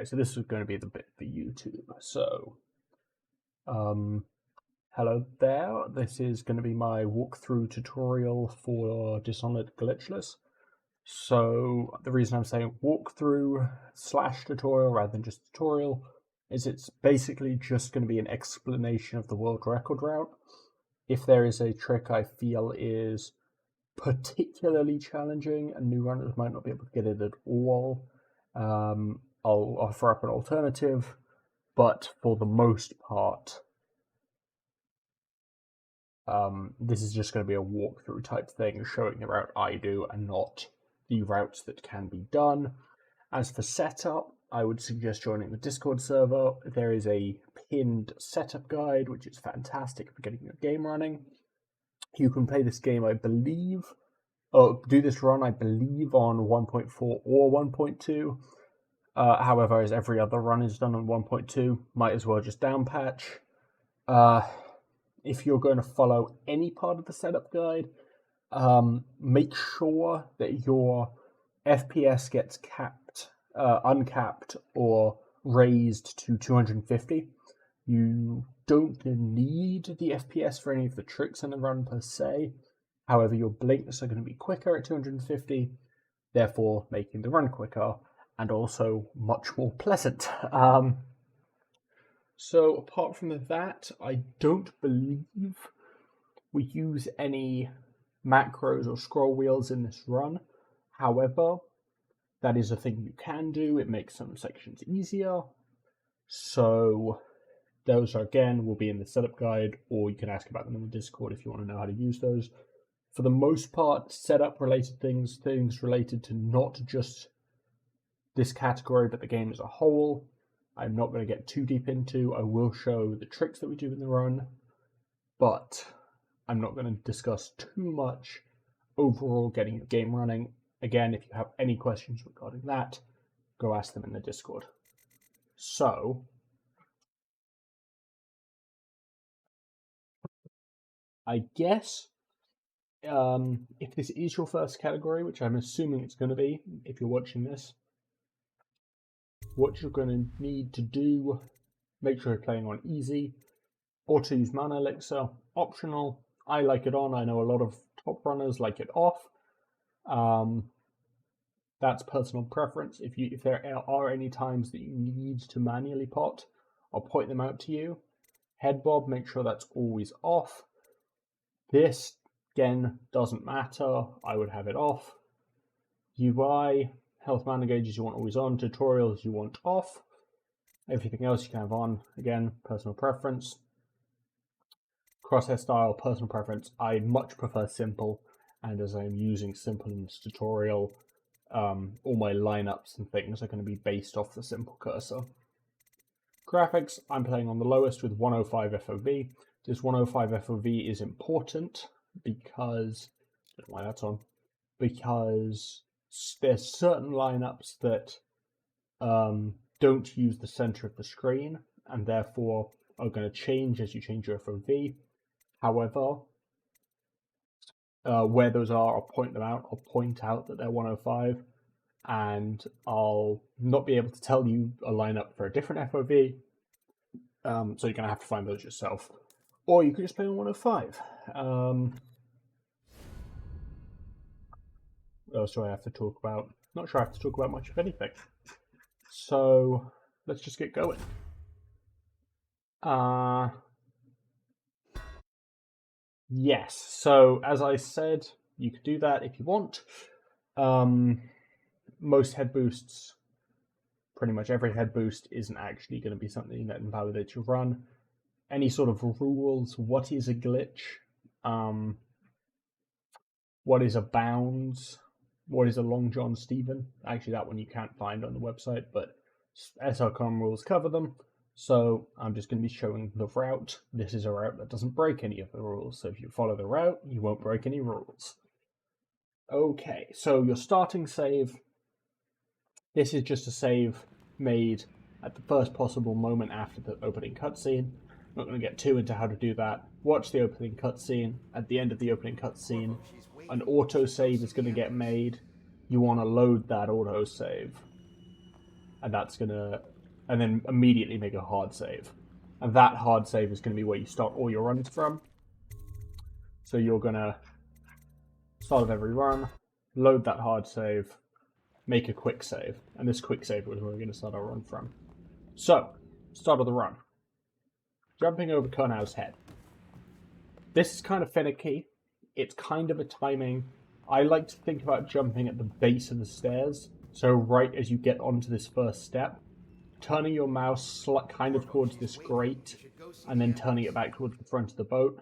Okay, so this is going to be the bit for YouTube. So, hello there. This is going to be my walkthrough tutorial for Dishonored Glitchless. So, the reason I'm saying walkthrough / tutorial rather than just tutorial is it's basically just going to be an explanation of the world record route. If there is a trick I feel is particularly challenging and new runners might not be able to get it at all, I'll offer up an alternative, but for the most part, this is just going to be a walkthrough type thing, showing the route I do and not the routes that can be done. As for setup, I would suggest joining the Discord server. There is a pinned setup guide, which is fantastic for getting your game running. You can play this game, I believe, do this run, I believe, on 1.4 or 1.2. However, as every other run is done on 1.2, might as well just downpatch. If you're going to follow any part of the setup guide, make sure that your FPS gets capped, uncapped, or raised to 250. You don't need the FPS for any of the tricks in the run per se. However, your blinks are going to be quicker at 250, therefore making the run quicker and also much more pleasant. So apart from that, I don't believe we use any macros or scroll wheels in this run. However, that is a thing you can do. It makes some sections easier. So those, again, will be in the setup guide, or you can ask about them in the Discord if you want to know how to use those. For the most part, setup related things related to not just this category, but the game as a whole, I'm not going to get too deep into. I will show the tricks that we do in the run, but I'm not going to discuss too much overall getting your game running. Again, if you have any questions regarding that, go ask them in the Discord. So, I guess if this is your first category, which I'm assuming it's going to be if you're watching this, what you're going to need to do, make sure you're playing on easy, auto use mana elixir, optional. I like it on. I know a lot of top runners like it off. That's personal preference. If there are any times that you need to manually pot, I'll point them out to you. Head bob, make sure that's always off. This, again, doesn't matter. I would have it off. UI, health mana gauges you want always on. Tutorials you want off. Everything else you can have on. Again, personal preference. Crosshair style, personal preference. I much prefer simple, and as I'm using simple in this tutorial, all my lineups and things are going to be based off the simple cursor. Graphics, I'm playing on the lowest with 105 FOV. This 105 FOV is important because, I don't know why that's on, because there's certain lineups that don't use the center of the screen and therefore are going to change as you change your FOV. However, where those are, I'll point them out. I'll point out that they're 105, and I'll not be able to tell you a lineup for a different FOV, so you're going to have to find those yourself. Or you could just play on 105. What else do I have to talk about? Not sure I have to talk about much of anything. So let's just get going. Yes, so as I said, you could do that if you want. Most head boosts, pretty much every head boost, isn't actually going to be something that invalidates your run. Any sort of rules, what is a glitch, what is a bounds, what is a Long John Stephen. Actually, that one you can't find on the website, but SRCom rules cover them. So I'm just going to be showing the route. This is a route that doesn't break any of the rules. So if you follow the route, you won't break any rules. Okay, so your starting save. This is just a save made at the first possible moment after the opening cutscene. I'm not going to get too into how to do that. Watch the opening cutscene. At the end of the opening cutscene, an autosave is going to get made. You want to load that autosave. and and then immediately make a hard save. And that hard save is going to be where you start all your runs from. So you're going to start of every run, load that hard save, make a quick save, and this quick save is where we're going to start our run from. So, start of the run. Jumping over Kernow's head. This is kind of finicky. It's kind of a timing. I like to think about jumping at the base of the stairs. So right as you get onto this first step, turning your mouse kind of towards this grate, and then turning it back towards the front of the boat.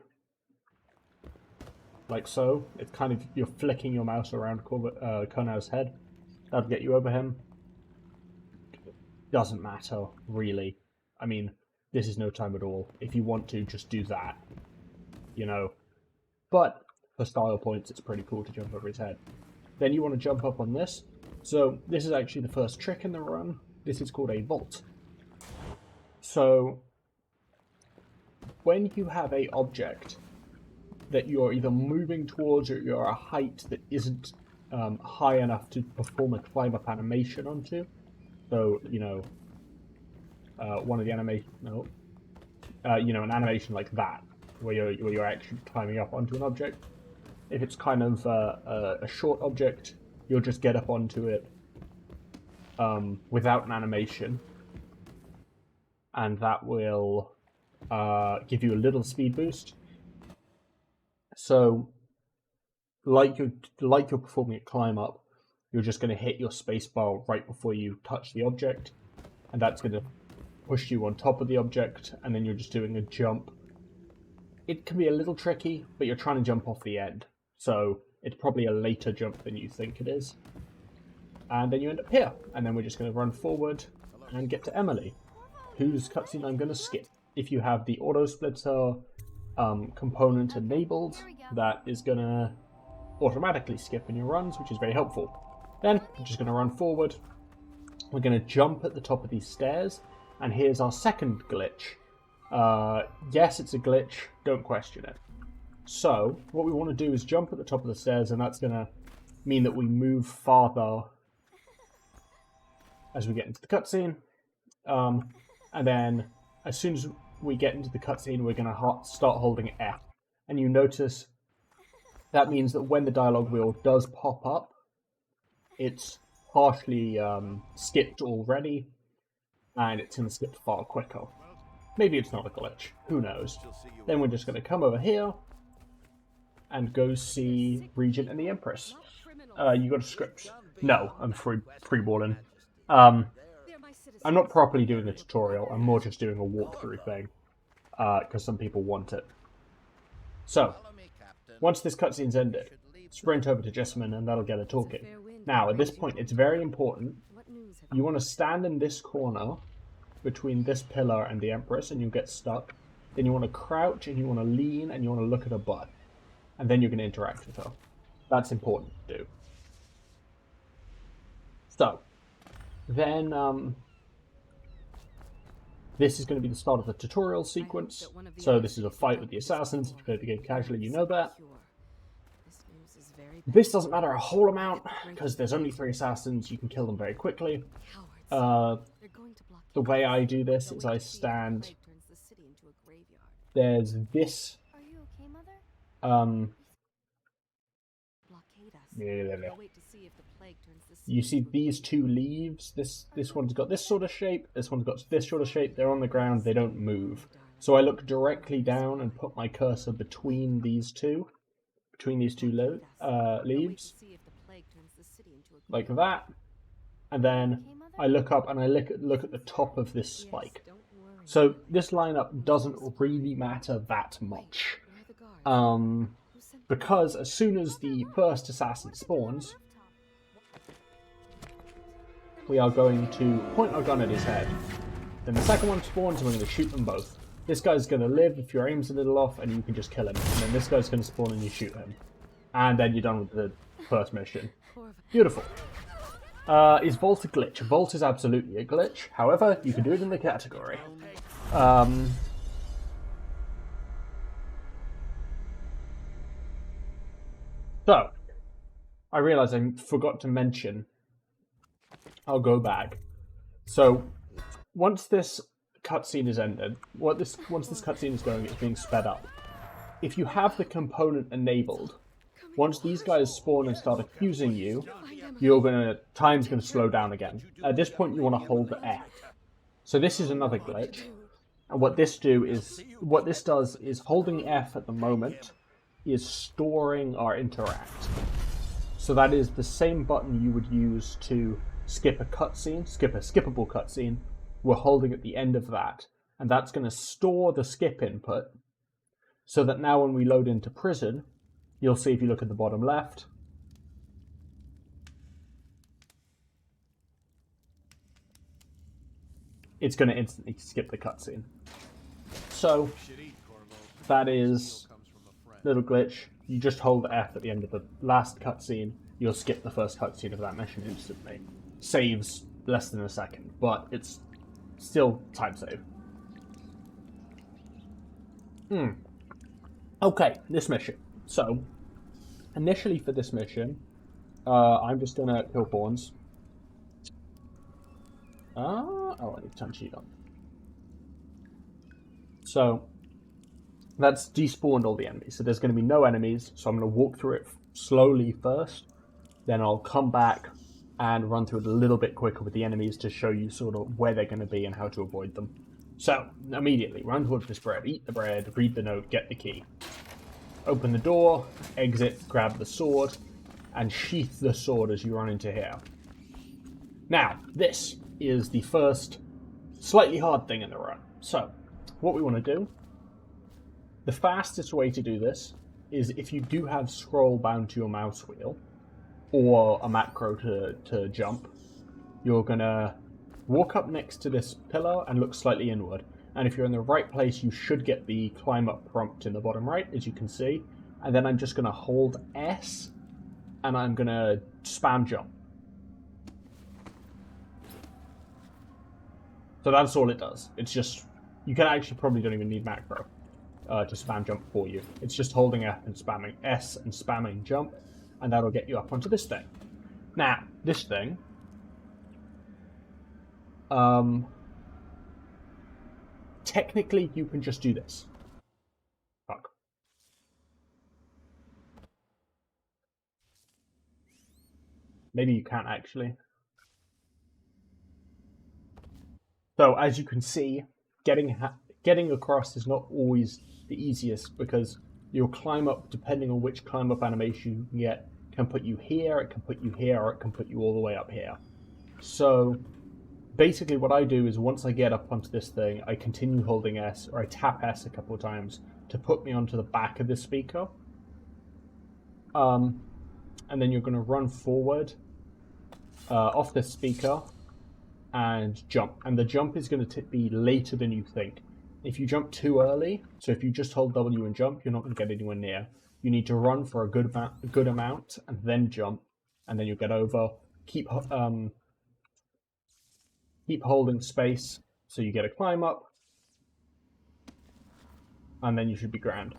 Like so. It's kind of, you're flicking your mouse around Kernow's head. That'll get you over him. Doesn't matter, really. I mean, this is no time at all. If you want to, just do that. You know. But, for style points, it's pretty cool to jump over his head. Then you want to jump up on this. So, this is actually the first trick in the run. This is called a vault. So, when you have a object that you're either moving towards or you're at a height that isn't high enough to perform a climb-up animation onto, so, you know, one of the animation, you know, an animation like that, where you're actually climbing up onto an object. If it's kind of a short object, you'll just get up onto it without an animation, and that will give you a little speed boost. So, like you're performing a climb up, you're just going to hit your spacebar right before you touch the object, and that's going to push you on top of the object, and then you're just doing a jump. It can be a little tricky, but you're trying to jump off the end, so it's probably a later jump than you think it is. And then you end up here, and then we're just going to run forward and get to Emily, whose cutscene I'm going to skip. If you have the auto splitter component enabled, that is going to automatically skip in your runs, which is very helpful. Then we're just going to run forward. We're going to jump at the top of these stairs, and here's our second glitch. Yes, it's a glitch, don't question it. So, what we want to do is jump at the top of the stairs, and that's going to mean that we move farther as we get into the cutscene. And then, as soon as we get into the cutscene, we're going to start holding F. And you notice that means that when the dialogue wheel does pop up, it's partially skipped already, and it's going to skip far quicker. Maybe it's not a glitch, who knows. Then we're just going to come over here and go see Regent and the Empress. You got a script? No, I'm freeballing. I'm not properly doing a tutorial, I'm more just doing a walkthrough thing, because some people want it. So, once this cutscene's ended, sprint over to Jessamine and that'll get her talking. Now, at this point, it's very important. You want to stand in this corner between this pillar and the Empress, and you'll get stuck. Then you want to crouch, and you want to lean, and you want to look at her butt. And then you're going to interact with her. That's important to do. So, then, this is going to be the start of the tutorial sequence. So this is a fight with the assassins. If you play the game casually, you know that. This doesn't matter a whole amount, because there's only 3 assassins. You can kill them very quickly. The way I do this is I stand... There's this... You see these 2 leaves? This one's got this sort of shape, this one's got this sort of shape. They're on the ground, they don't move. So I look directly down and put my cursor between these two. Between these 2 leaves. Like that. And then I look up and I look at the top of this spike. So this lineup doesn't really matter that much. Because as soon as the first assassin spawns, we are going to point our gun at his head. Then the second one spawns and we're going to shoot them both. This guy's going to live if your aim's a little off and you can just kill him. And then this guy's going to spawn and you shoot him. And then you're done with the first mission. Beautiful. Is Vault a glitch? Vault is absolutely a glitch. However, you can do it in the category. So, I realise I forgot to mention, I'll go back. So once this cutscene is ended, once this cutscene is going, it's being sped up. If you have the component enabled, once these guys spawn and start accusing you, time's gonna slow down again. At this point, you want to hold the F. So this is another glitch, and what this does is holding F at the moment is storing our interact. So that is the same button you would use to skip a skippable cutscene. We're holding at the end of that, and that's going to store the skip input, so that now when we load into prison, you'll see if you look at the bottom left, it's going to instantly skip the cutscene. So that is a little glitch. You just hold F at the end of the last cutscene, you'll skip the first cutscene of that mission instantly. Saves less than a second, but it's still time save. Okay, this mission. So, initially for this mission, I'm just gonna kill pawns. Oh, I need to turn cheat on. So, that's despawned all the enemies. So there's going to be no enemies, so I'm going to walk through it slowly first. Then I'll come back and run through it a little bit quicker with the enemies to show you sort of where they're going to be and how to avoid them. So, immediately, run towards this bread, eat the bread, read the note, get the key. Open the door, exit, grab the sword, and sheath the sword as you run into here. Now, this is the first slightly hard thing in the run. So, what we want to do, the fastest way to do this is if you do have scroll bound to your mouse wheel, or a macro to jump, you're going to walk up next to this pillar and look slightly inward. And if you're in the right place, you should get the climb up prompt in the bottom right, as you can see. And then I'm just going to hold S, and I'm going to spam jump. So that's all it does. It's just, you can actually probably don't even need macro to spam jump for you. It's just holding F and spamming S and spamming jump, and that'll get you up onto this thing. Now, this thing, technically you can just do this. Fuck. Maybe you can't actually. So as you can see, getting across is not always the easiest, because your climb up, depending on which climb up animation you can get, can put you here, it can put you here, or it can put you all the way up here. So basically what I do is once I get up onto this thing, I continue holding S, or I tap S a couple of times to put me onto the back of the speaker. And then you're going to run forward off this speaker and jump. And the jump is going to be later than you think. If you jump too early, so if you just hold W and jump, you're not going to get anywhere near. You need to run for a good amount and then jump, and then you'll get over. Keep holding space so you get a climb up, and then you should be grand.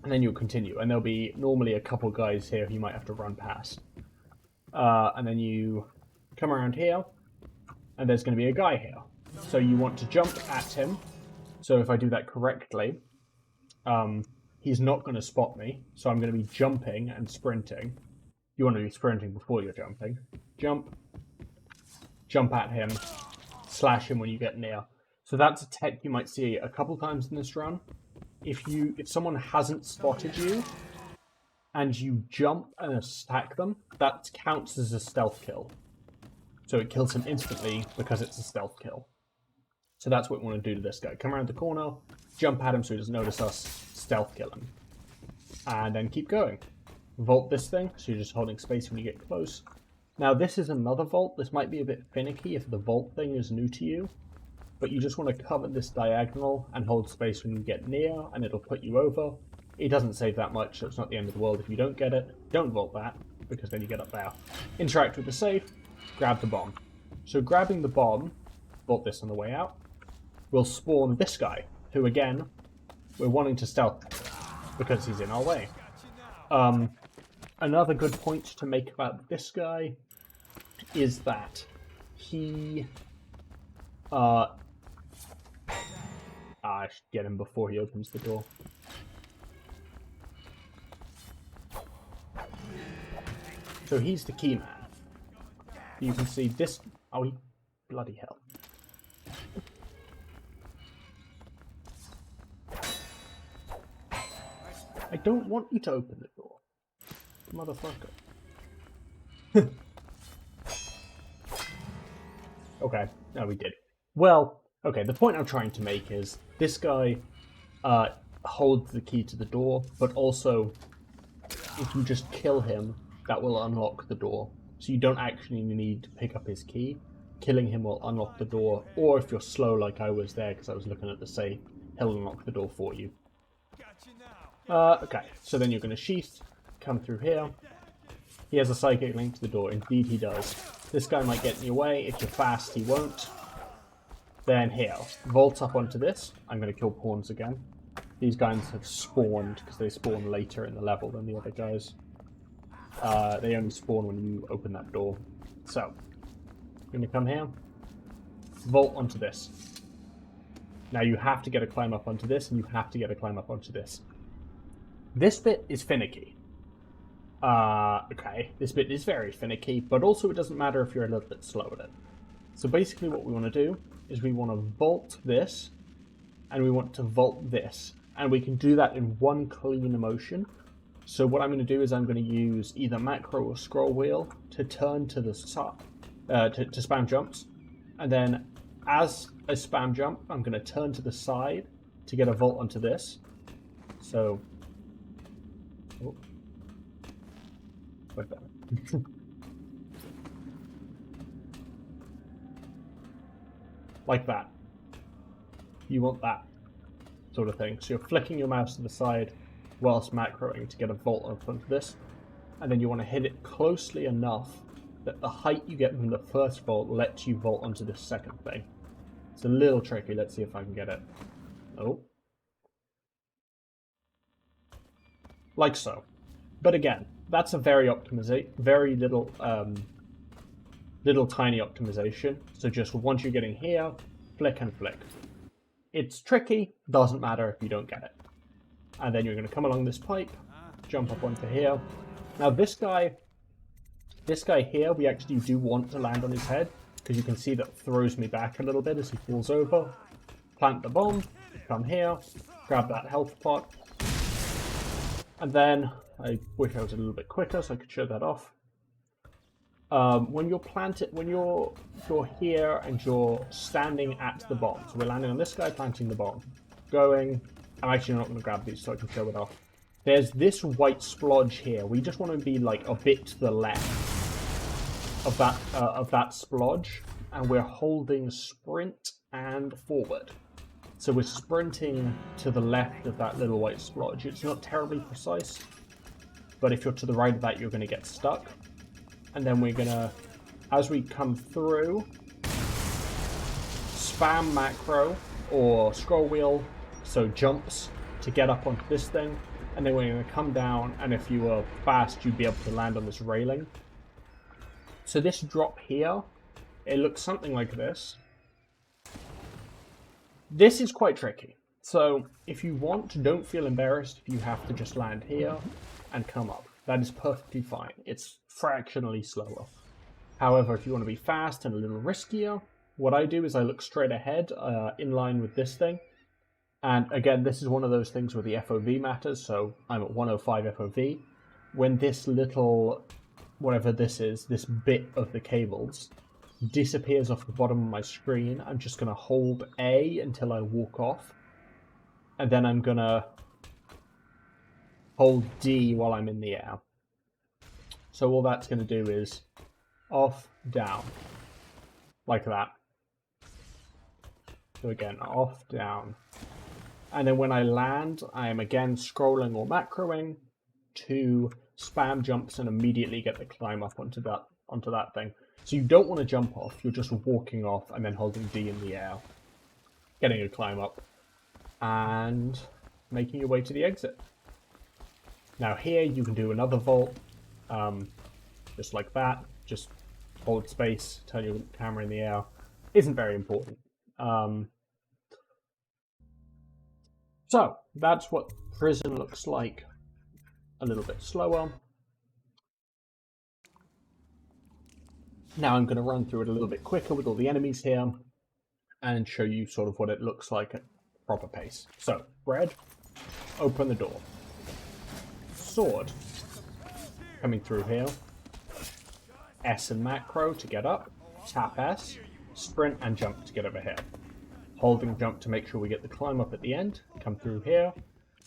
And then you'll continue, and there'll be normally a couple guys here you might have to run past. And then you come around here, and there's going to be a guy here. So you want to jump at him. So if I do that correctly, he's not going to spot me. So I'm going to be jumping and sprinting. You want to be sprinting before you're jumping. Jump at him, slash him when you get near. So that's a tech you might see a couple times in this run. If someone hasn't spotted you, and you jump and attack them, that counts as a stealth kill. So it kills him instantly because it's a stealth kill. So that's what we want to do to this guy. Come around the corner, jump at him so he doesn't notice us, stealth kill him. And then keep going. Vault this thing, so you're just holding space when you get close. Now this is another vault. This might be a bit finicky if the vault thing is new to you. But you just want to cover this diagonal and hold space when you get near, and it'll put you over. It doesn't save that much, so it's not the end of the world if you don't get it. Don't vault that, because then you get up there. Interact with the safe, grab the bomb. So grabbing the bomb, vault this on the way out, will spawn this guy, who again, we're wanting to stealth because he's in our way. Another good point to make about this guy is that he... I should get him before he opens the door. So he's the key man. You can see this... Oh, he... Bloody hell. I don't want you to open the door. Motherfucker. Okay, no, we did. Well, okay, the point I'm trying to make is this guy holds the key to the door, but also if you just kill him, that will unlock the door. So you don't actually need to pick up his key. Killing him will unlock the door, or if you're slow like I was there because I was looking at the safe, he'll unlock the door for you. Okay, so then you're going to sheath, come through here. He has a psychic link to the door. Indeed he does. This guy might get in your way. If you're fast, he won't. Then here, vault up onto this. I'm going to kill pawns again. These guys have spawned because they spawn later in the level than the other guys. They only spawn when you open that door. So, I'm going to come here. Vault onto this. Now you have to get a climb up onto this, and you have to get a climb up onto this. This bit is finicky. Okay, this bit is very finicky, but also it doesn't matter if you're a little bit slow at it. So basically what we want to do is we want to vault this, and we want to vault this. And we can do that in one clean motion. So what I'm going to do is I'm going to use either macro or scroll wheel to turn to the side, to spam jumps. And then as a spam jump, I'm going to turn to the side to get a vault onto this. So... Oh. Like that. Like that. You want that sort of thing. So you're flicking your mouse to the side whilst macroing to get a vault up onto this. And then you want to hit it closely enough that the height you get from the first vault lets you vault onto this second thing. It's a little tricky. Let's see if I can get it. Oh. Like so. But again, that's a very little tiny optimization. So just once you're getting here, flick and flick. It's tricky, doesn't matter if you don't get it. And then you're going to come along this pipe, jump up onto here. Now this guy here, we actually do want to land on his head, because you can see that throws me back a little bit as he falls over. Plant the bomb, come here, grab that health pot, and then I wish I was a little bit quicker so I could show that off. When you're here and you're standing at the bomb, so we're landing on this guy, planting the bomb, going. I'm actually not going to grab these so I can show it off. There's this white splodge here. We just want to be like a bit to the left of that splodge, and we're holding sprint and forward. So we're sprinting to the left of that little white splodge. It's not terribly precise, but if you're to the right of that, you're going to get stuck. And then we're going to, as we come through, spam macro or scroll wheel, so jumps, to get up onto this thing. And then we're going to come down, and if you were fast, you'd be able to land on this railing. So this drop here, it looks something like this. This is quite tricky. So if you want, don't feel embarrassed if you have to just land here and come up. That is perfectly fine. It's fractionally slower. However, if you want to be fast and a little riskier, what I do is I look straight ahead in line with this thing. And again, this is one of those things where the FOV matters, so I'm at 105 FOV. When this little, whatever this is, this bit of the cables disappears off the bottom of my screen, I'm just going to hold A until I walk off. And then I'm going to hold D while I'm in the air. So all that's going to do is off, down, like that. So again, off, down. And then when I land, I am again scrolling or macroing to spam jumps and immediately get the climb up onto that thing. So you don't want to jump off, you're just walking off and then holding D in the air, getting a climb up, and making your way to the exit. Now here you can do another vault, just like that, just hold space, turn your camera in the air, isn't very important. So that's what prison looks like a little bit slower. Now I'm going to run through it a little bit quicker with all the enemies here and show you sort of what it looks like at proper pace. So, bread, open the door. Sword, coming through here. S and macro to get up. Tap S, sprint and jump to get over here. Holding jump to make sure we get the climb up at the end. Come through here.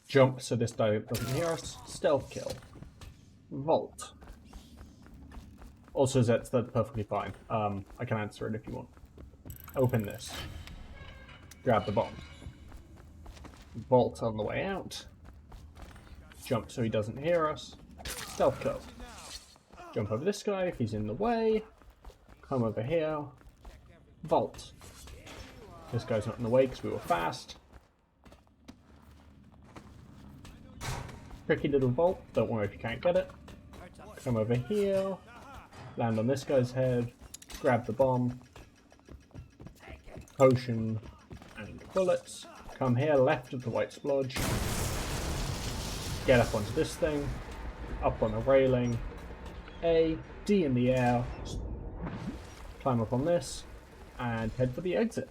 Jump so this guy doesn't hear us. Stealth kill. Vault. Also Zets, that's perfectly fine. I can answer it if you want. Open this. Grab the bomb. Vault on the way out. Jump so he doesn't hear us. Stealth kill. Jump over this guy if he's in the way. Come over here. Vault. This guy's not in the way because we were fast. Tricky little vault. Don't worry if you can't get it. Come over here. Land on this guy's head. Grab the bomb. Potion and bullets. Come here, left of the white splodge. Get up onto this thing. Up on the railing. A, D in the air. Climb up on this. And head for the exit.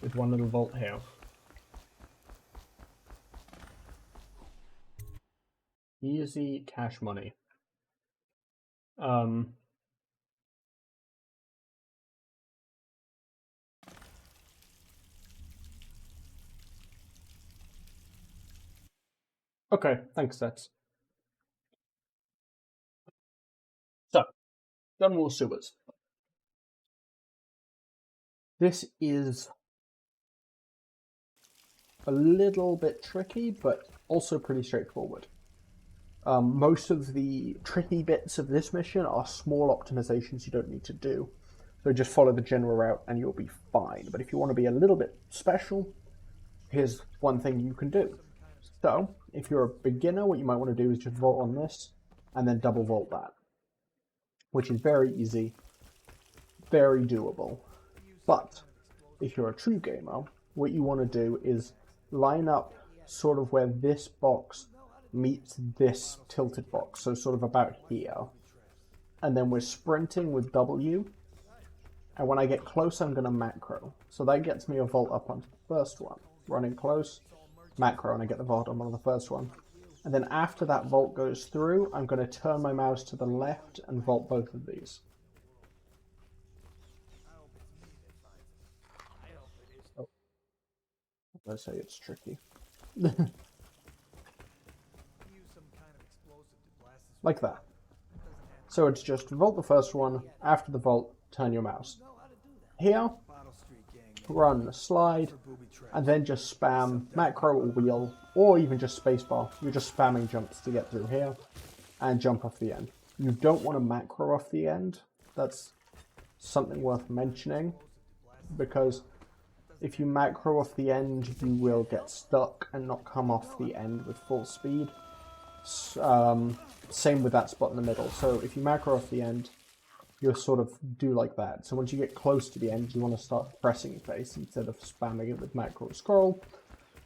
With one little vault here. Easy cash money. Okay, thanks, Sets. So, Dunwall Sewers. This is a little bit tricky, but also pretty straightforward. Most of the tricky bits of this mission are small optimizations you don't need to do. So just follow the general route and you'll be fine. But if you want to be a little bit special, here's one thing you can do. So, if you're a beginner, what you might want to do is just vault on this and then double vault that. Which is very easy, very doable. But, if you're a true gamer, what you want to do is line up sort of where this box meets this tilted box, so sort of about here. And then we're sprinting with W, and when I get close I'm going to macro. So that gets me a vault up onto the first one. Running close, macro, and I get the vault up on the first one. And then after that vault goes through, I'm going to turn my mouse to the left and vault both of these. Oh. Let's say it's tricky. Like that. So it's just vault the first one, after the vault, turn your mouse. Here, run, slide, and then just spam macro or wheel, or even just spacebar. You're just spamming jumps to get through here, and jump off the end. You don't want to macro off the end. That's something worth mentioning, because if you macro off the end, you will get stuck and not come off the end with full speed. Same with that spot in the middle. So if you macro off the end, you'll sort of do like that. So once you get close to the end, you want to start pressing your face instead of spamming it with macro scroll.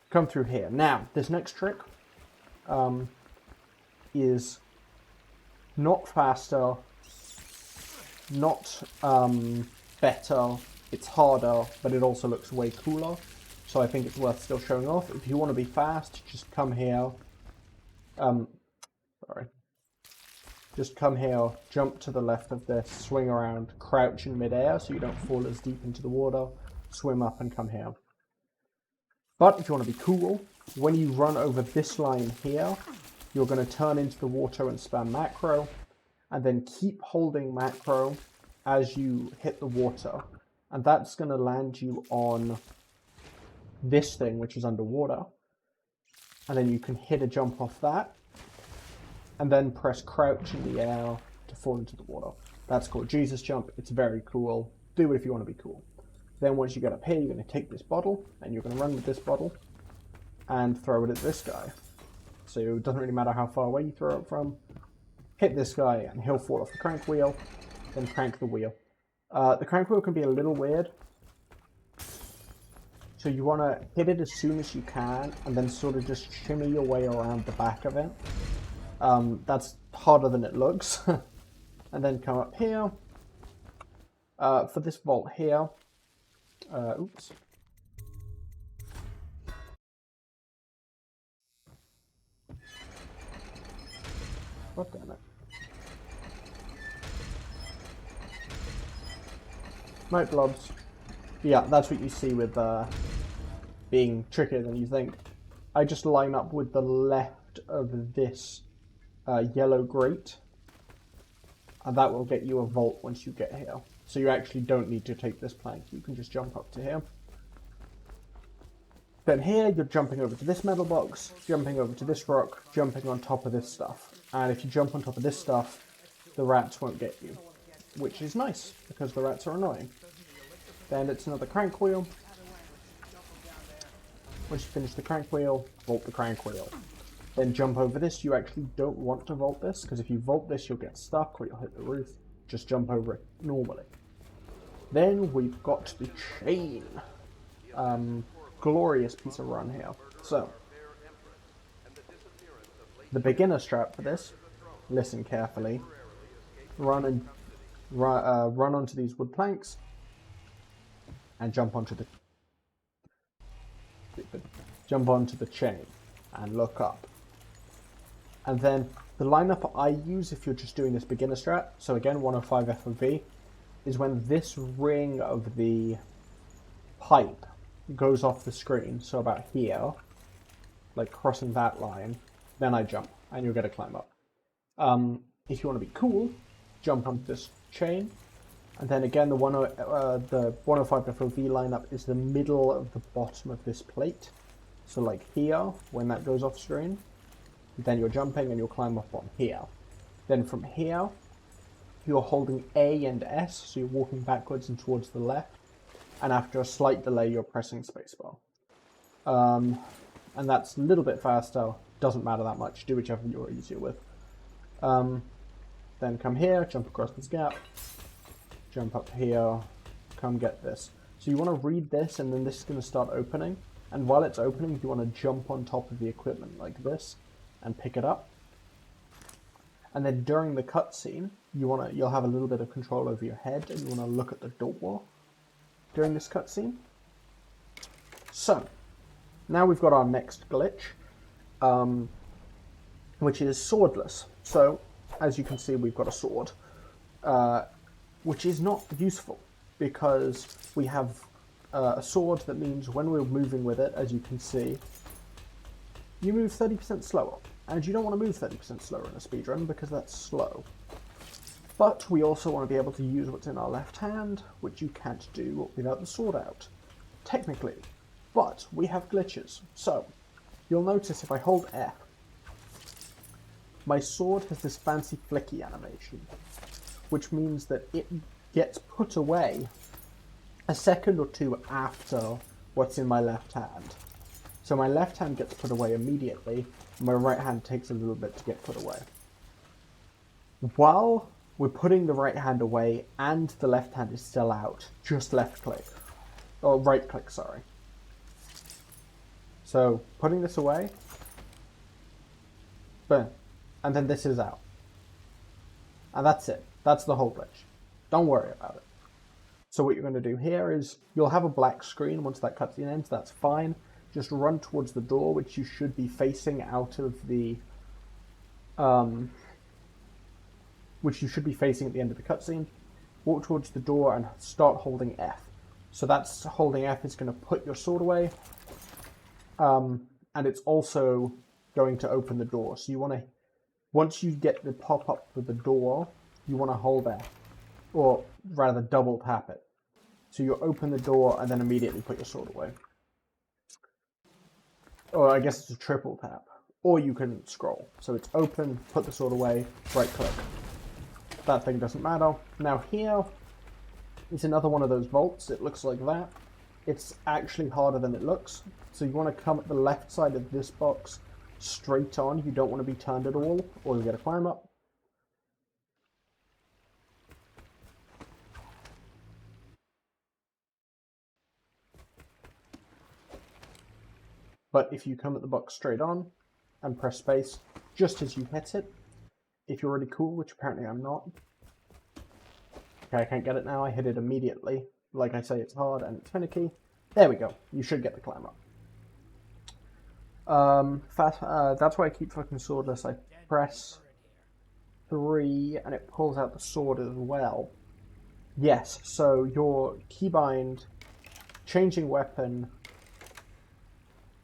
Come through here. Now, this next trick is not faster, not better, it's harder, but it also looks way cooler. So I think it's worth still showing off. If you want to be fast, just come here. Just come here, jump to the left of this, swing around, crouch in midair so you don't fall as deep into the water, swim up and come here. But if you want to be cool, when you run over this line here, you're going to turn into the water and spam macro, and then keep holding macro as you hit the water. And that's going to land you on this thing, which is underwater. And then you can hit a jump off that, and then press crouch in the air to fall into the water. That's called Jesus Jump. It's very cool. Do it if you want to be cool. Then once you get up here, you're going to take this bottle, and you're going to run with this bottle, and throw it at this guy. So it doesn't really matter how far away you throw it from. hit this guy, and he'll fall off the crank wheel, then crank the wheel. The crank wheel can be a little weird, so you want to hit it as soon as you can, and then sort of just shimmy your way around the back of it. That's harder than it looks. And then come up here. For this vault here, oops. God damn it. Night blobs. Yeah, that's what you see with being trickier than you think. I just line up with the left of this yellow grate, and that will get you a vault once you get here. So you actually don't need to take this plank, you can just jump up to here. Then here, you're jumping over to this metal box, jumping over to this rock, jumping on top of this stuff. And if you jump on top of this stuff, the rats won't get you, which is nice, because the rats are annoying. Then it's another crank wheel. Once you finish the crank wheel, vault the crank wheel. Then jump over this. You actually don't want to vault this, because if you vault this, you'll get stuck or you'll hit the roof. Just jump over it normally. Then we've got the chain. Glorious piece of run here. So, the beginner strat for this, listen carefully, run onto these wood planks, and jump onto the chain, and look up. And then the lineup I use if you're just doing this beginner strat, so again 105 FOV, is when this ring of the pipe goes off the screen, so about here, like crossing that line, then I jump, and you'll get a climb up. If you want to be cool, jump onto this chain, and then again the 105 FOV lineup is the middle of the bottom of this plate, so like here, when that goes off screen, then you're jumping and you'll climb up on here. Then from here, you're holding A and S, so you're walking backwards and towards the left, and after a slight delay, you're pressing spacebar. And that's a little bit faster, doesn't matter that much, do whichever you're easier with. Then come here, jump across this gap, jump up here, come get this. So you want to read this, and then this is going to start opening, and while it's opening, you want to jump on top of the equipment like this, and pick it up. And then during the cutscene, you'll have a little bit of control over your head, and you want to look at the door during this cutscene. So, now we've got our next glitch, which is swordless. So, as you can see, we've got a sword, which is not useful, because we have a sword that means when we're moving with it, as you can see, you move 30% slower. And you don't want to move 30% slower in a speedrun, because that's slow. But we also want to be able to use what's in our left hand, which you can't do without the sword out, technically. But we have glitches. So, you'll notice if I hold F, my sword has this fancy flicky animation, which means that it gets put away a second or two after what's in my left hand. So my left hand gets put away immediately, and my right hand takes a little bit to get put away. While we're putting the right hand away and the left hand is still out, just left click. Or right click, sorry. So, putting this away, boom, and then this is out. And that's it. That's the whole glitch. Don't worry about it. So what you're going to do here is, you'll have a black screen once that cutscene ends, that's fine. Just run towards the door, which you should be facing out of the, which you should be facing at the end of the cutscene. Walk towards the door and start holding F. So that's holding F is going to put your sword away, and it's also going to open the door. So you want to, once you get the pop-up for the door, you want to hold F, or rather double tap it. So you open the door and then immediately put your sword away. Or I guess it's a triple tap. Or you can scroll. So it's open, put the sword away, right click. That thing doesn't matter. Now here is another one of those vaults. It looks like that. It's actually harder than it looks. So you want to come at the left side of this box straight on. You don't want to be turned at all, or you'll get a climb up. But if you come at the box straight on and press space just as you hit it, if you're really cool, which apparently I'm not. Okay, I can't get it now. I hit it immediately. Like I say, it's hard and it's finicky. There we go. You should get the climb up. That's why I keep fucking swordless. I press 3 and it pulls out the sword as well. Yes, so your keybind, changing weapon.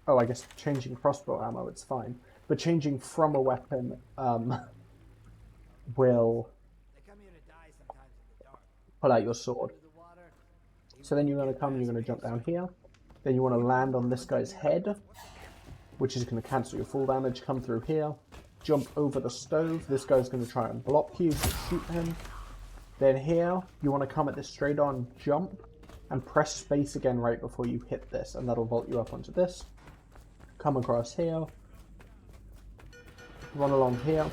Oh, I guess changing crossbow ammo, it's fine. But changing from a weapon will pull out your sword. So then you're going to come, you're going to jump down here. Then you want to land on this guy's head, which is going to cancel your full damage. Come through here, jump over the stove. This guy's going to try and block you, so shoot him. Then here, you want to come at this straight on jump and press space again right before you hit this, and that'll vault you up onto this. Come across here, run along here,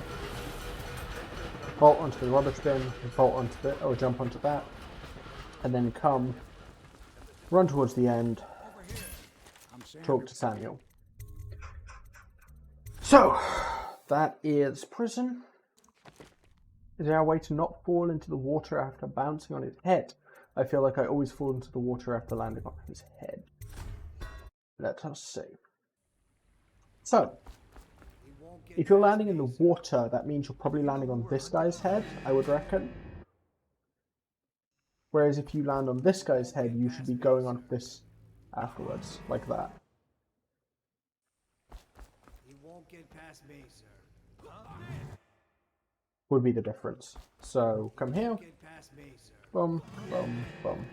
vault onto the rubbish bin, vault onto the, or jump onto that, and then come, run towards the end, talk to Samuel. So, that is prison. Is there a way to not fall into the water after bouncing on his head? I feel like I always fall into the water after landing on his head. Let us see. So, if you're landing in the water, that means you're probably landing on this guy's head, I would reckon. Whereas if you land on this guy's head, you should be going on this afterwards, like that. He won't get past me, sir. Would be the difference. So, come here. Boom, boom, boom.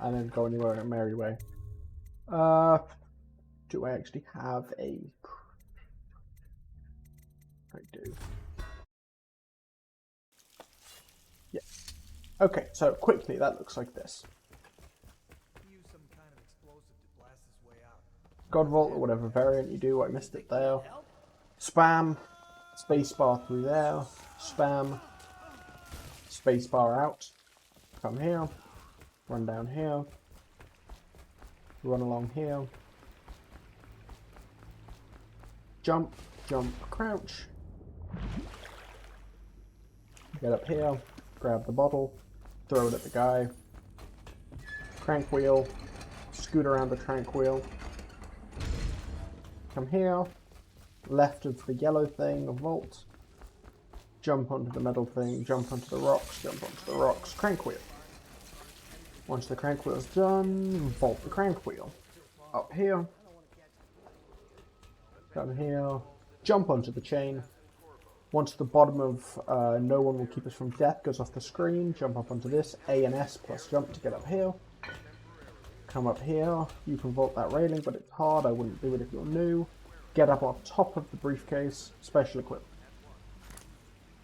And then go on your merry way. Do I actually have a... I do. Yes. Okay, so quickly, that looks like this. God Vault or whatever variant you do, I missed it there. Spam, spacebar through there, spam, spacebar out, come here, run down here, run along here, jump, jump, crouch, get up here, grab the bottle, throw it at the guy, crank wheel, scoot around the crank wheel, come here, left of the yellow thing, vault, jump onto the metal thing, jump onto the rocks, jump onto the rocks, crank wheel. Once the crank wheel's done, vault the crank wheel. Up here, come here, jump onto the chain. Once the bottom of no one will keep us from death goes off the screen, jump up onto this, A and S plus jump to get up here. Come up here, you can vault that railing, but it's hard, I wouldn't do it if you're new. Get up on top of the briefcase, special equipment.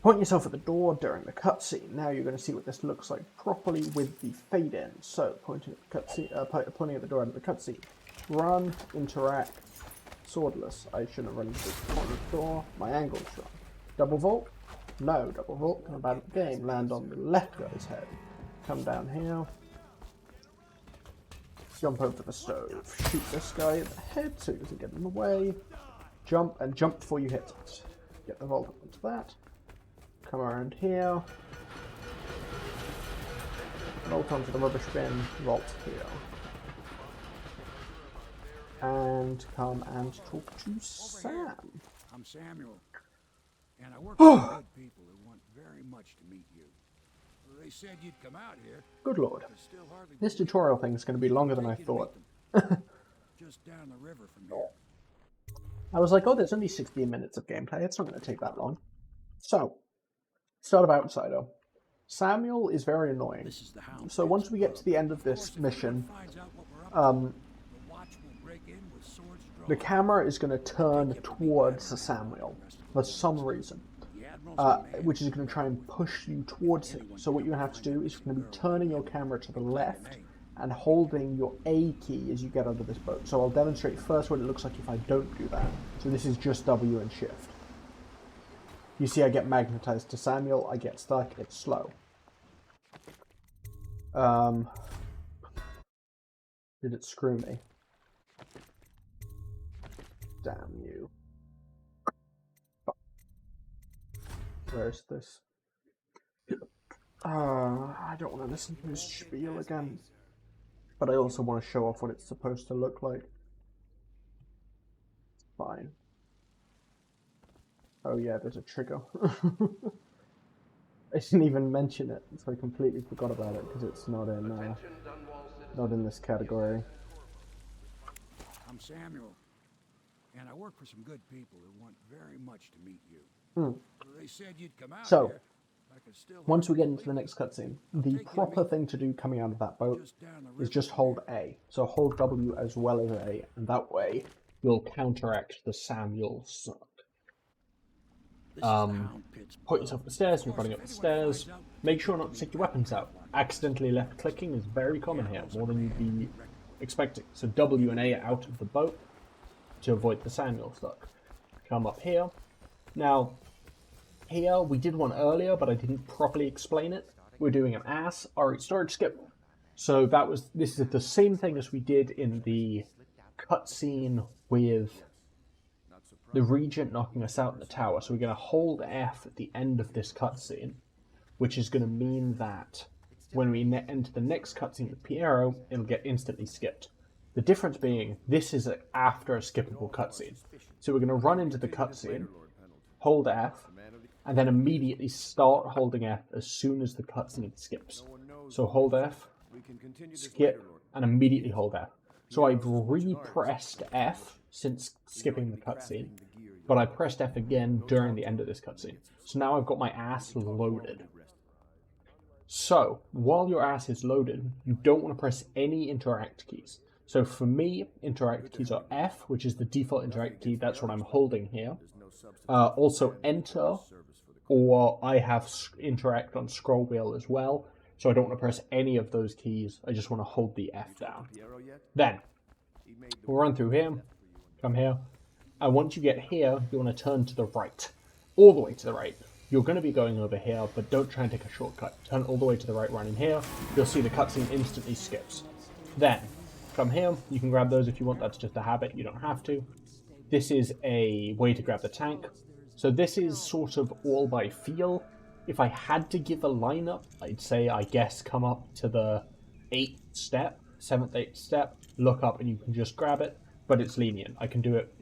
Point yourself at the door during the cutscene. Now you're going to see what this looks like properly with the fade in. So, pointing at the cutscene, pointing at the door out of the cutscene. Run, interact, swordless. I shouldn't have run into the corner of the door. My angle's wrong. Double vault? No, double vault. Come about the game. Land on the left guy's head. Come down here. Jump over the stove. Shoot this guy in the head so he doesn't get in the way. Jump and jump before you hit it. Get the vault up into that. Come around here. Vault onto the rubbish bin. Vault here. And come and talk to Sam. I'm Samuel, and I work with good people who want very much to meet you. They said you'd come out here. Good lord. This tutorial thing is going to be longer than I thought. Just down the river from here. I was like, oh, there's only 16 minutes of gameplay. It's not going to take that long. So, start of Outsider. Samuel is very annoying. So once we get to the end of this mission, the camera is going to turn towards Samuel for some reason, which is going to try and push you towards him. So what you have to do is you're going to be turning your camera to the left and holding your A key as you get under this boat. So I'll demonstrate first what it looks like if I don't do that. So this is just W and shift. You see I get magnetized to Samuel, I get stuck, it's slow. Did it screw me? Damn you. Where's this? I don't want to listen to his spiel again. But I also want to show off what it's supposed to look like. Fine. Oh yeah, there's a trigger. I didn't even mention it, so I completely forgot about it because it's not in this category. I'm Samuel, and I work for some good people who want very much to meet you. They said you'd come out here. I could still Once we get into the next cutscene, the proper thing to do coming out of that boat is just hold A. So hold W as well as A, and that way you'll counteract the Samuel suck. Put yourself up the stairs, you're running up the stairs. Make sure not to take your weapons out. Accidentally left clicking is very common here, more than you'd be expecting. So W and A are out of the boat to avoid the Samuel suck. Come up here. Now, here we did one earlier, but I didn't properly explain it. We're doing an ass. Alright, storage skip. So this is the same thing as we did in the cutscene with the Regent knocking us out in the tower. So we're going to hold F at the end of this cutscene, which is going to mean that when we enter the next cutscene with Piero, it'll get instantly skipped. The difference being, this is after a skippable cutscene. So we're going to run into the cutscene, hold F, and then immediately start holding F as soon as the cutscene skips. So hold F, skip, and immediately hold F. So I've re-pressed F since skipping the cutscene, but I pressed F again during the end of this cutscene. So now I've got my ass loaded. So, while your ass is loaded, you don't want to press any interact keys. So for me, interact keys are F, which is the default interact key, that's what I'm holding here. Also Enter, or I have interact on scroll wheel as well, so I don't want to press any of those keys, I just want to hold the F down. Then, we'll run through here, come here, and once you get here, you want to turn to the right, all the way to the right. You're going to be going over here, but don't try and take a shortcut. Turn all the way to the right, run in here, you'll see the cutscene instantly skips. Then, come here, you can grab those if you want, that's just a habit, you don't have to. This is a way to grab the tank. So this is sort of all by feel. If I had to give a lineup, I'd say, I guess, come up to the 8th step, 7th, 8th step, look up and you can just grab it, but it's lenient. I can do it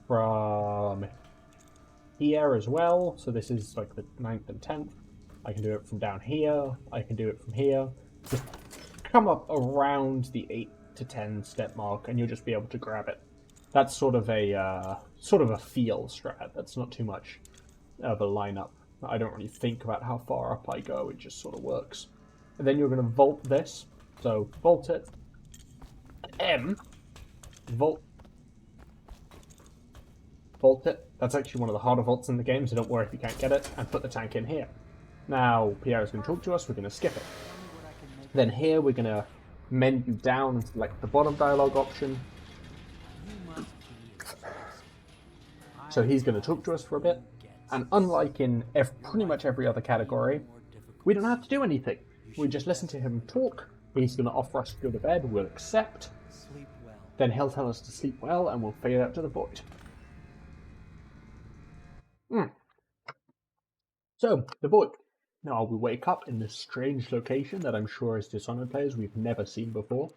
from here as well, so this is like the 9th and 10th. I can do it from down here, I can do it from here. Just come up around the 8 to 10 step mark and you'll just be able to grab it. That's sort of a feel strat. That's not too much of a lineup. I don't really think about how far up I go, it just sort of works. And then you're going to vault this. So vault it. M. Vault it. That's actually one of the harder vaults in the game, so don't worry if you can't get it. And put the tank in here. Now, Pierre's going to talk to us, we're going to skip it. Then here we're going to menu down and select the bottom dialogue option. So he's going to talk to us for a bit. And unlike in pretty much every other category, we don't have to do anything. We just listen to him talk. He's going to offer us to go to bed, we'll accept. Then he'll tell us to sleep well, and we'll fade out to the void. So, the void. Now we wake up in this strange location that I'm sure as Dishonored players we've never seen before.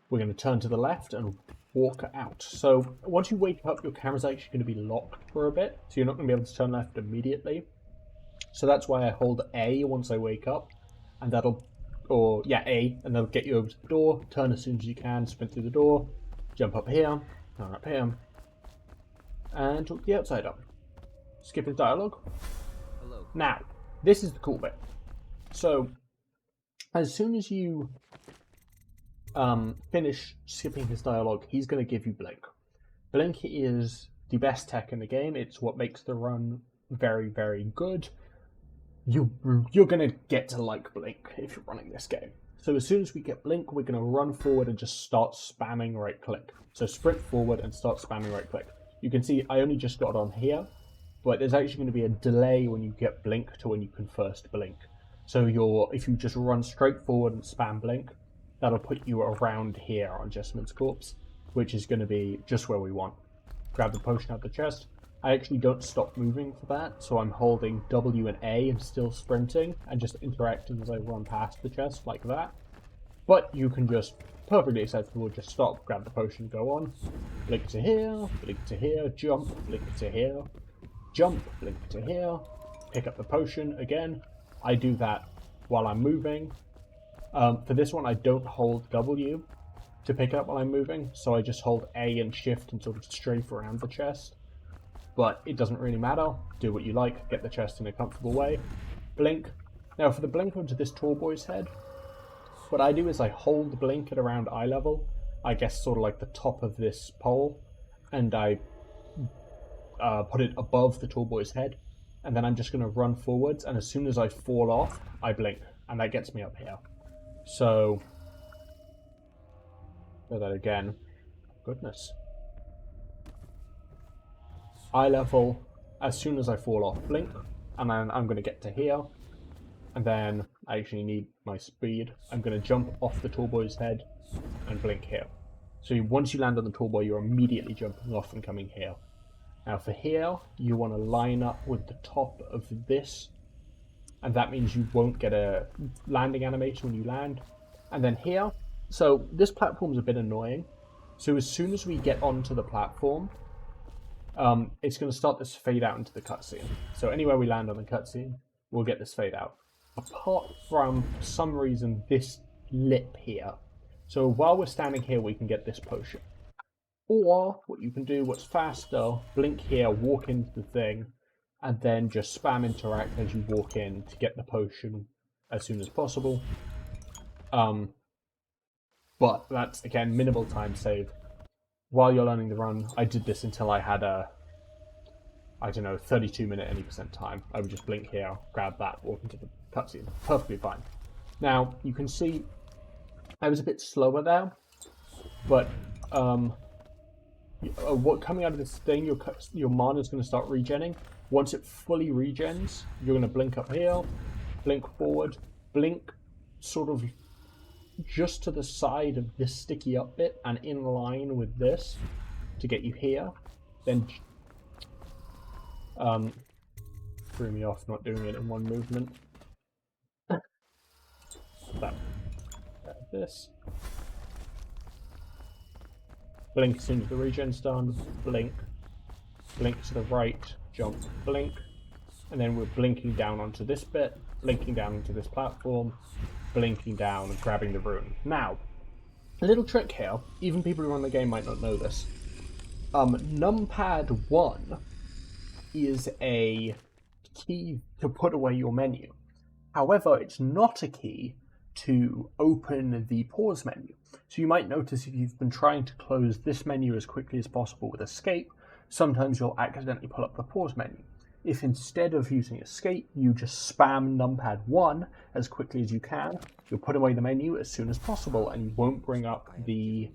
We're going to turn to the left and walk out. So once you wake up, your camera's actually going to be locked for a bit, so you're not going to be able to turn left immediately. So that's why I hold A once I wake up, and A, and that'll get you over to the door. Turn as soon as you can, sprint through the door, jump up here, turn up here, and talk to the outsider. Skip his dialogue. Hello. Now, this is the cool bit. So, as soon as you finish skipping his dialogue, he's going to give you Blink. Blink is the best tech in the game. It's what makes the run very, very good. You're going to get to like Blink if you're running this game. So as soon as we get Blink, we're going to run forward and just start spamming right click. So sprint forward and start spamming right click. You can see I only just got on here, but there's actually going to be a delay when you get Blink to when you can first Blink. So if you just run straight forward and spam Blink, that'll put you around here on Jessamyn's corpse. which is going to be just where we want. Grab the potion out of the chest. I actually don't stop moving for that, so I'm holding W and A and still sprinting, and just interacting as I run past the chest, like that. But you can just, perfectly acceptable, just stop, grab the potion, go on. Blink to here, jump, blink to here, jump, blink to here, pick up the potion again. I do that while I'm moving. For this one, I don't hold W to pick it up while I'm moving, so I just hold A and shift and sort of strafe around the chest. But it doesn't really matter. Do what you like, get the chest in a comfortable way. Blink. Now for the blink onto this tall boy's head, what I do is I hold the blink at around eye level, I guess sort of like the top of this pole, and I put it above the tall boy's head, and then I'm just going to run forwards, and as soon as I fall off, I blink, and that gets me up here. So, do that again. Goodness. Eye level, as soon as I fall off, blink, and then I'm going to get to here, and then I actually need my speed. I'm going to jump off the tall boy's head and blink here. So once you land on the tall boy, you're immediately jumping off and coming here. Now for here, you want to line up with the top of this, and that means you won't get a landing animation when you land. And then here, so this platform's a bit annoying. So as soon as we get onto the platform, it's going to start this fade out into the cutscene. So anywhere we land on the cutscene, we'll get this fade out. Apart from, for some reason, this lip here. So while we're standing here, we can get this potion. Or, what you can do, what's faster, blink here, walk into the thing, and then just spam interact as you walk in to get the potion as soon as possible. But that's, again, minimal time save. While you're learning the run, I did this until I had a, 32-minute any percent time. I would just blink here, grab that, walk into the cutscene. Perfectly fine. Now, you can see I was a bit slower there, but what coming out of this thing, your mana is going to start regenning. Once it fully regens, you're going to blink up here, blink forward, blink sort of just to the side of this sticky up bit and in line with this to get you here. Then threw me off not doing it in one movement. This. Blink as soon as the regen's done, blink, blink to the right, jump, blink, and then we're blinking down onto this bit, blinking down onto this platform, blinking down and grabbing the rune. Now, a little trick here, even people who run the game might not know this. Numpad 1 is a key to put away your menu. However, it's not a key to open the pause menu. So you might notice if you've been trying to close this menu as quickly as possible with escape, sometimes you'll accidentally pull up the pause menu. If instead of using escape, you just spam numpad 1 as quickly as you can, you'll put away the menu as soon as possible and you won't bring up the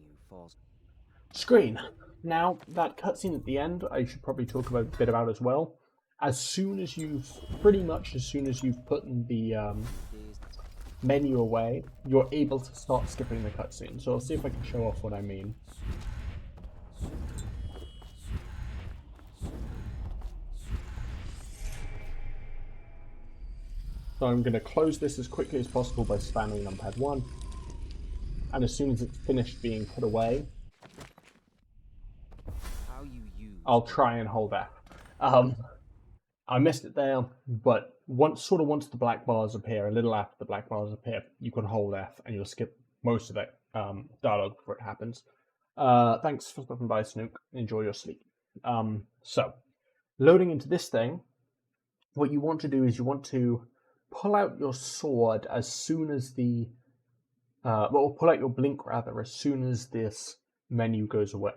screen. Now, that cutscene at the end, I should probably talk a bit about as well. Pretty much as soon as you've put the menu away, you're able to start skipping the cutscene. So I'll see if I can show off what I mean. So I'm going to close this as quickly as possible by spamming numpad 1. And as soon as it's finished being put away, I'll try and hold F. I missed it there, but once the black bars appear, a little after the black bars appear, you can hold F and you'll skip most of it dialogue before it happens. Thanks for stopping by, Snook. Enjoy your sleep. So, loading into this thing, what you want to do is you want to pull out your sword as soon as pull out your blink rather as soon as this menu goes away.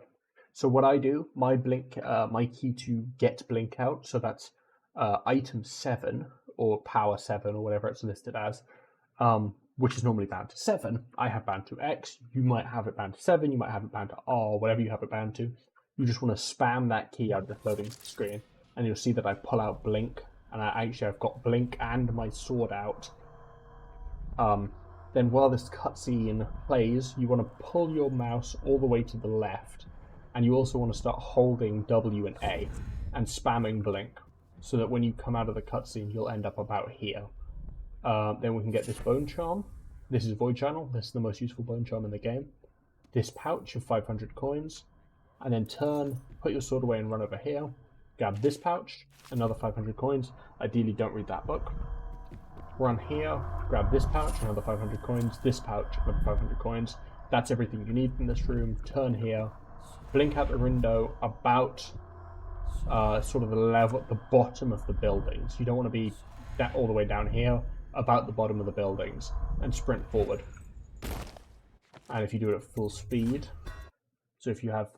So what I do, my key to get blink out, so that's item 7 or power 7 or whatever it's listed as, which is normally bound to 7. I have bound to X. You might have it bound to 7. You might have it bound to R, whatever you have it bound to. You just want to spam that key out of the loading screen, and you'll see that I pull out blink, and I've got blink and my sword out then while this cutscene plays, you want to pull your mouse all the way to the left, and you also want to start holding W and A and spamming blink, so that when you come out of the cutscene, you'll end up about here. Then we can get this bone charm. This is Void Channel. This is the most useful bone charm in the game. This pouch of 500 coins, and then turn, put your sword away and run over here. Grab this pouch, another 500 coins. Ideally, don't read that book. Run here, grab this pouch, another 500 coins. This pouch, another 500 coins. That's everything you need in this room. Turn here, blink out the window about sort of the level at the bottom of the buildings. You don't want to be all the way down here, about the bottom of the buildings, and sprint forward. And if you do it at full speed, so if you have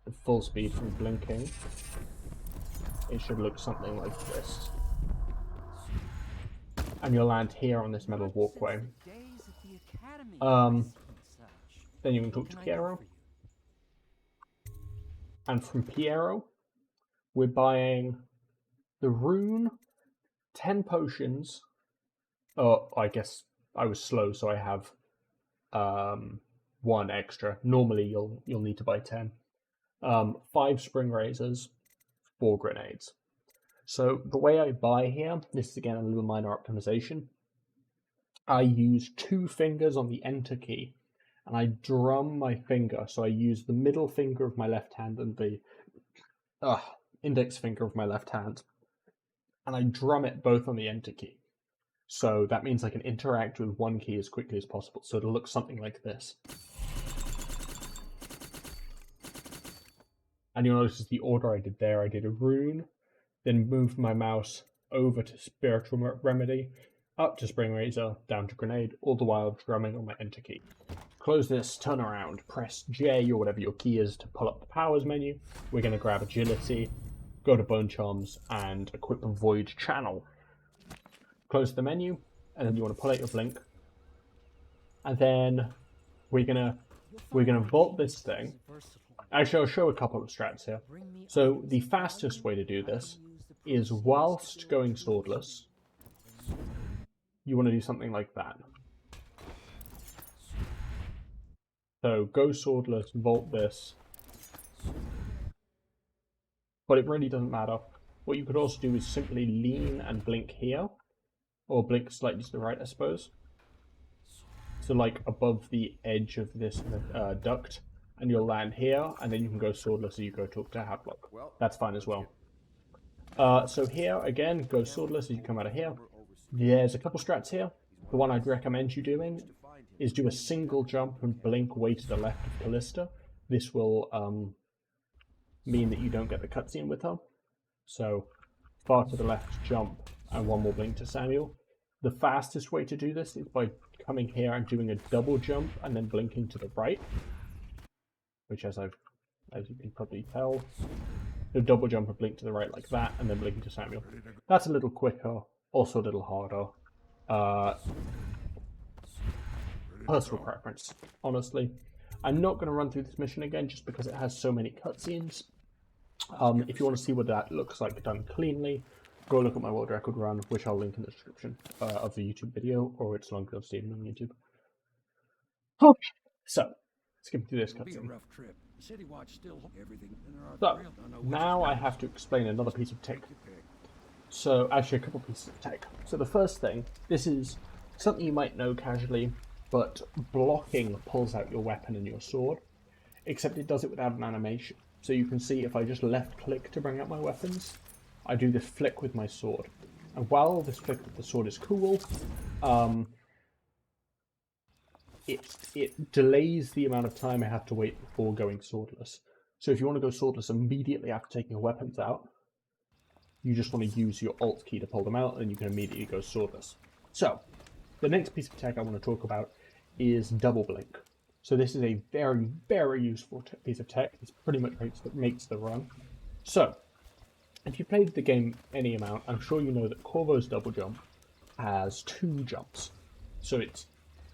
the full speed from blinking, it should look something like this. And you'll land here on this metal walkway. Then you can talk to Piero. And from Piero, we're buying the rune, 10 potions. Oh, I guess I was slow, so I have 1 extra. Normally you'll need to buy 10. 5 spring razors, 4 grenades. So the way I buy here, this is again a little minor optimization. I use 2 fingers on the enter key, and I drum my finger. So I use the middle finger of my left hand and the index finger of my left hand, and I drum it both on the enter key. So that means I can interact with one key as quickly as possible. So it'll look something like this. And you'll notice the order I did there. I did a rune, then moved my mouse over to Spiritual Remedy, up to Spring Razor, down to Grenade, all the while drumming on my enter key. Close this, turn around, press J or whatever your key is to pull up the powers menu. We're going to grab Agility, go to Bone Charms, and equip a Void Channel. Close the menu, and then you want to pull out your blink. And then we're gonna vault this thing. Actually, I'll show a couple of strats here. So the fastest way to do this is whilst going swordless. You want to do something like that. So go swordless, vault this. But it really doesn't matter. What you could also do is simply lean and blink here. Or blink slightly to the right, I suppose. So like above the edge of this duct. And you'll land here, and then you can go swordless as you go talk to Hadlock. That's fine as well. So here, again, go swordless as you come out of here. There's a couple strats here. The one I'd recommend you doing is do a single jump and blink way to the left of Callista. This will mean that you don't get the cutscene with her. So far to the left jump and 1 more blink to Samuel. The fastest way to do this is by coming here and doing a double jump and then blinking to the right. Which, as you can probably tell, the double jump and blink to the right like that, and then blinking to Samuel. That's a little quicker, also a little harder. Personal preference, honestly. I'm not going to run through this mission again just because it has so many cutscenes. If you want to see what that looks like done cleanly, go look at my world record run, which I'll link in the description of the YouTube video, or it's longer on Steam on YouTube. Okay, so skip through this cutscene. So, now I have to explain another piece of tech. So, actually a couple pieces of tech. So the first thing, this is something you might know casually, but blocking pulls out your weapon and your sword, except it does it without an animation. So you can see if I just left click to bring out my weapons, I do this flick with my sword. And while this flick with the sword is cool, it delays the amount of time I have to wait before going swordless. So if you want to go swordless immediately after taking your weapons out, you just want to use your Alt key to pull them out, and you can immediately go swordless. So, the next piece of tech I want to talk about is double blink. So this is a very, very useful piece of tech. This pretty much makes the run. So, if you played the game any amount, I'm sure you know that Corvo's double jump has 2 jumps. So it's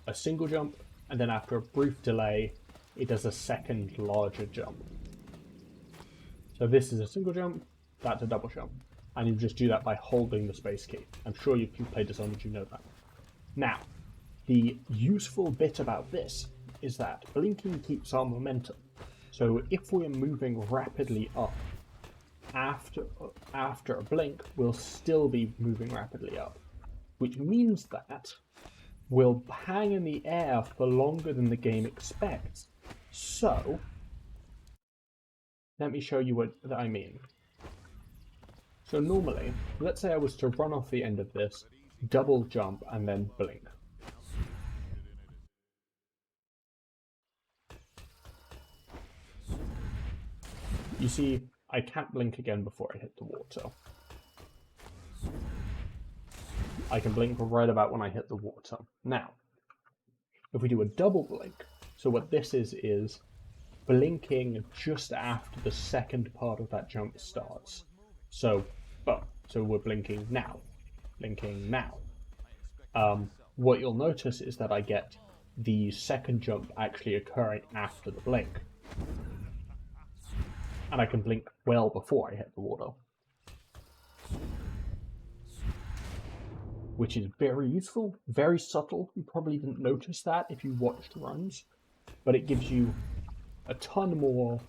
a single jump, and then after a brief delay, it does a second larger jump. So this is a single jump, that's a double jump. And you just do that by holding the space key. I'm sure if you've played Dishonored, you know that. Now, The useful bit about this is that blinking keeps our momentum. So if we're moving rapidly up after a blink, we'll still be moving rapidly up, which means that we'll hang in the air for longer than the game expects. So, let me show you what I mean. So normally, let's say I was to run off the end of this, double jump, and then blink. You see, I can't blink again before I hit the water. I can blink right about when I hit the water. Now, if we do a double blink, so what this is blinking just after the second part of that jump starts. So we're blinking now, blinking now. What you'll notice is that I get the second jump actually occurring after the blink. And I can blink well before I hit the water. Which is very useful, very subtle. You probably didn't notice that if you watched runs, but it gives you a ton more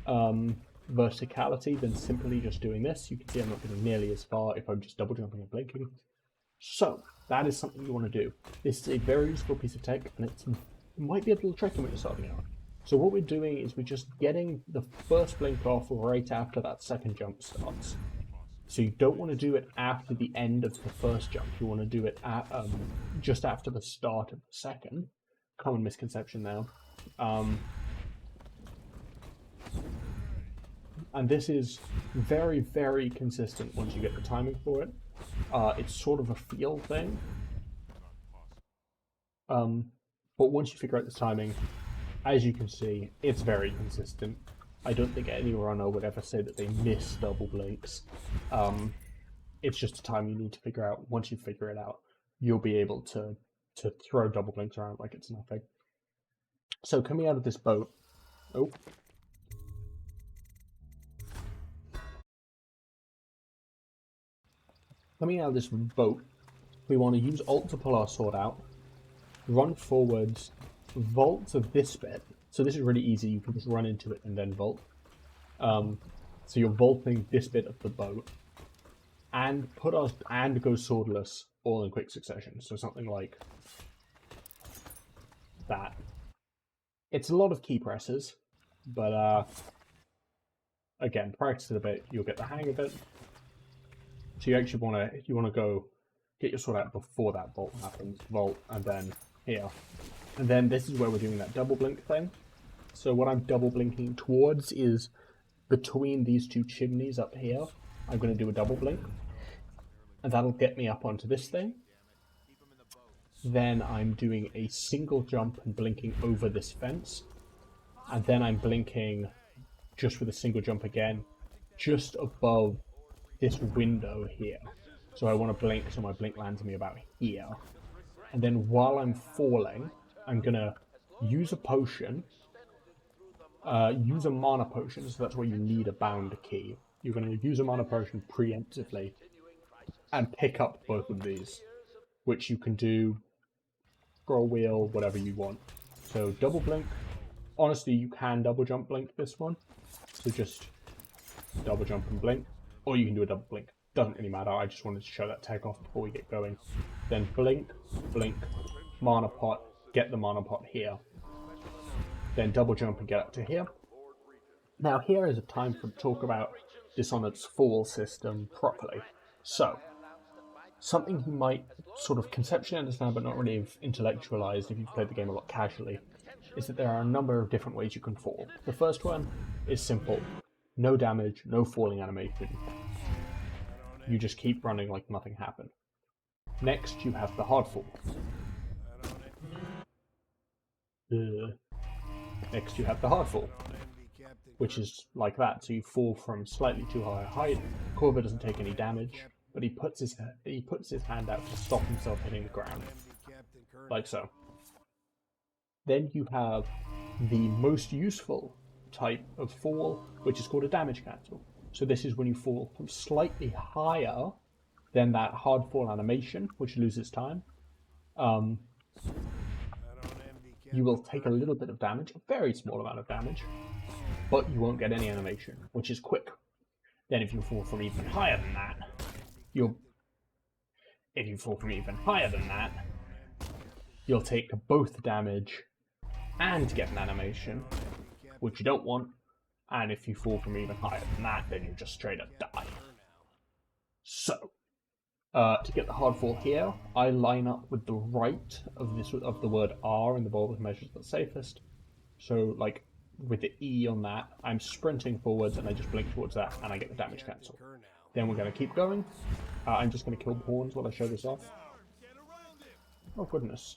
verticality than simply just doing this. You can see I'm not getting nearly as far if I'm just double jumping and blinking. So that is something you want to do. This is a very useful piece of tech, and it might be a little tricky when you're starting out. So what we're doing is we're just getting the first blink off right after that second jump starts. So you don't want to do it after the end of the first jump. You want to do it at, just after the start of the second. Common misconception now. And this is very, very consistent once you get the timing for it. It's sort of a feel thing. But once you figure out the timing, as you can see, it's very consistent. I don't think any runner would ever say that they miss double blinks. It's just a time you need to figure out. Once you figure it out, you'll be able to throw double blinks around like it's nothing. So coming out of this boat, we want to use Alt to pull our sword out, run forwards, vault to this bit. So this is really easy, you can just run into it and then vault. So you're vaulting this bit of the boat, and go swordless all in quick succession. So something like that. It's a lot of key presses, but again, practice it a bit, you'll get the hang of it. So you actually want to go get your sword out before that vault happens, vault, and then here. And then this is where we're doing that double blink thing. So what I'm double blinking towards is between these two chimneys up here. I'm going to do a double blink. And that'll get me up onto this thing. Then I'm doing a single jump and blinking over this fence. And then I'm blinking just with a single jump again, just above this window here. So I want to blink, so my blink lands me about here. And then while I'm falling, I'm gonna use a potion, use a mana potion, so that's where you need a bound key. You're gonna use a mana potion preemptively and pick up both of these, which you can do, scroll wheel, whatever you want. So double blink, honestly you can double jump blink this one, so just double jump and blink, or you can do a double blink. Doesn't really matter, I just wanted to show that tech off before we get going. Then blink, blink, mana pot, get the mana pot here. Then double jump and get up to here. Now here is a time to talk about Dishonored's fall system properly. So, something you might sort of conceptually understand but not really have intellectualized if you've played the game a lot casually, is that there are a number of different ways you can fall. The first one is simple. No damage, no falling animation. You just keep running like nothing happened. Next, you have the hard fall. Next, you have the hard fall, which is like that. So you fall from slightly too high a height. Corva doesn't take any damage, but he puts his hand out to stop himself hitting the ground, like so. Then you have the most useful type of fall, which is called a damage cancel. So this is when you fall from slightly higher than that hard fall animation, which loses time, you will take a little bit of damage, a very small amount of damage, but you won't get any animation, which is quick. Then if you fall from even higher than that, you'll take both damage and get an animation, which you don't want. And if you fall from even higher than that, then you just straight up die. So, to get the hard fall here, I line up with the right of the word R in the bold with measures the safest. So, like, with the E on that, I'm sprinting forwards and I just blink towards that and I get the damage cancel. Then we're going to keep going. I'm just going to kill pawns while I show this off. Oh, goodness.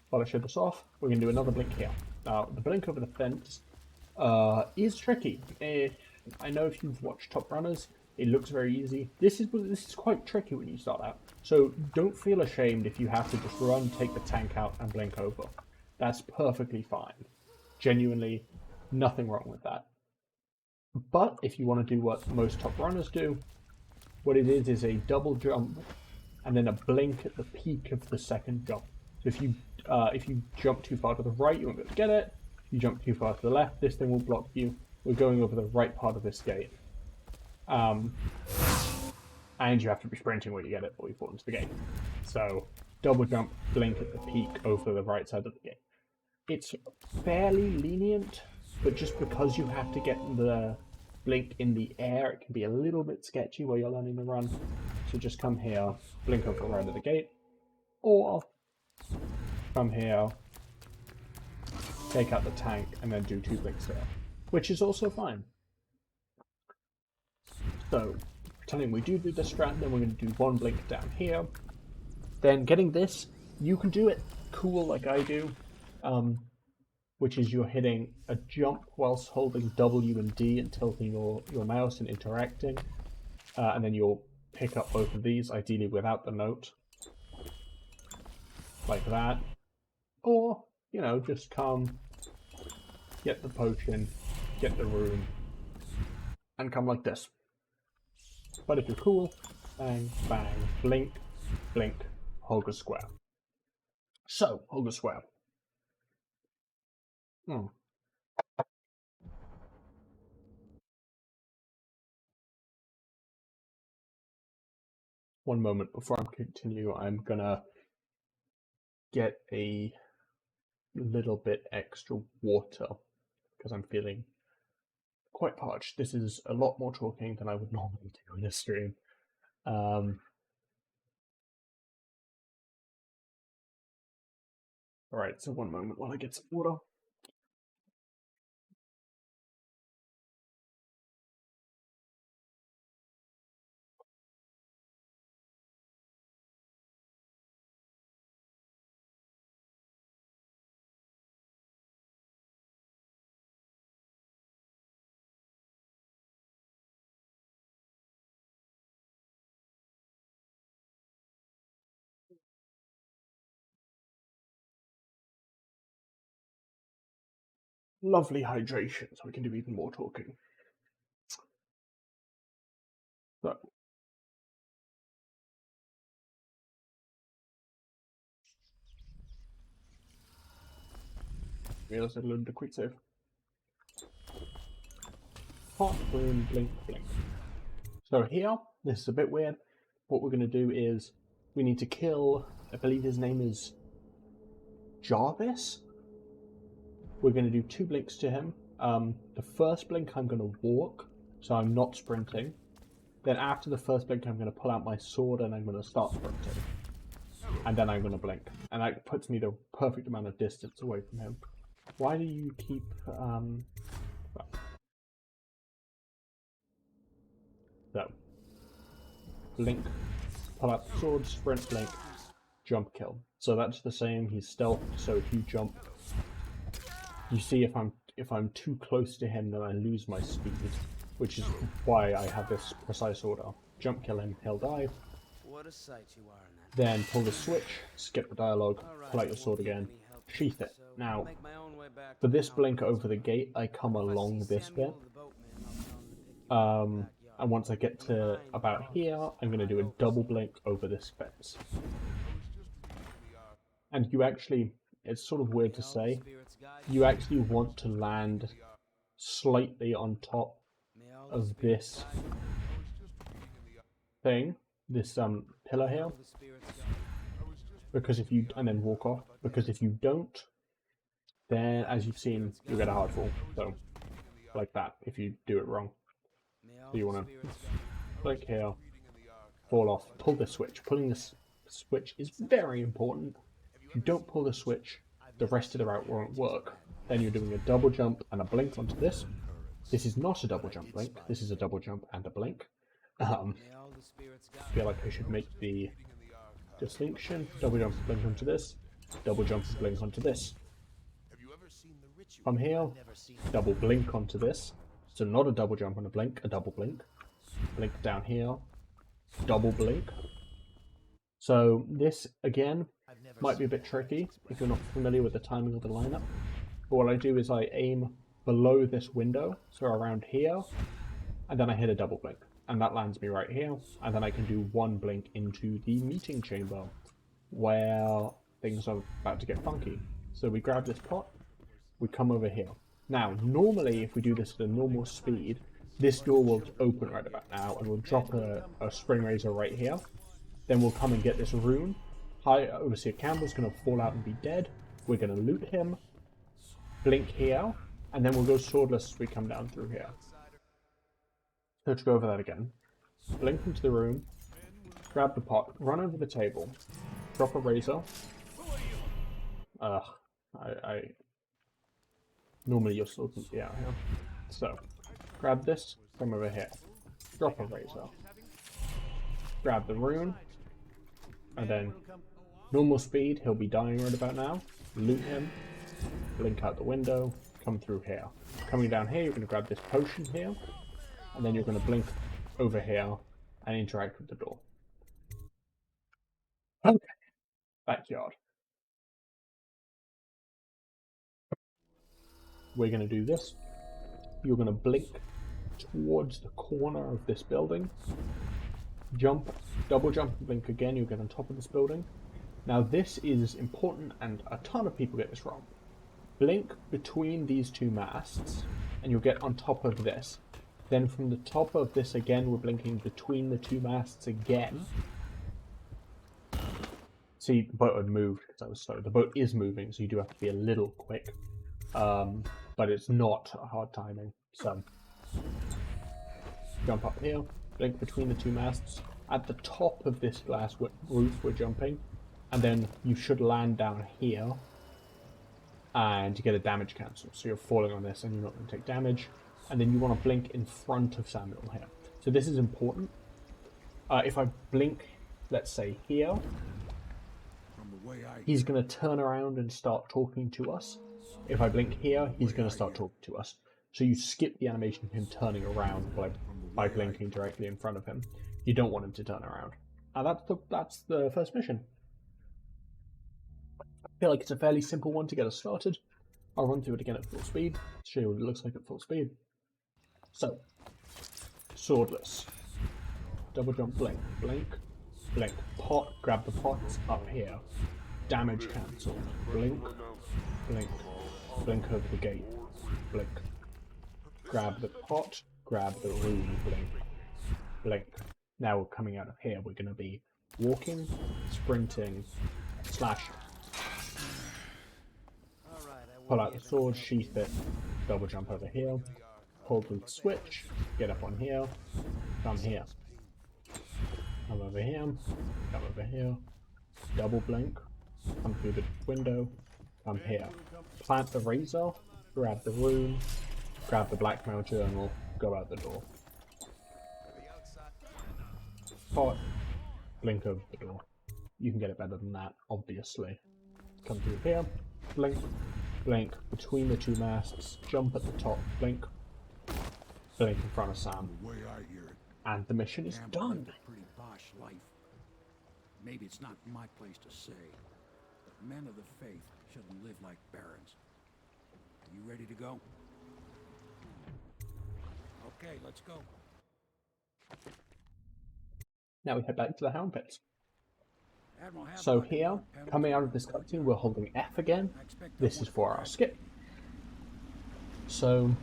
While I show this off, we're going to do another blink here. Now, the blink over the fence is tricky. I know if you've watched Top Runners, it looks very easy. This is quite tricky when you start out. So don't feel ashamed if you have to just run, take the tank out, and blink over. That's perfectly fine. Genuinely, nothing wrong with that. But if you want to do what most Top Runners do, what it is a double jump and then a blink at the peak of the second jump. So if you jump too far to the right, you won't be able to get it. If you jump too far to the left, this thing will block you. We're going over the right part of this gate. And you have to be sprinting when you get it or you fall into the gate. So double jump, blink at the peak over the right side of the gate. It's fairly lenient, but just because you have to get the blink in the air, it can be a little bit sketchy while you're learning to run. So just come here, blink over the right of the gate, or come here, take out the tank, and then do 2 blinks there, which is also fine. So, pretending we do the strat, then we're going to do 1 blink down here. Then getting this, you can do it cool like I do, which is you're hitting a jump whilst holding W and D and tilting your mouse and interacting, and then you'll pick up both of these, ideally without the note, like that. Or, you know, just come, get the potion, get the rune, and come like this. But if you're cool, bang, bang, blink, blink, hold a square. So, hold a square. One moment before I continue, I'm gonna get a little bit extra water because I'm feeling quite parched. This is a lot more talking than I would normally do in a stream. Alright, so one moment while I get some water. Lovely hydration, so we can do even more talking. So, realize I loaded a quick save. Hot, boom, blink, blink. So here, this is a bit weird. What we're going to do is we need to kill, I believe his name is Jarvis. We're going to do 2 blinks to him. The first blink I'm going to walk, so I'm not sprinting. Then after the first blink I'm going to pull out my sword and I'm going to start sprinting. And then I'm going to blink. And that puts me the perfect amount of distance away from him. Why do you keep... So, blink, pull out the sword, sprint, blink, jump, kill. So that's the same, he's stealth, so if you jump, you see if I'm too close to him then I lose my speed, which is why I have this precise order. Jump, kill him, he'll die. What a sight you are in that. Then pull the switch, skip the dialogue, pull out your sword again, sheath it. Now, for this blink over the gate, I come along this bit. And once I get to about here, I'm going to do a double blink over this fence. And you actually, it's sort of weird to say, you actually want to land slightly on top of this thing, this pillar here, because if you, and then walk off, because if you don't, then as you've seen, you'll get a hard fall. So, like that, if you do it wrong. So you want to blink here, fall off, pull the switch. Pulling this switch is very important. If you don't pull the switch, the rest of the route won't work. Then you're doing a double jump and a blink onto this. This is not a double jump blink, this is a double jump and a blink. I feel like I should make the distinction. Double jump, blink onto this. Double jump, blink onto this. From here, double blink onto this. So not a double jump and a blink, a double blink. Blink down here, double blink. So this, again, might be a bit tricky if you're not familiar with the timing of the lineup. But what I do is I aim below this window, so around here, and then I hit a double blink. And that lands me right here, and then I can do one blink into the meeting chamber, where things are about to get funky. So we grab this pot, we come over here. Now, normally if we do this at a normal speed, this door will open right about now, and we'll drop a spring razor right here. Then we'll come and get this rune. Obviously, Campbell's going to fall out and be dead. We're going to loot him, blink here, and then we'll go swordless as we come down through here. So to go over that again, blink into the room, grab the pot, run over the table, drop a razor. Normally your sword wouldn't be out here. So, grab this from over here, drop a razor, grab the rune, and then normal speed, he'll be dying right about now. Loot him, blink out the window, come through here. Coming down here, you're going to grab this potion here, and then you're going to blink over here and interact with the door. Okay, backyard. We're going to do this. You're going to blink towards the corner of this building. Jump, double jump and blink again, you'll get on top of this building. Now this is important and a ton of people get this wrong. Blink between these two masts and you'll get on top of this. Then from the top of this again, we're blinking between the two masts again. See, the boat had moved because I was slow. The boat is moving, so you do have to be a little quick. But it's not a hard timing. So, jump up here, blink between the two masts. At the top of this glass roof, we're jumping. And then you should land down here. And you get a damage cancel. So you're falling on this and you're not going to take damage. And then you want to blink in front of Samuel here. So this is important. If I blink, let's say here, he's going to turn around and start talking to us. If I blink here, he's going to start talking to us. So you skip the animation of him turning around by blinking directly in front of him. You don't want him to turn around. And that's the first mission. I feel like it's a fairly simple one to get us started. I'll run through it again at full speed, show you what it looks like at full speed. So, swordless. Double jump, blink, blink, blink. Pot, grab the pots up here. Damage cancel. Blink, blink, blink over the gate. Blink. Grab the pot, grab the rune, blink, blink. Now we're coming out of here. We're going to be walking, sprinting, slashing. Pull out the sword, sheath it, double jump over here, hold the switch, get up on here, come here. Come over here, come over here, double blink, come through the window, come here. Plant the razor, grab the rune, grab the blackmail journal, go out the door. Pot, blink over the door. You can get it better than that, obviously. Come through here, blink, blink between the two masts, jump at the top, blink, blink in front of Sam. And the mission is done. Pretty posh life. Maybe it's not my place to say, but men of the faith shouldn't live like barons. Are you ready to go? Okay, let's go. Now we head back to the Hound Pits. Admiral So Havelock and here, Lord Pendleton coming out are of this on board cutscene, now. we're holding F again. I expect This they'll is want to for our skip. congratulate So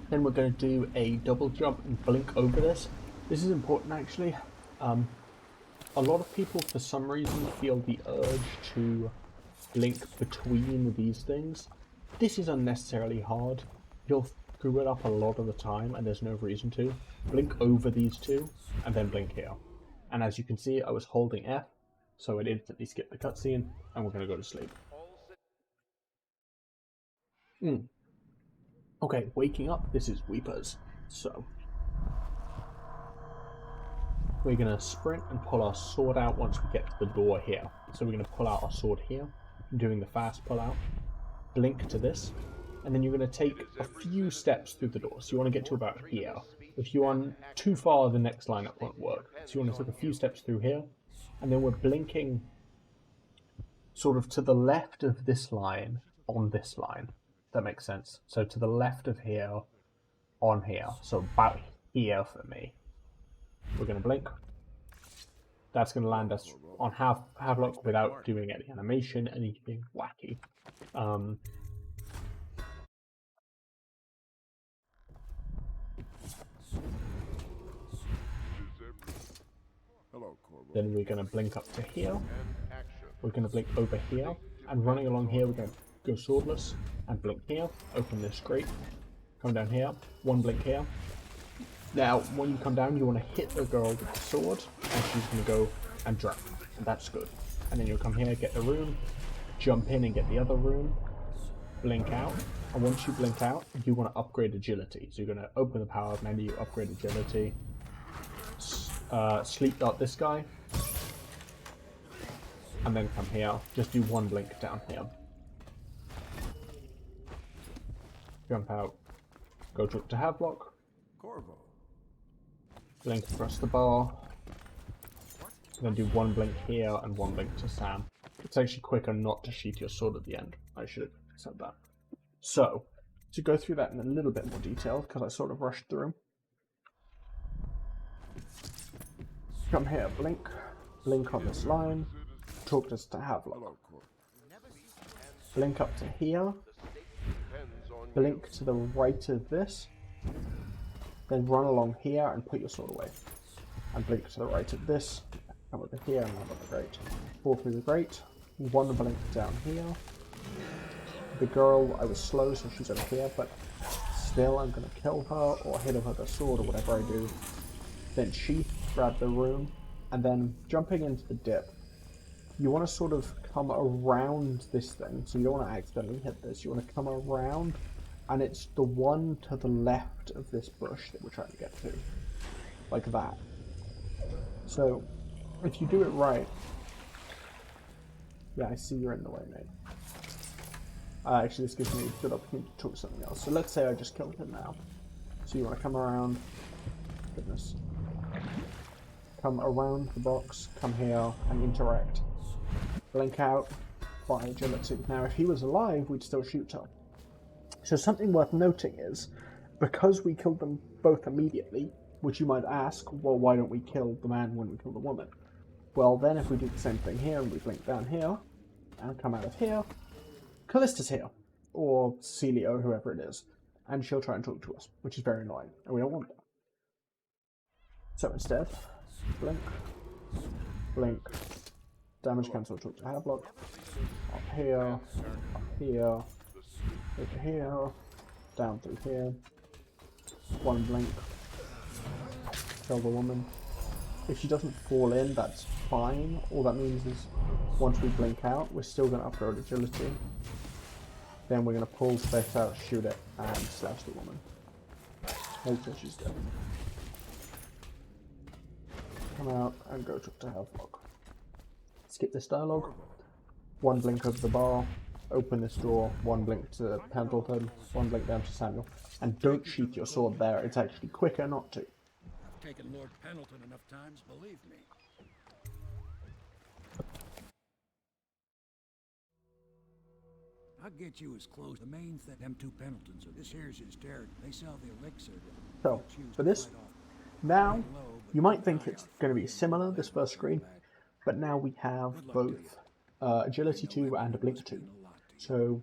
then we're going to do a double jump and blink over this. This is important actually. A lot of people for some reason feel the urge to blink between these things. This is unnecessarily hard. You'll screw it up a lot of the time and there's no reason to. Blink over these two and then blink here. And as you can see, I was holding F, so it instantly skipped the cutscene and we're going to go to sleep. Okay, waking up, this is Weepers. So we're going to sprint and pull our sword out once we get to the door here. So we're going to pull out our sword here, doing the fast pull out, blink to this, and then you're going to take a few steps through the door. So you want to get to about here. If you want too far, the next line up won't work. So you want to take a few steps through here, and then we're blinking sort of to the left of this line on this line. That makes sense. So to the left of here on here. So about here for me. We're going to blink. That's going to land us on Havelock without doing any animation, anything wacky. Hello, Corvo. Then we're going to blink up to here. We're going to blink over here. And running along here, we're going to go swordless and blink here. Open this grate. Come down here. One blink here. Now, when you come down, you want to hit the girl with the sword, and she's going to go and drop. And that's good. And then you'll come here, get the rune, jump in and get the other rune, blink out. And once you blink out, you want to upgrade agility. So you're going to open the power menu, upgrade agility, sleep dart this guy, and then come here. Just do one blink down here. Jump out, go talk to Havelock, Corvo. blink across the bar, then do one blink here and one blink to Sam. It's actually quicker not to sheath your sword at the end. I should have said that. So, to go through that in a little bit more detail, because I sort of rushed through. Come here, blink. Blink on this line. Talk to Havelock. Blink up to here. Blink to the right of this. Then run along here and put your sword away. And blink to the right of this. Come over here and land on the grate. Fall through the grate. One blink down here. The girl, I was slow, so she's over here, but still I'm going to kill her or hit her with a sword or whatever I do. Then sheath, grab the rune, and then jumping into the dip. You want to sort of come around this thing, so you don't want to accidentally hit this. You want to come around, and it's the one to the left of this bush that we're trying to get to. Like that. So, if you do it right... Yeah, I see you're in the way, mate. Actually, this gives me a good opportunity to talk to something else. So let's say I just killed him now. So you want to come around... Goodness. Come around the box, come here, and interact. Blink out, by agility. Now, if he was alive, we'd still shoot her. So something worth noting is, because we killed them both immediately, which you might ask, well, why don't we kill the man when we kill the woman? Well, then if we do the same thing here, and we blink down here, and come out of here, Callista's here, or Celia, or whoever it is, and she'll try and talk to us, which is very annoying, and we don't want that. So instead, blink, blink, damage cancel, talk to Havelock, up here, over here, down through here, one blink, kill the woman. If she doesn't fall in, that's fine. All that means is once we blink out, we're still going to upgrade agility. Then we're going to pull space out, shoot it, and slash the woman. Make sure she's dead. Come out and go talk to Havelock. Skip this dialogue. One blink over the bar. Open this door. One blink to Pendleton. One blink down to Samuel. And don't sheath your sword there. It's actually quicker not to. I've taken Lord Pendleton enough times, believe me. I'll get you as close. The main thing, them two Pendletons are. This here's his territory. They sell the elixir. So, for this, Now, you might think it's going to be similar, this first screen, but now we have both Agility 2 and a Blink 2. So,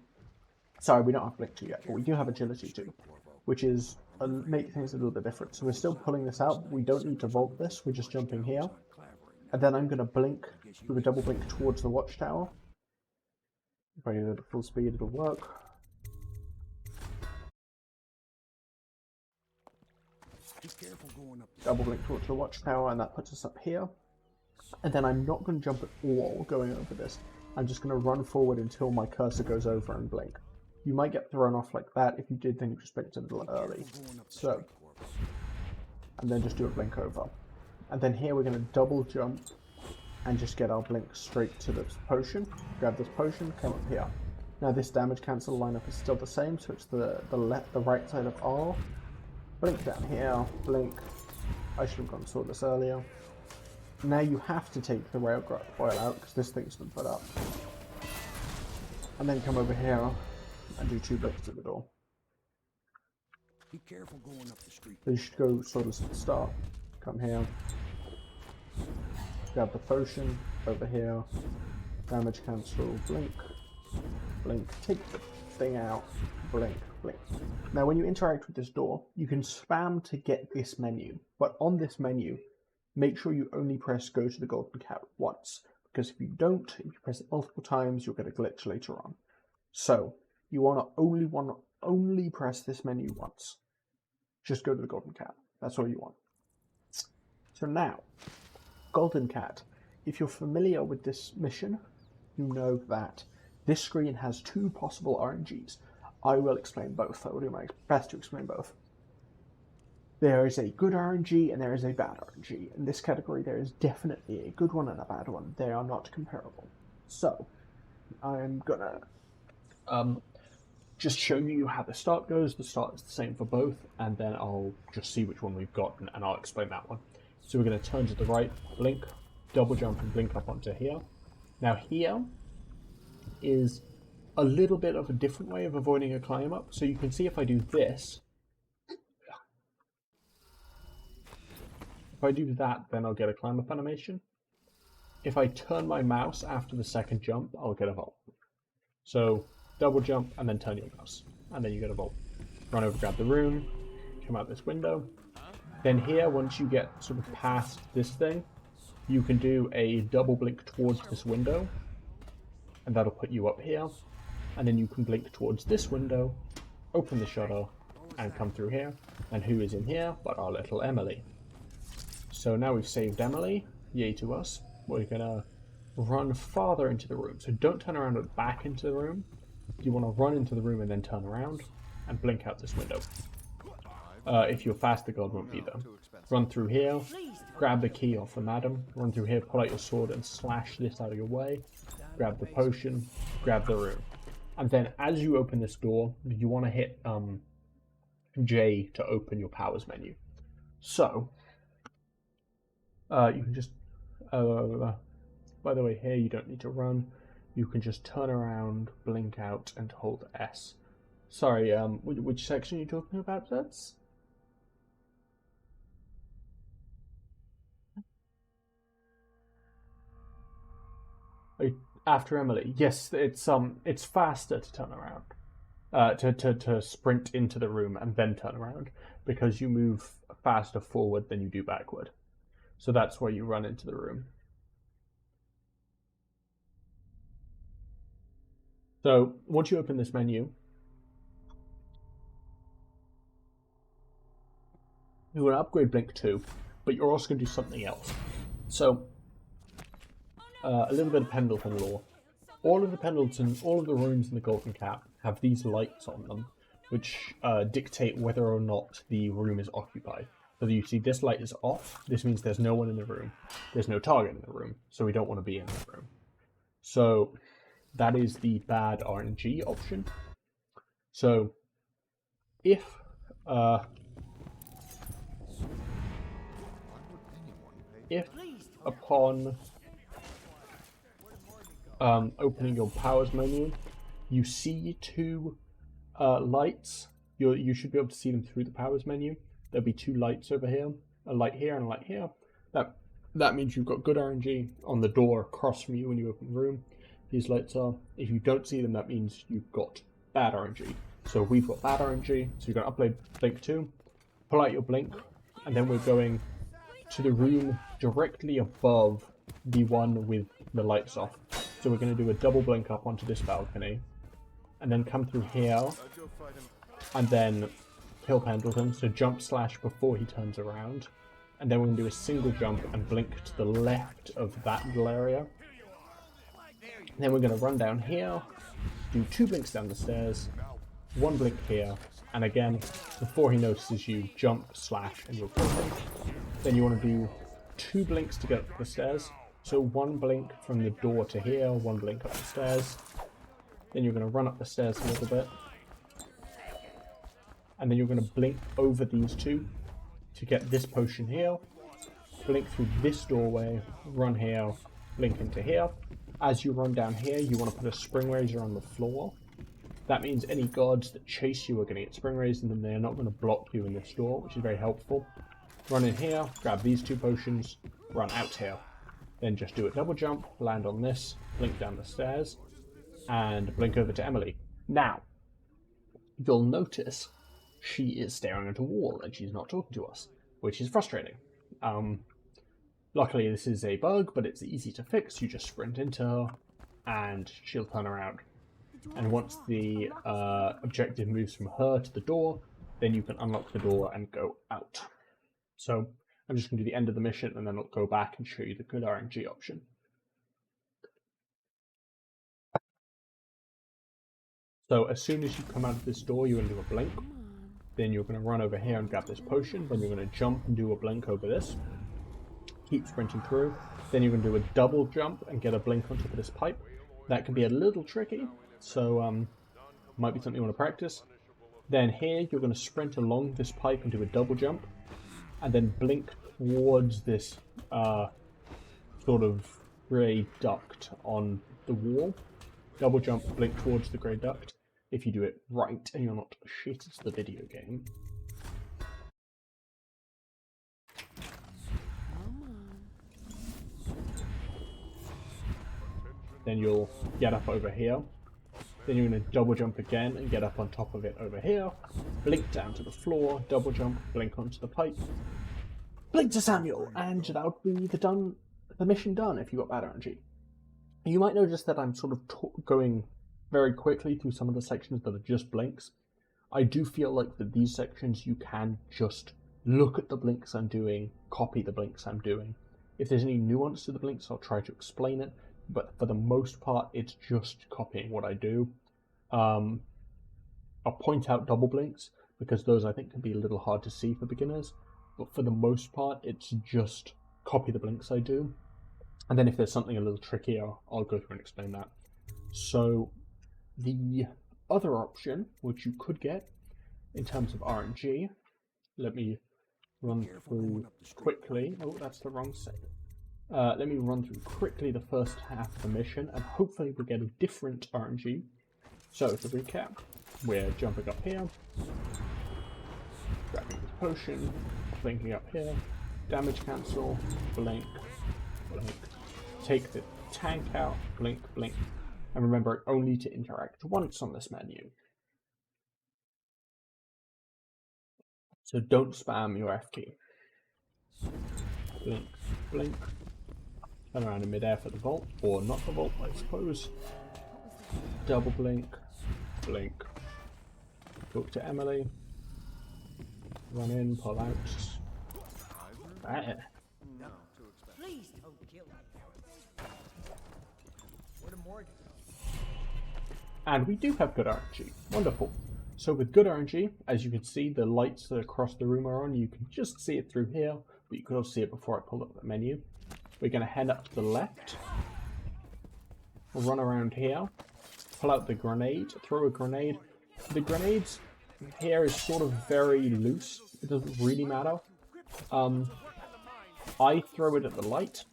sorry, we don't have Blink 2 yet, but we do have Agility 2, which is make things a little bit different. So we're still pulling this out, but we don't need to vault this, we're just jumping here. And then I'm going to blink with a double blink towards the watchtower. If I do it at full speed, it'll work. Double blink towards the watchtower, and that puts us up here. And then I'm not going to jump at all going over this. I'm just going to run forward until my cursor goes over and blink. You might get thrown off like that. If you did, then you just blinked a little early. So, and then just do a blink over. And then here we're going to double jump and just get our blink straight to this potion. Grab this potion, come up here. Now this damage cancel lineup is still the same, so it's the right side of R. Blink down here, blink. I should have gone and saw this earlier. Now you have to take the rail foil out because this thing's been put up. And then come over here and do 2 blinks to the door. Be careful going up the street. So you should go sort of to the start. Come here. Grab the potion over here. Damage cancel, blink. Blink. Take the thing out. Blink. Blink. Now when you interact with this door, you can spam to get this menu. But on this menu, make sure you only press go to the golden cat once. Because if you don't, if you press it multiple times, you'll get a glitch later on. So, you want to only press this menu once. Just go to the golden cat. That's all you want. So now, golden cat. If you're familiar with this mission, you know that this screen has 2 possible RNGs. I will explain both. I will do my best to explain both. There is a good RNG and there is a bad RNG. In this category, there is definitely a good one and a bad one. They are not comparable. So, I'm gonna just show you how the start goes. The start is the same for both, and then I'll just see which one we've got, and I'll explain that one. So we're going to turn to the right, blink, double jump, and blink up onto here. Now here is a little bit of a different way of avoiding a climb up. So you can see if I do this, if I do that, then I'll get a climb up animation. If I turn my mouse after the second jump, I'll get a vault. So double jump and then turn your mouse, and then you get a vault. Run over, grab the rune, come out this window. Then here, once you get sort of past this thing, you can do a double blink towards this window, and that'll put you up here. And then you can blink towards this window, open the shutter, and come through here. And who is in here but our little Emily? So now we've saved Emily, yay to us. We're gonna run farther into the room. So don't turn around and back into the room. You want to run into the room and then turn around and blink out this window. If you're fast, the god won't be there. Run through here, grab the key off the madam, run through here, pull out your sword and slash this out of your way, grab the potion, grab the rune. And then as you open this door, you want to hit J to open your powers menu. So, you can just, by the way, here you don't need to run. You can just turn around, blink out, and hold S. Sorry, which section are you talking about, Zeds? After Emily, yes, it's faster to turn around, to sprint into the room and then turn around, because you move faster forward than you do backward. So that's why you run into the room. So once you open this menu, you're going to upgrade Blink 2, but you're also going to do something else. So, a little bit of Pendleton lore. All of the rooms in the Golden Cap have these lights on them, which dictate whether or not the room is occupied. So you see this light is off, this means there's no one in the room. There's no target in the room, so we don't want to be in the room. So, that is the bad RNG option. So, if upon opening your powers menu, you see 2 lights, you should be able to see them through the powers menu. There'll be 2 lights over here. a light here and a light here, that means you've got good RNG on the door across from you when you open the room. These lights are. If you don't see them, that means you've got bad RNG. So we've got bad RNG, so you're going to upload Blink 2, pull out your Blink, and then we're going to the room directly above the one with the lights off. So we're going to do a double Blink up onto this balcony, and then come through here, and then kill Pendleton, so jump slash before he turns around, and then we're going to do a single jump and Blink to the left of that little area. Then we're going to run down here, do 2 blinks down the stairs, 1 blink here, and again, before he notices you, jump, slash, and you'll kill him. Then you want to do 2 blinks to get up the stairs. So 1 blink from the door to here, 1 blink up the stairs. Then you're going to run up the stairs a little bit. And then you're going to blink over these 2 to get this potion here. Blink through this doorway, run here, blink into here. As you run down here, you want to put a spring razor on the floor. That means any guards that chase you are going to get spring razed, and then they're not going to block you in this door, which is very helpful. Run in here, grab these 2 potions, run out here. Then just do a double jump, land on this, blink down the stairs, and blink over to Emily. Now, you'll notice she is staring at a wall and she's not talking to us, which is frustrating. Luckily this is a bug, but it's easy to fix. You just sprint into her and she'll turn around. And once the objective moves from her to the door, then you can unlock the door and go out. So I'm just going to do the end of the mission and then I'll go back and show you the good RNG option. So as soon as you come out of this door, you're going to do a blink. Then you're going to run over here and grab this potion. Then you're going to jump and do a blink over this. Keep sprinting through. Then you're going to do a double jump and get a blink on top of this pipe. That can be a little tricky, so might be something you want to practice. Then here you're going to sprint along this pipe and do a double jump. And then blink towards this sort of grey duct on the wall. Double jump, blink towards the grey duct. If you do it right and you're not shit at the video game. Then you'll get up over here. Then you're going to double jump again and get up on top of it over here. Blink down to the floor, double jump, blink onto the pipe. Blink to Samuel, and that would be the mission done if you got bad RNG. You might notice that I'm sort of going very quickly through some of the sections that are just blinks. I do feel like for these sections you can just look at the blinks I'm doing, copy the blinks I'm doing. If there's any nuance to the blinks, I'll try to explain it, but for the most part it's just copying what I do. I'll point out double blinks because those I think can be a little hard to see for beginners, but for the most part it's just copy the blinks I do. And then if there's something a little trickier, I'll go through and explain that. So the other option, which you could get in terms of RNG, let me run through quickly. Oh, that's the wrong set. Let me run through quickly the first half of the mission, and hopefully we'll get a different RNG. So to recap, we're jumping up here, grabbing this potion, blinking up here, damage cancel, blink, blink, take the tank out, blink, blink. And remember only to interact once on this menu. So don't spam your F key. Blink, blink. Turn around in midair for the vault, or not the vault, I suppose. Double blink, blink. Talk to Emily. Run in, pull out. Right. Please don't kill me. Where the morgue? And we do have good RNG. Wonderful. So with good RNG, as you can see, the lights that across the room are on. You can just see it through here, but you can also see it before I pull up the menu. We're going to head up to the left. We'll run around here. Pull out the grenade. Throw a grenade. The grenades here is sort of very loose. It doesn't really matter. I throw it at the light.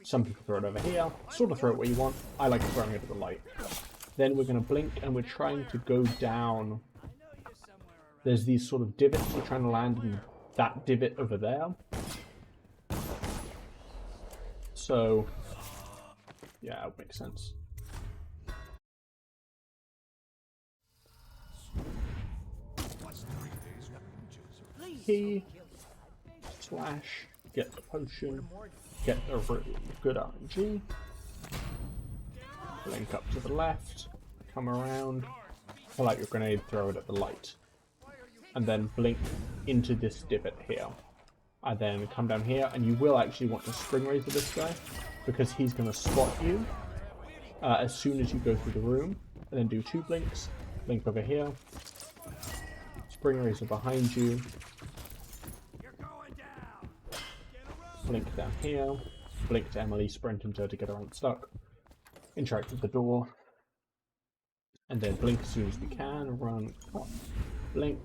Some people throw it over here. Sort of throw it where you want. I like throwing it at the light. Then we're going to blink and we're trying to go down. There's these sort of divots. We're trying to land in that divot over there. So, yeah, it would make sense. Key, slash, get the potion, get the really good RNG, blink up to the left, come around, pull out your grenade, throw it at the light, and then blink into this divot here. And then come down here, and you will actually want to spring razor this guy, because he's going to spot you as soon as you go through the room, and then do 2 blinks, blink over here, spring razor behind you, blink down here, blink to Emily, sprint into her to get her unstuck, interact with the door, and then blink as soon as we can, run, blink,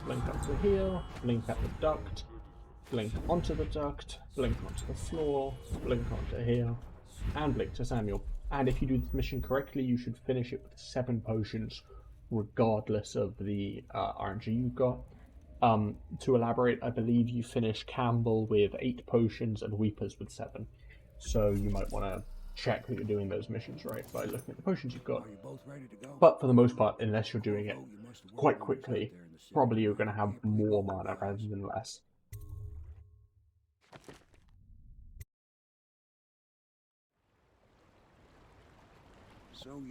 blink up to here, blink at the duct, blink onto the duct, blink onto the floor, blink onto here, and blink to Samuel. And if you do this mission correctly, you should finish it with 7 potions, regardless of the RNG you've got. To elaborate, I believe you finish Campbell with 8 potions and Weepers with 7. So you might want to check that you're doing those missions right by looking at the potions you've got. But for the most part, unless you're doing it quite quickly, probably you're going to have more mana rather than less.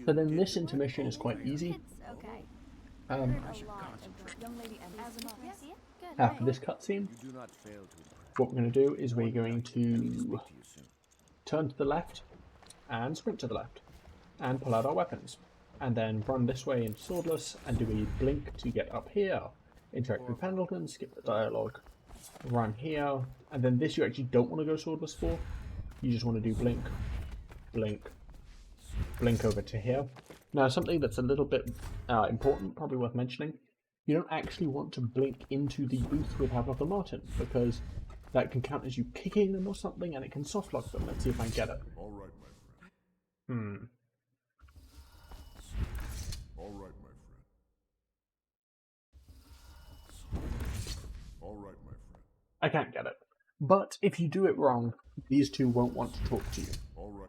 So then this intermission is quite easy. After this cutscene, what we're going to do is we're going to turn to the left and sprint to the left and pull out our weapons, and then run this way into Swordless and do a blink to get up here, interact with Pendleton, skip the dialogue, run here, and then this you actually don't want to go Swordless for, you just want to do blink, blink, blink over to here. Now something that's a little bit important, probably worth mentioning, you don't actually want to blink into the booth with Havelock and Martin, because that can count as you kicking them or something, and it can softlock them. Let's see if I can get it. All right, my friend. All right, my friend. All right, my friend. I can't get it. But if you do it wrong, these two won't want to talk to you,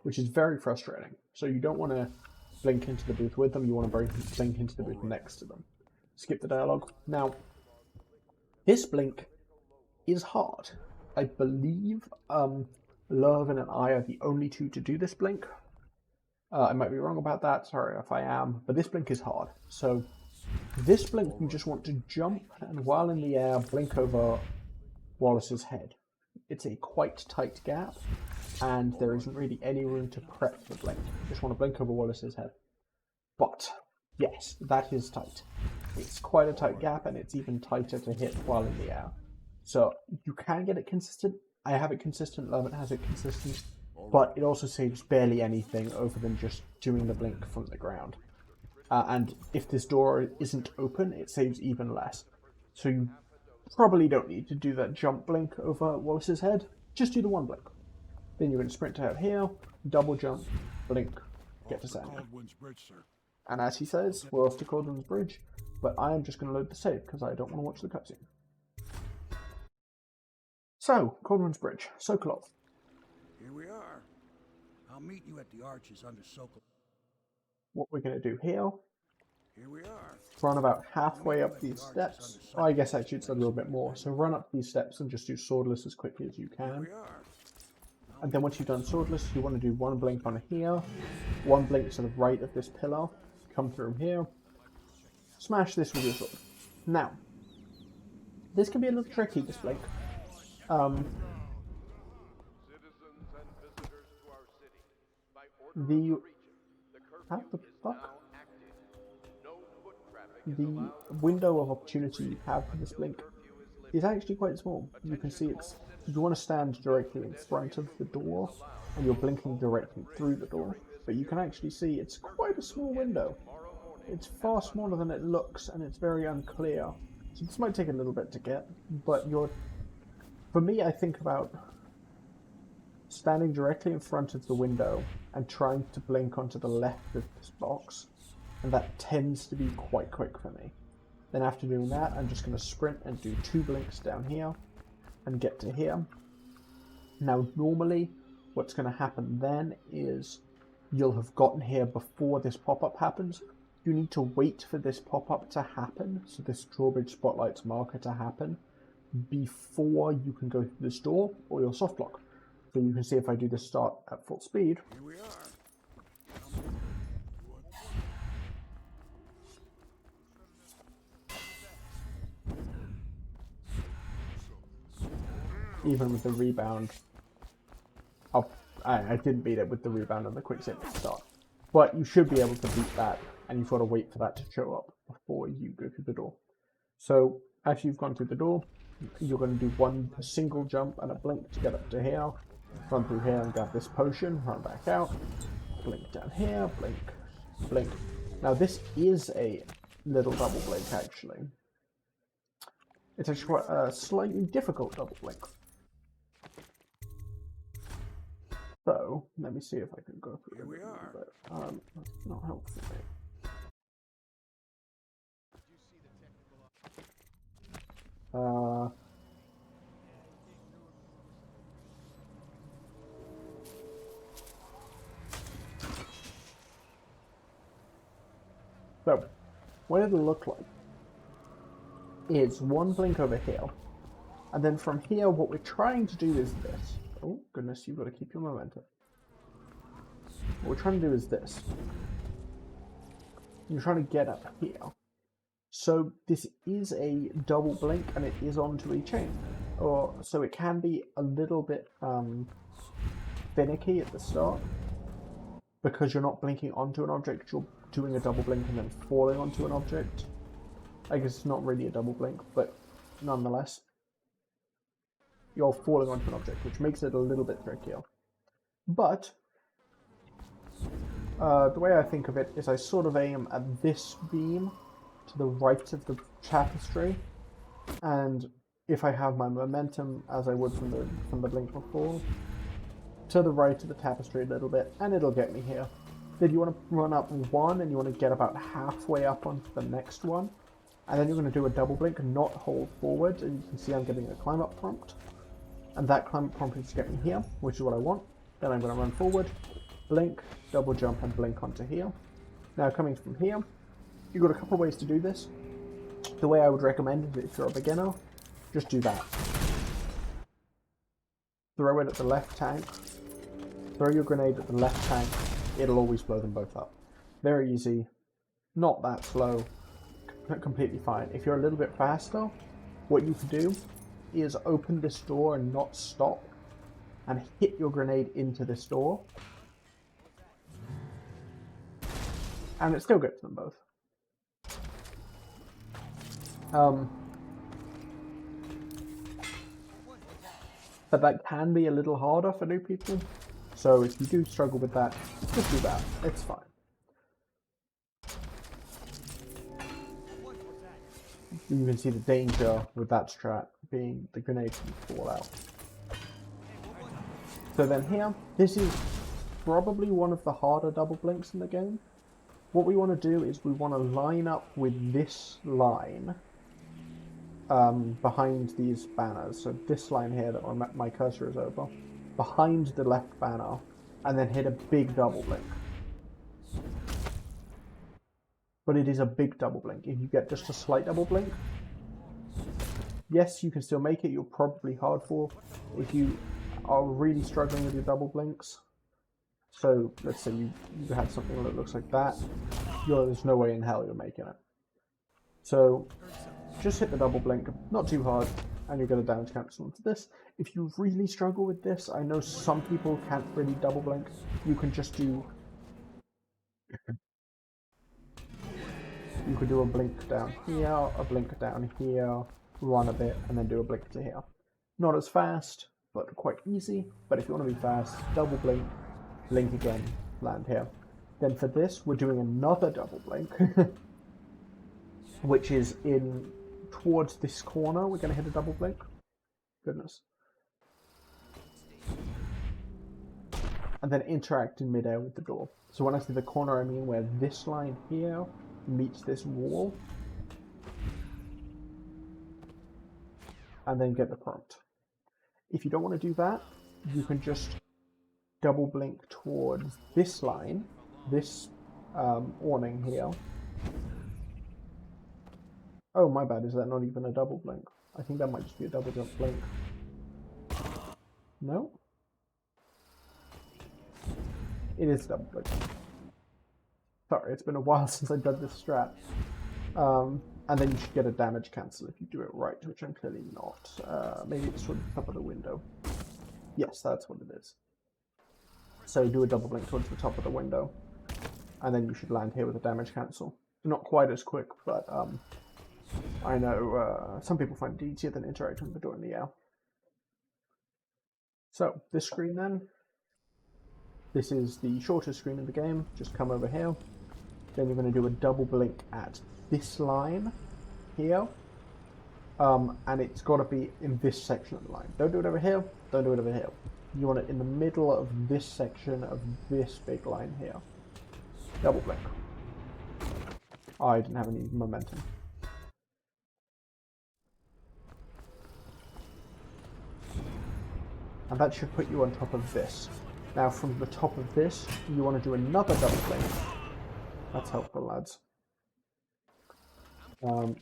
which is very frustrating. So you don't want to blink into the booth with them, you want to blink into the booth next to them. Skip the dialogue. Now, this blink is hard. I believe Lervin and I are the only two to do this blink. I might be wrong about that, sorry if I am, but this blink is hard. So this blink you just want to jump and while in the air blink over Wallace's head. It's a quite tight gap and there isn't really any room to prep the blink. You just want to blink over Wallace's head. But yes, that is tight. It's quite a tight gap and it's even tighter to hit while in the air. So you can get it consistent. I have it consistent, Lervin has it consistent. But it also saves barely anything over than just doing the blink from the ground. And if this door isn't open, it saves even less. So you probably don't need to do that jump blink over Wallace's head. Just do the one blink. Then you're going to sprint out here, double jump, blink, get to Samuel. And as he says, we're off to Cauldron's Bridge. But I am just going to load the save because I don't want to watch the cutscene. So, Cauldron's Bridge, Sokolov. Here we are. I'll meet you at the arches under Sokol. What we're going to do here, Here we are. run about halfway up these steps. Oh, I guess actually it's a little bit more. So run up these steps and just do Swordless as quickly as you can. And then once you've done Swordless, you want to do one blink on here, one blink to the right of this pillar, come through here, smash this with your sword. Now, this can be a little tricky, this blink. How the fuck? The window of opportunity you have for this blink is actually quite small. You can see it's, you want to stand directly in front of the door and you're blinking directly through the door, but you can actually see it's quite a small window. It's far smaller than it looks and it's very unclear. So this might take a little bit to get, but for me I think about standing directly in front of the window and trying to blink onto the left of this box, and that tends to be quite quick for me. Then after doing that, I'm just going to sprint and do 2 blinks down here and get to here. Now normally what's going to happen then is you'll have gotten here before this pop-up happens. You need to wait for this pop-up to happen, so this drawbridge spotlight's marker to happen, before you can go through this door or your soft lock. So you can see if I do this start at full speed. Here we are. Even with the rebound, I didn't beat it with the rebound and the quick save at the start. But you should be able to beat that, and you've got to wait for that to show up before you go through the door. So after you've gone through the door, you're going to do a single jump and a blink to get up to here, run through here and grab this potion, run back out, blink down here, blink, blink. Now this is a little double blink actually. It's actually quite a slightly difficult double blink. So, let me see if I can go through it a little bit. That's not helpful. So, what it'll look like is one blink over here, and then from here what we're trying to do is this. Oh goodness, you've got to keep your momentum. What we're trying to do is this. You're trying to get up here. So this is a double blink and it is onto a chain. So it can be a little bit finicky at the start, because you're not blinking onto an object, you're doing a double blink and then falling onto an object. I guess it's not really a double blink, but nonetheless, you're falling onto an object, which makes it a little bit trickier. But the way I think of it is I sort of aim at this beam to the right of the tapestry, and if I have my momentum, as I would from the blink before, to the right of the tapestry a little bit, and it'll get me here. Then you want to run up one, and you want to get about halfway up onto the next one, and then you're going to do a double blink and not hold forward, and you can see I'm getting a climb up prompt. And that climb up prompt is to get me here, which is what I want. Then I'm going to run forward, blink, double jump, and blink onto here. Now coming from here, you've got a couple of ways to do this. The way I would recommend it if you're a beginner, just do that. Throw it at the left tank, throw your grenade at the left tank, it'll always blow them both up. Very easy, not that slow, completely fine. If you're a little bit faster, what you can do is open this door and not stop, and hit your grenade into this door, and it still gets them both. But that can be a little harder for new people, so if you do struggle with that, just do that, it's fine. You can see the danger with that strat being the grenade can fall out. So then here, this is probably one of the harder double blinks in the game. What we want to do is we want to line up with this line behind these banners. So this line here that my cursor is over, behind the left banner, and then hit a big double blink. But it is a big double blink. If you get just a slight double blink, yes, you can still make it. You're probably hard for if you are really struggling with your double blinks. So let's say you had something that looks like that. There's no way in hell you're making it. So just hit the double blink, not too hard, and you'll get a damage cancel into this. If you really struggle with this, I know some people can't really double blink. You can just do... You could do a blink down here, a blink down here, run a bit, and then do a blink to here. Not as fast, but quite easy. But if you want to be fast, double blink, blink again, land here. Then for this, we're doing another double blink, which is in towards this corner. We're going to hit a double blink. Goodness. And then interact in midair with the door. So when I say the corner, I mean where this line here meets this wall, and then get the prompt. If you don't want to do that, you can just double blink towards this line, this awning here. Oh, my bad, is that not even a double blink? I think that might just be a double jump blink. No? It is double blink. Sorry, it's been a while since I've done this strat. And then you should get a damage cancel if you do it right, which I'm clearly not. Maybe it's toward the top of the window. Yes, that's what it is. So do a double blink towards the top of the window, and then you should land here with a damage cancel. Not quite as quick, but I know some people find it easier than interacting with the door in the air. So, this screen then. This is the shortest screen in the game. Just come over here. Then you're going to do a double blink at this line here. And it's got to be in this section of the line. Don't do it over here. Don't do it over here. You want it in the middle of this section of this big line here. Double blink. I didn't have any momentum. And that should put you on top of this. Now from the top of this, you want to do another double blink. That's helpful, lads. You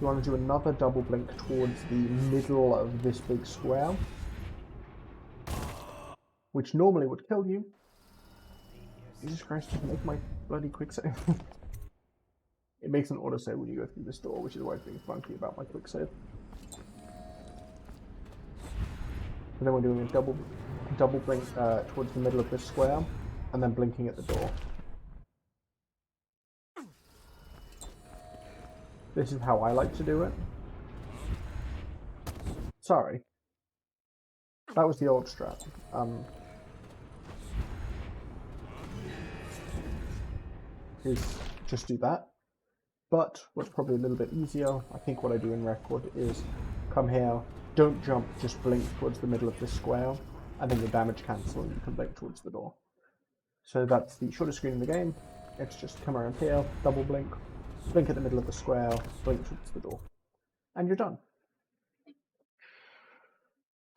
want to do another double blink towards the middle of this big square, which normally would kill you. Jesus Christ, just make my bloody quick save. It makes an autosave when you go through this door, which is why it's being funky about my quick save. And then we're doing a double blink towards the middle of this square, and then blinking at the door. This is how I like to do it. Sorry. That was the old strat. Is just do that. But what's probably a little bit easier, I think what I do in record is come here, don't jump, just blink towards the middle of this square, and then the damage cancel and you can blink towards the door. So that's the shortest screen in the game. It's just come around here, double blink, blink at the middle of the square, blink towards the door. And you're done.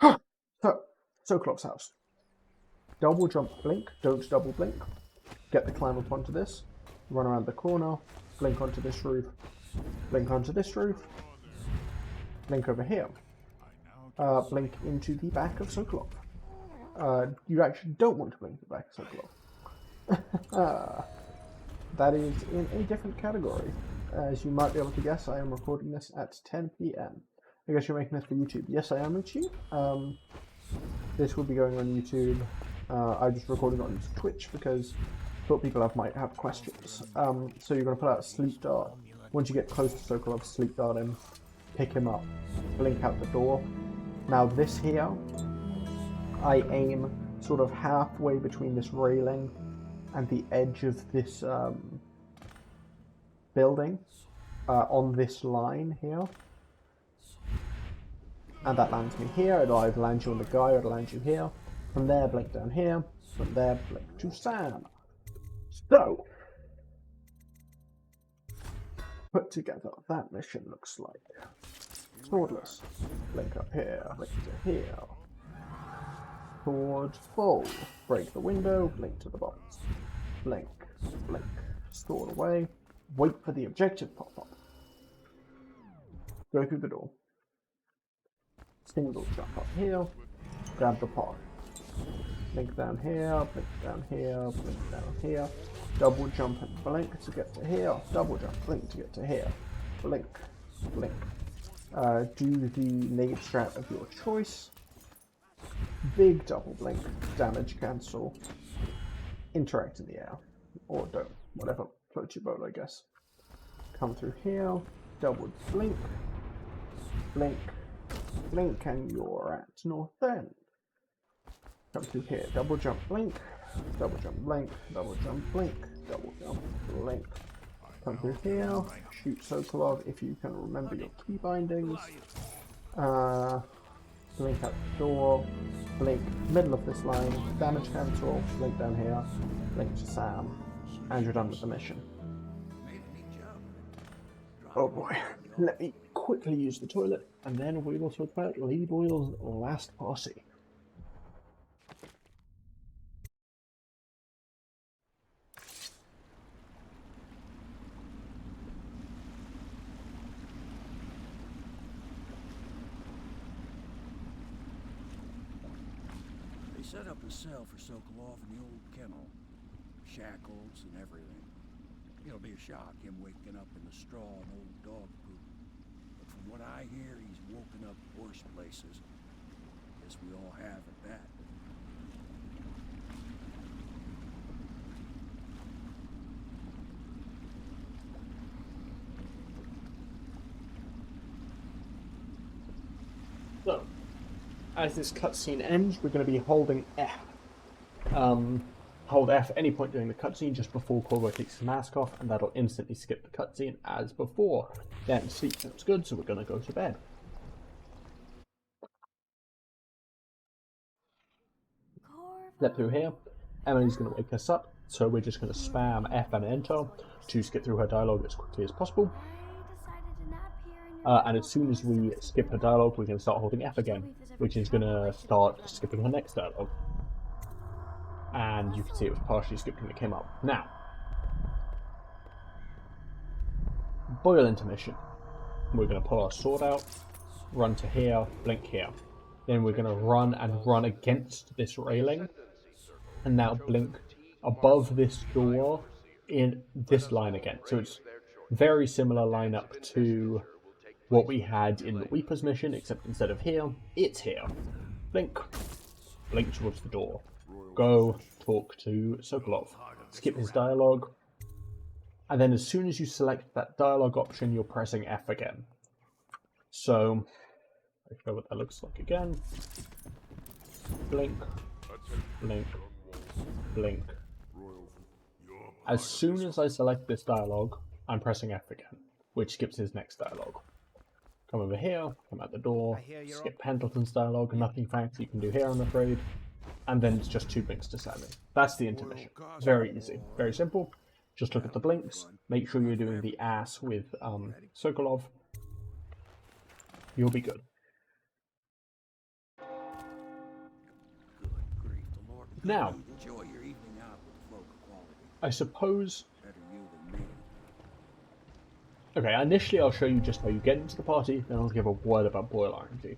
So, Sokolov's house. Double jump blink, don't double blink. Get the climb up onto this, run around the corner, blink onto this roof, blink onto this roof, blink over here, blink into the back of Sokolov. You actually don't want to blink the back of Sokolov. That is in a different category. As you might be able to guess, I am recording this at 10 PM. I guess you're making this for YouTube. Yes, I am YouTube. This will be going on YouTube. I just recorded it on Twitch because I thought people might have questions. So you're going to put out a sleep dart. Once you get close to Sokolov, sleep dart him, pick him up, blink out the door. Now this here, I aim sort of halfway between this railing and the edge of this building on this line here. And that lands me here. It'll either land you on the guy or it'll land you here. From there, blink down here. From there, blink to Sam. So, put together, that mission looks like swordless. Blink up here, blink to here. Sword full. Break the window, blink to the box. Blink, blink. Sword away. Wait for the objective pop up. Go through the door. Single jump up here. Grab the pod. Blink down here, blink down here, blink down here. Double jump and blink to get to here. Double jump, blink to get to here. Blink, blink. Do the nade strat of your choice. Big double blink, damage cancel. Interact in the air. Or don't. Whatever floats your boat, I guess. Come through here. Double blink. Blink. Blink and you're at north end. Come through here, double jump blink, double jump blink, double jump blink, double jump blink. Come through here, shoot Sokolov if you can remember your key bindings. Blink out the door, blink middle of this line, damage cancel, blink down here, blink to Sam, and you're done with the mission. Oh boy, let me quickly use the toilet, and then we will talk about Lee Boyle's last posse. They set up a cell for Sokolov in the old kennel. Shackles and everything. It'll be a shock, him waking up in the straw and old dog poop. But from what I hear, he's woken up worse places. Guess we all have at that. So, as this cutscene ends, we're going to be holding F. Hold F at any point during the cutscene just before Corvo takes his mask off, and that'll instantly skip the cutscene as before. Then sleep sounds good, so we're going to go to bed. Step through here. Emily's going to wake us up, so we're just going to spam F and enter to skip through her dialogue as quickly as possible. And as soon as we skip her dialogue, we're going to start holding F again, which is going to start skipping her next dialogue. And you can see it was partially skipped when it came up. Now, Boyle intermission. We're going to pull our sword out, run to here, blink here. Then we're going to run and run against this railing, and now blink above this door in this line again. So it's very similar lineup to what we had in the Weeper's mission, except instead of here, it's here. Blink. Blink towards the door. Go talk to Sokolov. Skip his dialogue. And then as soon as you select that dialogue option, you're pressing F again. So, let's show what that looks like again. Blink. Blink. Blink. As soon as I select this dialogue, I'm pressing F again, which skips his next dialogue. Come over here, come out the door, skip Pendleton's dialogue, nothing fancy you can do here, I'm afraid. And then it's just 2 blinks to Sammy. That's the intermission. Very easy, very simple. Just look at the blinks, make sure you're doing the ass with Sokolov. You'll be good. Now, I suppose... Okay, initially I'll show you just how you get into the party, then I'll give a word about Boyle RNG.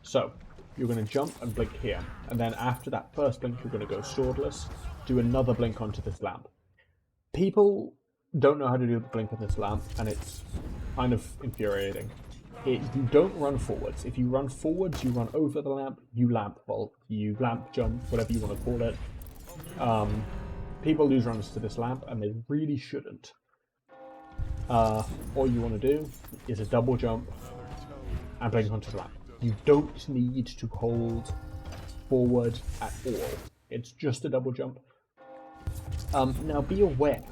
So, you're going to jump and blink here, and then after that first blink you're going to go swordless, do another blink onto this lamp. People don't know how to do the blink on this lamp, and it's kind of infuriating. You don't run forwards. If you run forwards, you run over the lamp, you lamp vault, you lamp jump, whatever you want to call it. People lose runs to this lamp, and they really shouldn't. All you want to do is a double jump and blink onto the lamp. You don't need to hold forward at all. It's just a double jump. Now be aware,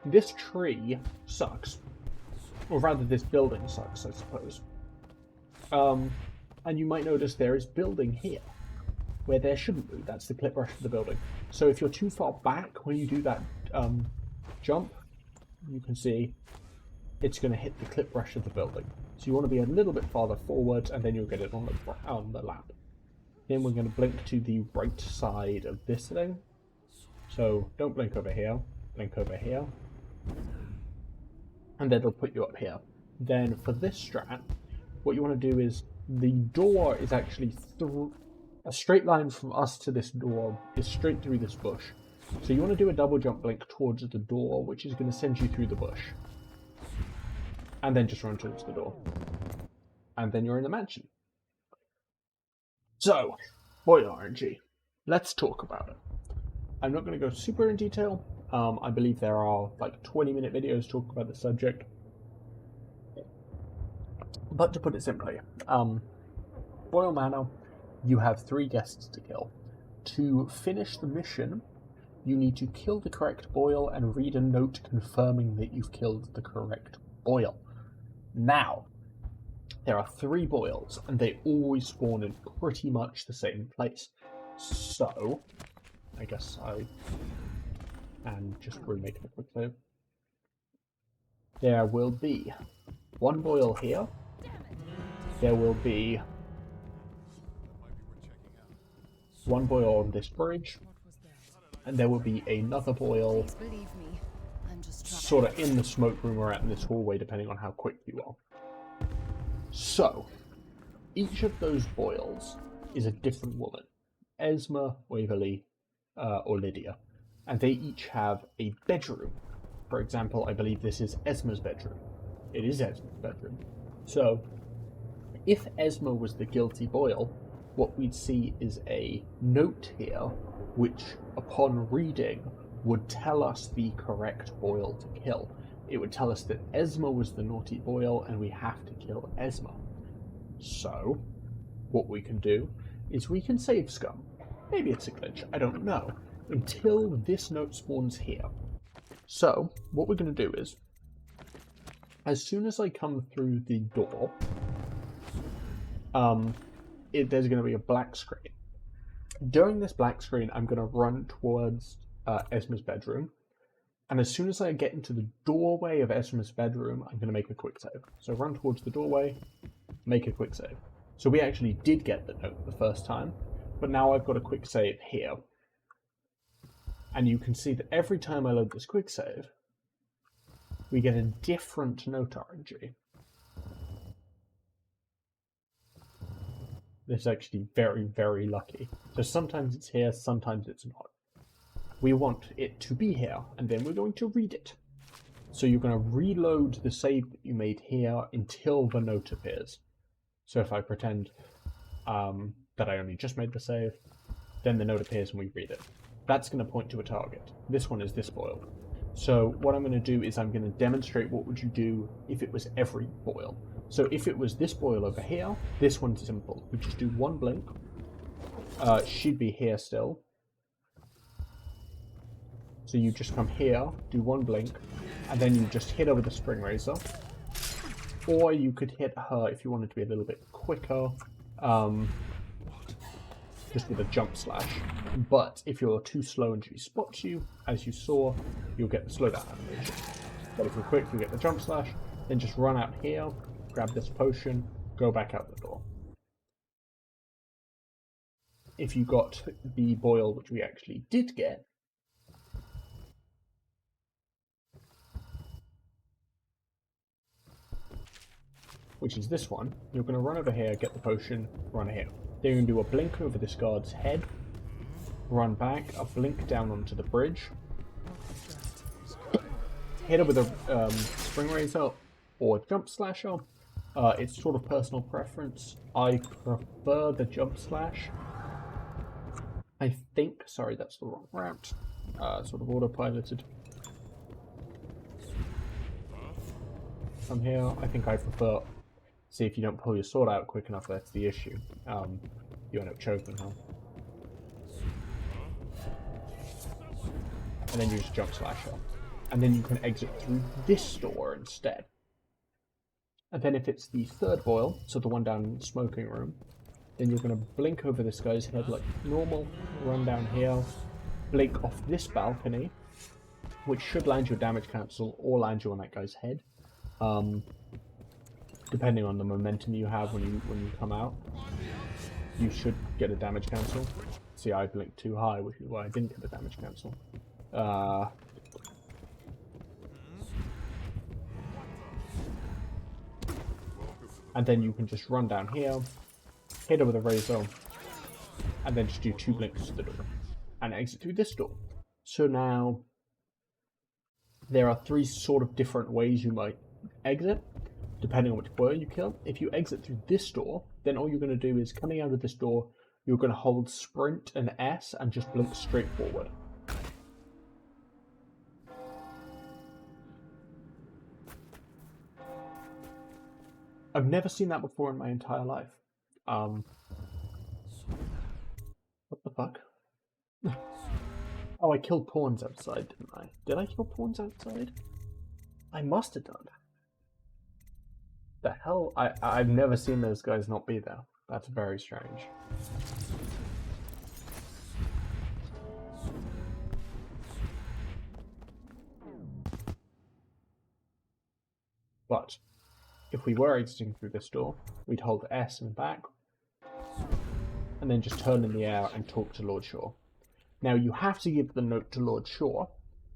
this tree sucks. Or rather, this building sucks, I suppose. And you might notice there is building here, where there shouldn't be. That's the clip brush of the building. So if you're too far back when you do that jump, you can see it's going to hit the clip brush of the building. So you want to be a little bit farther forward, and then you'll get it on the lamp. Then we're going to blink to the right side of this thing. So don't blink over here, blink over here. And then it'll put you up here. Then for this strat, what you want to do is, the door is actually through... A straight line from us to this door is straight through this bush. So you want to do a double jump blink towards the door, which is going to send you through the bush. And then just run towards the door. And then you're in the mansion. So, Boyle RNG. Let's talk about it. I'm not going to go super in detail. I believe there are like 20-minute videos talking about the subject. But to put it simply, Boyle Manor, you have 3 guests to kill. To finish the mission, you need to kill the correct Boyle and read a note confirming that you've killed the correct Boyle. Now, there are 3 Boyles, and they always spawn in pretty much the same place. So, I guess and just remaking a quick save. There will be one boil here. There will be one boil on this bridge, and there will be another boil Believe me, I'm just trying. sort of in the smoke room or out in this hallway, depending on how quick you are. So, each of those boils is a different woman. Esma, Waverly, or Lydia. And they each have a bedroom. For example, I believe this is Esma's bedroom. It is Esma's bedroom. So, if Esma was the guilty boil, what we'd see is a note here, which, upon reading, would tell us the correct boil to kill. It would tell us that Esma was the naughty boil, and we have to kill Esma. So, what we can do is we can save Scum. Maybe it's a glitch, I don't know, until this note spawns here. So, what we're going to do is, as soon as I come through the door, there's going to be a black screen. During this black screen, I'm going to run towards Esma's bedroom, and as soon as I get into the doorway of Esma's bedroom, I'm going to make a quick save. So run towards the doorway, make a quick save. So we actually did get the note the first time, but now I've got a quick save here. And you can see that every time I load this quick save, we get a different note RNG. This is actually very, very lucky. So sometimes it's here, sometimes it's not. We want it to be here, and then we're going to read it. So you're going to reload the save that you made here until the note appears. So if I pretend that I only just made the save, then the note appears and we read it. That's going to point to a target. This one is this boil. So what I'm going to do is I'm going to demonstrate what would you do if it was every boil. So if it was this boil over here, this one's simple. We just do one blink. She'd be here still. So you just come here, do one blink, and then you just hit her with a spring razor. Or you could hit her if you wanted to be a little bit quicker, just with a jump slash. But if you're too slow and she spots you, as you saw, you'll get the slowdown animation. But if you're quick, you get the jump slash. Then just run out here, grab this potion, go back out the door. If you got the boil, which we actually did get, which is this one, you're going to run over here, get the potion, run here. Then you're going to do a blink over this guard's head, run back, a blink down onto the bridge, hit her with a spring razor or jump slasher. It's sort of personal preference. I prefer the jump slash. I think, sorry, that's the wrong route. Sort of autopiloted. From here, I think I prefer. See, if you don't pull your sword out quick enough, that's the issue. You end up choking her. And then you just jump slash her. And then you can exit through this door instead. And then if it's the third boil, so the one down in the smoking room, then you're going to blink over this guy's head like normal, run down here, blink off this balcony, which should land you a damage cancel or land you on that guy's head. Depending on the momentum you have when you come out, you should get a damage cancel. See, I blinked too high, which is why I didn't get a damage cancel. And then you can just run down here, hit her with a razor, and then just do 2 blinks to the door, and exit through this door. So now, there are 3 sort of different ways you might exit, depending on which boil you kill. If you exit through this door, then all you're going to do is, coming out of this door, you're going to hold sprint and S and just blink straight forward. I've never seen that before in my entire life. What the fuck? Oh, I killed pawns outside, didn't I? Did I kill pawns outside? I must have done. The hell? I've never seen those guys not be there. That's very strange. But if we were exiting through this door, we'd hold S and back, and then just turn in the air and talk to Lord Shaw. Now you have to give the note to Lord Shaw,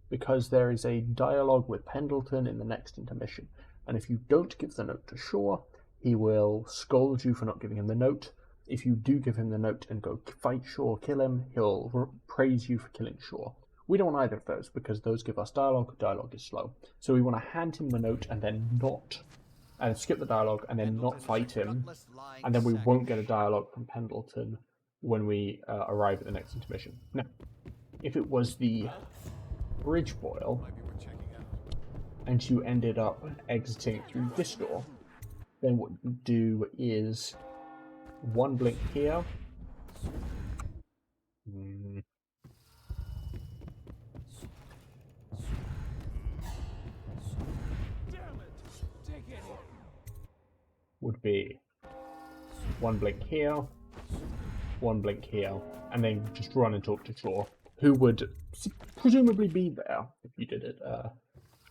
because there is a dialogue with Pendleton in the next intermission. And if you don't give the note to Shaw, he will scold you for not giving him the note. If you do give him the note and go fight Shaw, kill him, he'll praise you for killing Shaw. We don't want either of those, because those give us dialogue. Dialogue is slow. So we want to hand him the note and then not, and skip the dialogue and then not fight him, and then we won't get a dialogue from Pendleton when we arrive at the next intermission. Now, if it was the bridge boil, and you ended up exiting through this door, then what you do is one blink here. Would be one blink here, one blink here, and then just run and talk to Shaw, who would presumably be there if you did it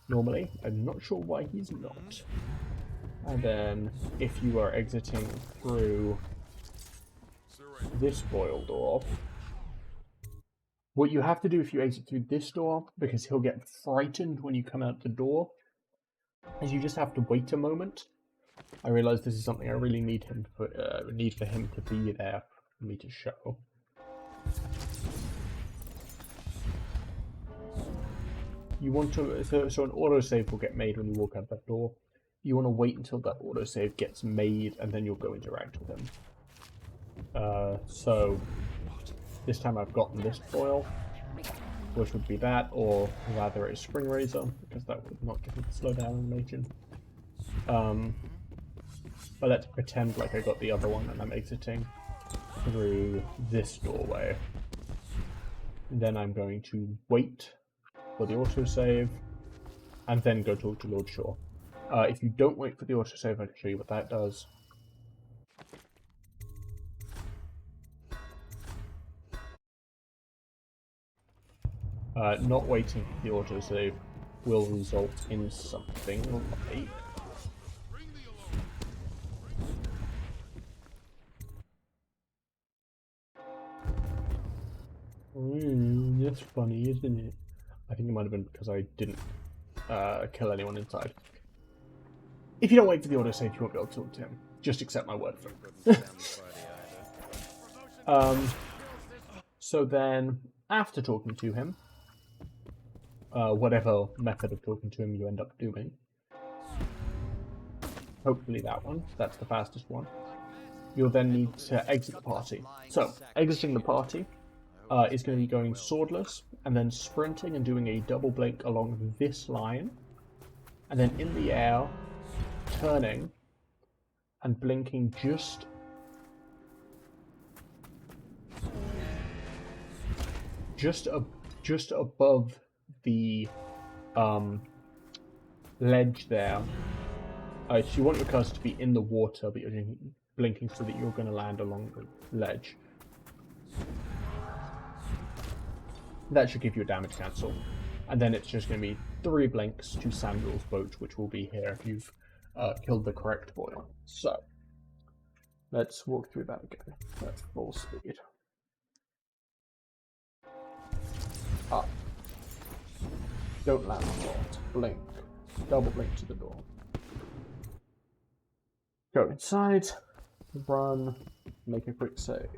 normally. I'm not sure why he's not. And then if you are exiting through this boil door, what you have to do if you exit through this door, because he'll get frightened when you come out the door, is you just have to wait a moment. I realise this is something I really need for him to be there for me to show. You want to so an autosave will get made when you walk out that door. You want to wait until that autosave gets made, and then you'll go interact with him. So this time I've gotten this boil, which would be that, or rather a spring razor, because that would not give me the slowdown animation. But let's pretend like I got the other one and I'm exiting through this doorway. And then I'm going to wait for the autosave and then go talk to Lord Shaw. If you don't wait for the autosave, I can show you what that does. Not waiting for the autosave will result in something like... That's funny, isn't it? I think it might have been because I didn't kill anyone inside. If you don't wait for the autosave, you won't be able to talk to him. Just accept my word for it. So then, after talking to him, whatever method of talking to him you end up doing, hopefully that one, that's the fastest one, you'll then need to exit the party. So, exiting the party is going to be going swordless, and then sprinting and doing a double blink along this line, and then in the air, turning and blinking just above the ledge there. So you want your cursor to be in the water, but you're blinking so that you're going to land along the ledge. That should give you a damage cancel. And then it's just going to be 3 blinks to Samuel's boat, which will be here if you've killed the correct boil. So, let's walk through that again. That's full speed. Up. Don't land on lot. Blink. Double blink to the door. Go inside. Run. Make a quick save.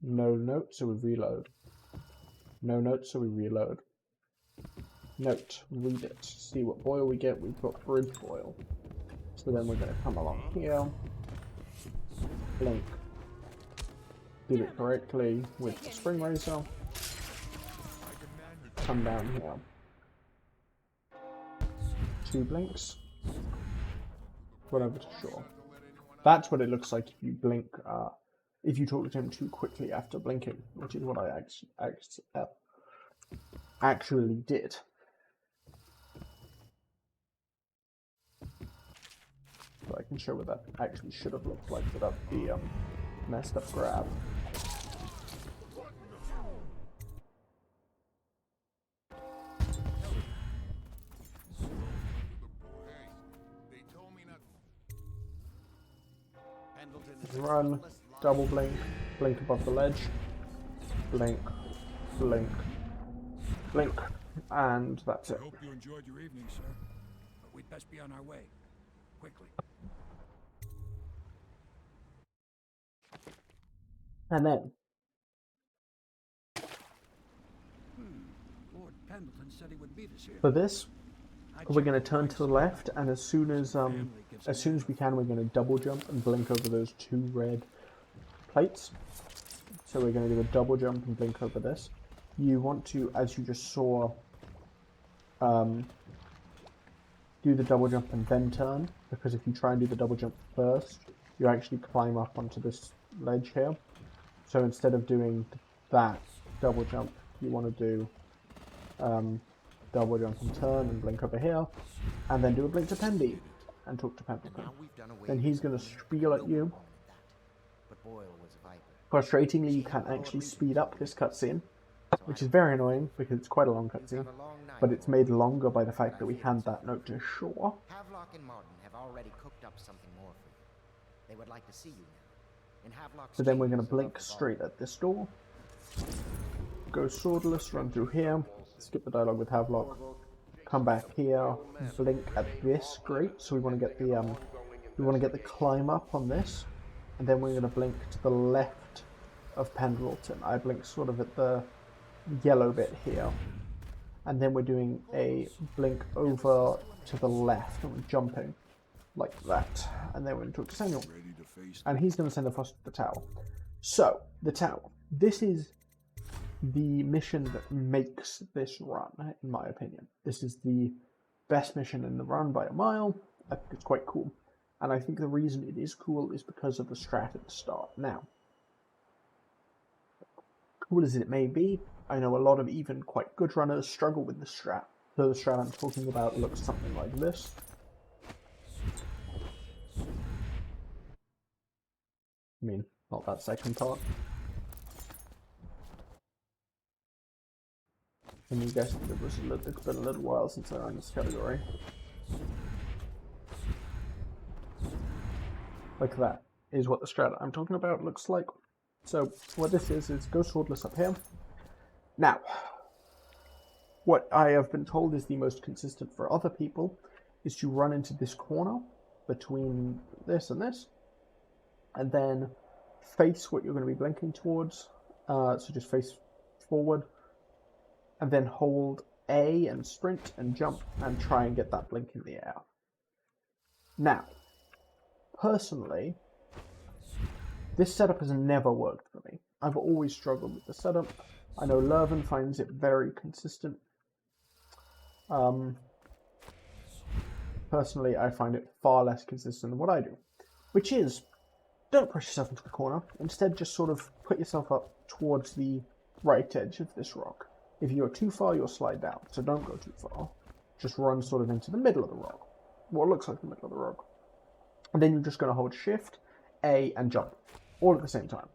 No note, so we reload. No note, so we reload. Note, read it. See what boil we get. We've got bridge boil. So then we're going to come along here. Blink. Did it correctly with the spring razor. Come down here. 2 blinks. Run over to shore. That's what it looks like if you blink. If you talk to him too quickly after blinking, which is what I actually did. So I can show what that actually should have looked like without the messed up grab. Run, double blink, blink above the ledge, blink, blink, blink, and that's I it. hope you enjoyed your evening, sir. But we'd best be on our way. Quickly. And then, Lord Pendleton said he would meet us here. for this, I we're going to checked the turn to the price. left, and as soon as we can, we're going to double jump and blink over those two red plates. So we're going to do a double jump and blink over this. You want to, as you just saw, do the double jump and then turn, because if you try and do the double jump first, you actually climb up onto this ledge here. So instead of doing that double jump, you want to do double jump and turn and blink over here, and then do a blink to Pendy and talk to Pendleton. Then he's going to spiel at you. But Boyle was a viper. Frustratingly, you can't actually speed up this cutscene, which is very annoying because it's quite a long cutscene, but it's made longer by the fact that we hand that note to Shaw. Havelock and Martin have already cooked up something more for you. They would like to see you now. In Havelock's So then we're going chambers to blink above the straight at this door, go swordless, run through here, skip the dialogue with Havelock, come back here, blink at this grate. So we want to get the climb up on this, and then we're going to blink to the left of Pendleton. I blink sort of at the yellow bit here, and then we're doing a blink over to the left and we're jumping like that, and then we're going to talk to Samuel, Ready to face and he's going to send us to the tower. So the tower, this is the mission that makes this run, in my opinion. This is the best mission in the run by a mile. I think it's quite cool, and I think the reason it is cool is because of the strat at the start. Now, cool as it may be, I know a lot of even quite good runners struggle with the strat. So the strat I'm talking about looks something like this. I mean, not that second part. Can you guess that it's been a little while since I ran this category? Like that is what the strat I'm talking about looks like. So what this is go swordless up here. Now, what I have been told is the most consistent for other people is to run into this corner between this and this, and then face what you're going to be blinking towards. So just face forward, and then hold A and sprint and jump and try and get that blink in the air. Now, personally, this setup has never worked for me. I've always struggled with the setup. I know Lurven finds it very consistent. Personally, I find it far less consistent than what I do, which is, don't push yourself into the corner. Instead, just sort of put yourself up towards the right edge of this rock. If you're too far, you'll slide down, so don't go too far. Just run sort of into the middle of the rock, what looks like the middle of the rock. And then you're just going to hold Shift, A, and jump, all at the same time.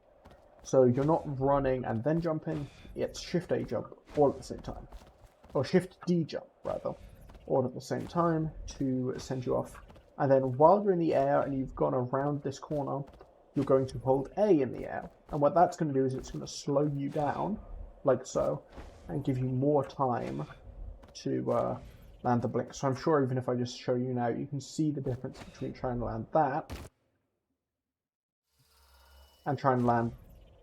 So you're not running and then jumping, it's Shift A jump all at the same time. Or Shift D jump, rather, all at the same time to send you off. And then while you're in the air and you've gone around this corner, you're going to hold A in the air. And what that's going to do is it's going to slow you down, like so, and give you more time to land the blink. So I'm sure even if I just show you now, you can see the difference between trying to land that and trying to land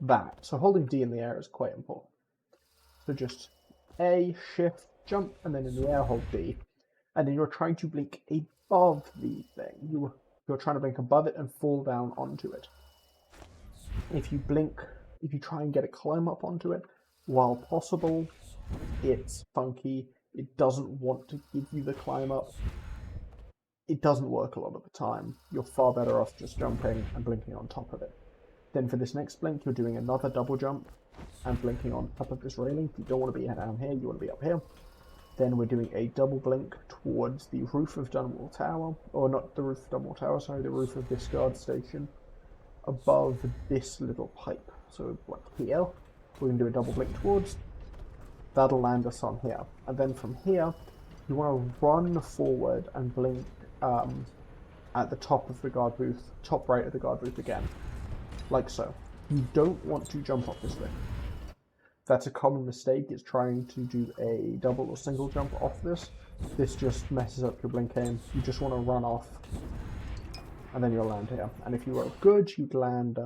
that. So holding D in the air is quite important. So just A, Shift, jump, and then in the air hold D. And then you're trying to blink above the thing. You're trying to blink above it and fall down onto it. If you try and get a climb up onto it, while possible, it's funky. It doesn't want to give you the climb up. It doesn't work a lot of the time. You're far better off just jumping and blinking on top of it. Then for this next blink, you're doing another double jump and blinking on top of this railing. You don't want to be down here, you want to be up here. Then we're doing a double blink towards the roof of Dunwall Tower, or not the roof of Dunwall Tower, sorry, the roof of this guard station above this little pipe. So like here, we're going to do a double blink towards. That'll land us on here. And then from here, you want to run forward and blink at the top of the guard booth, top right of the guard booth again, like so. You don't want to jump off this lift. That's a common mistake, is trying to do a double or single jump off this. This just messes up your blink aim. You just want to run off, and then you'll land here. And if you were good, you'd land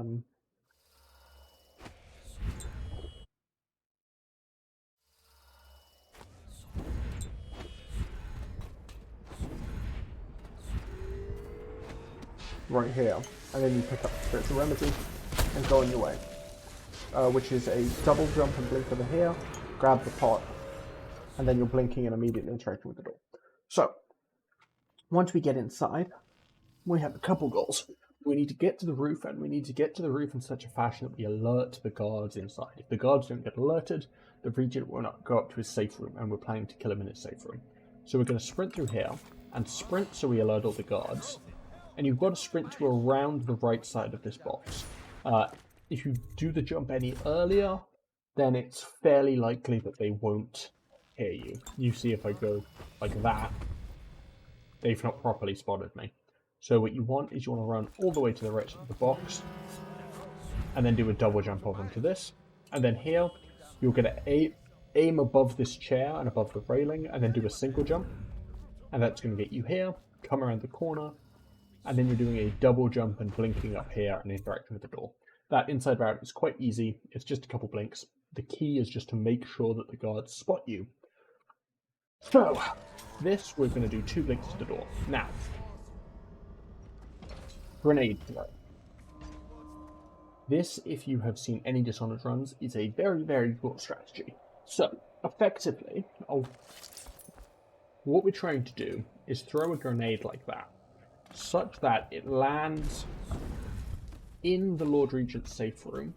right here, and then you pick up the spiritual remedy and go on your way, which is a double jump and blink over here, grab the pot, and then you're blinking and immediately interacting with the door. So, once we get inside, we have a couple goals. We need to get to the roof, and we need to get to the roof in such a fashion that we alert the guards inside. If the guards don't get alerted, the regent will not go up to his safe room, and we're planning to kill him in his safe room. So we're going to sprint through here, and sprint so we alert all the guards. And you've got to sprint to around the right side of this box. If you do the jump any earlier, then it's fairly likely that they won't hear you. You see, if I go like that, they've not properly spotted me. So what you want is you want to run all the way to the right side of the box, and then do a double jump over into this. And then here, you're going to aim above this chair and above the railing, and then do a single jump. And that's going to get you here, come around the corner, and then you're doing a double jump and blinking up here and interacting with the door. That inside route is quite easy. It's just a couple blinks. The key is just to make sure that the guards spot you. So, this, we're going to do 2 blinks to the door. Now, grenade throw. This, if you have seen any Dishonored runs, is a very, very good strategy. So, effectively, what we're trying to do is throw a grenade like that, such that it lands in the Lord Regent's safe room.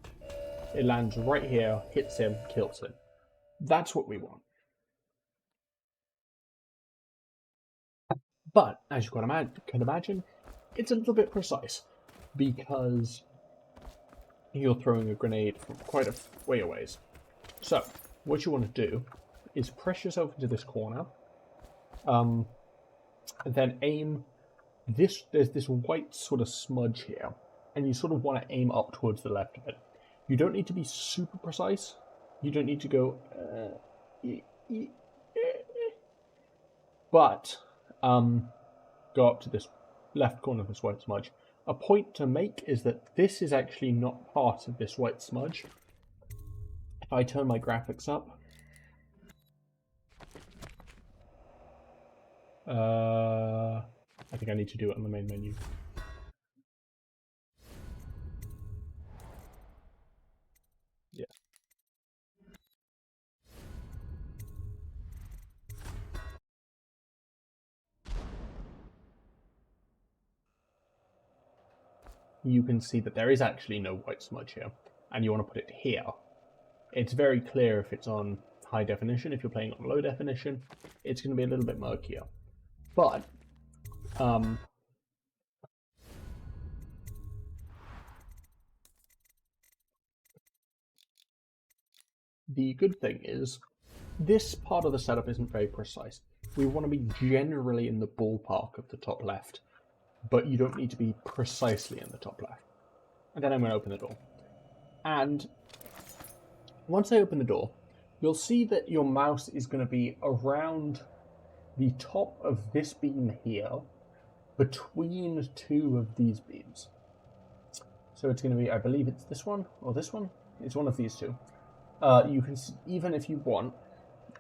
It lands right here, hits him, kills him. That's what we want. But, as you can imagine, it's a little bit precise, because you're throwing a grenade from quite a way away. So, what you want to do is press yourself into this corner, and then aim. There's this white sort of smudge here, and you sort of want to aim up towards the left of it. You don't need to be super precise. You don't need to go, but go up to this left corner of this white smudge. A point to make is that this is actually not part of this white smudge. If I turn my graphics up, I think I need to do it on the main menu. Yeah. You can see that there is actually no white smudge here, and you want to put it here. It's very clear if it's on high definition. If you're playing on low definition, it's going to be a little bit murkier. But the good thing is, this part of the setup isn't very precise. We want to be generally in the ballpark of the top left, but you don't need to be precisely in the top left. And then I'm going to open the door. And once I open the door, you'll see that your mouse is going to be around the top of this beam here, between 2 of these beams. So it's going to be, I believe it's this one, or this one? It's one of these 2. You can, even if you want,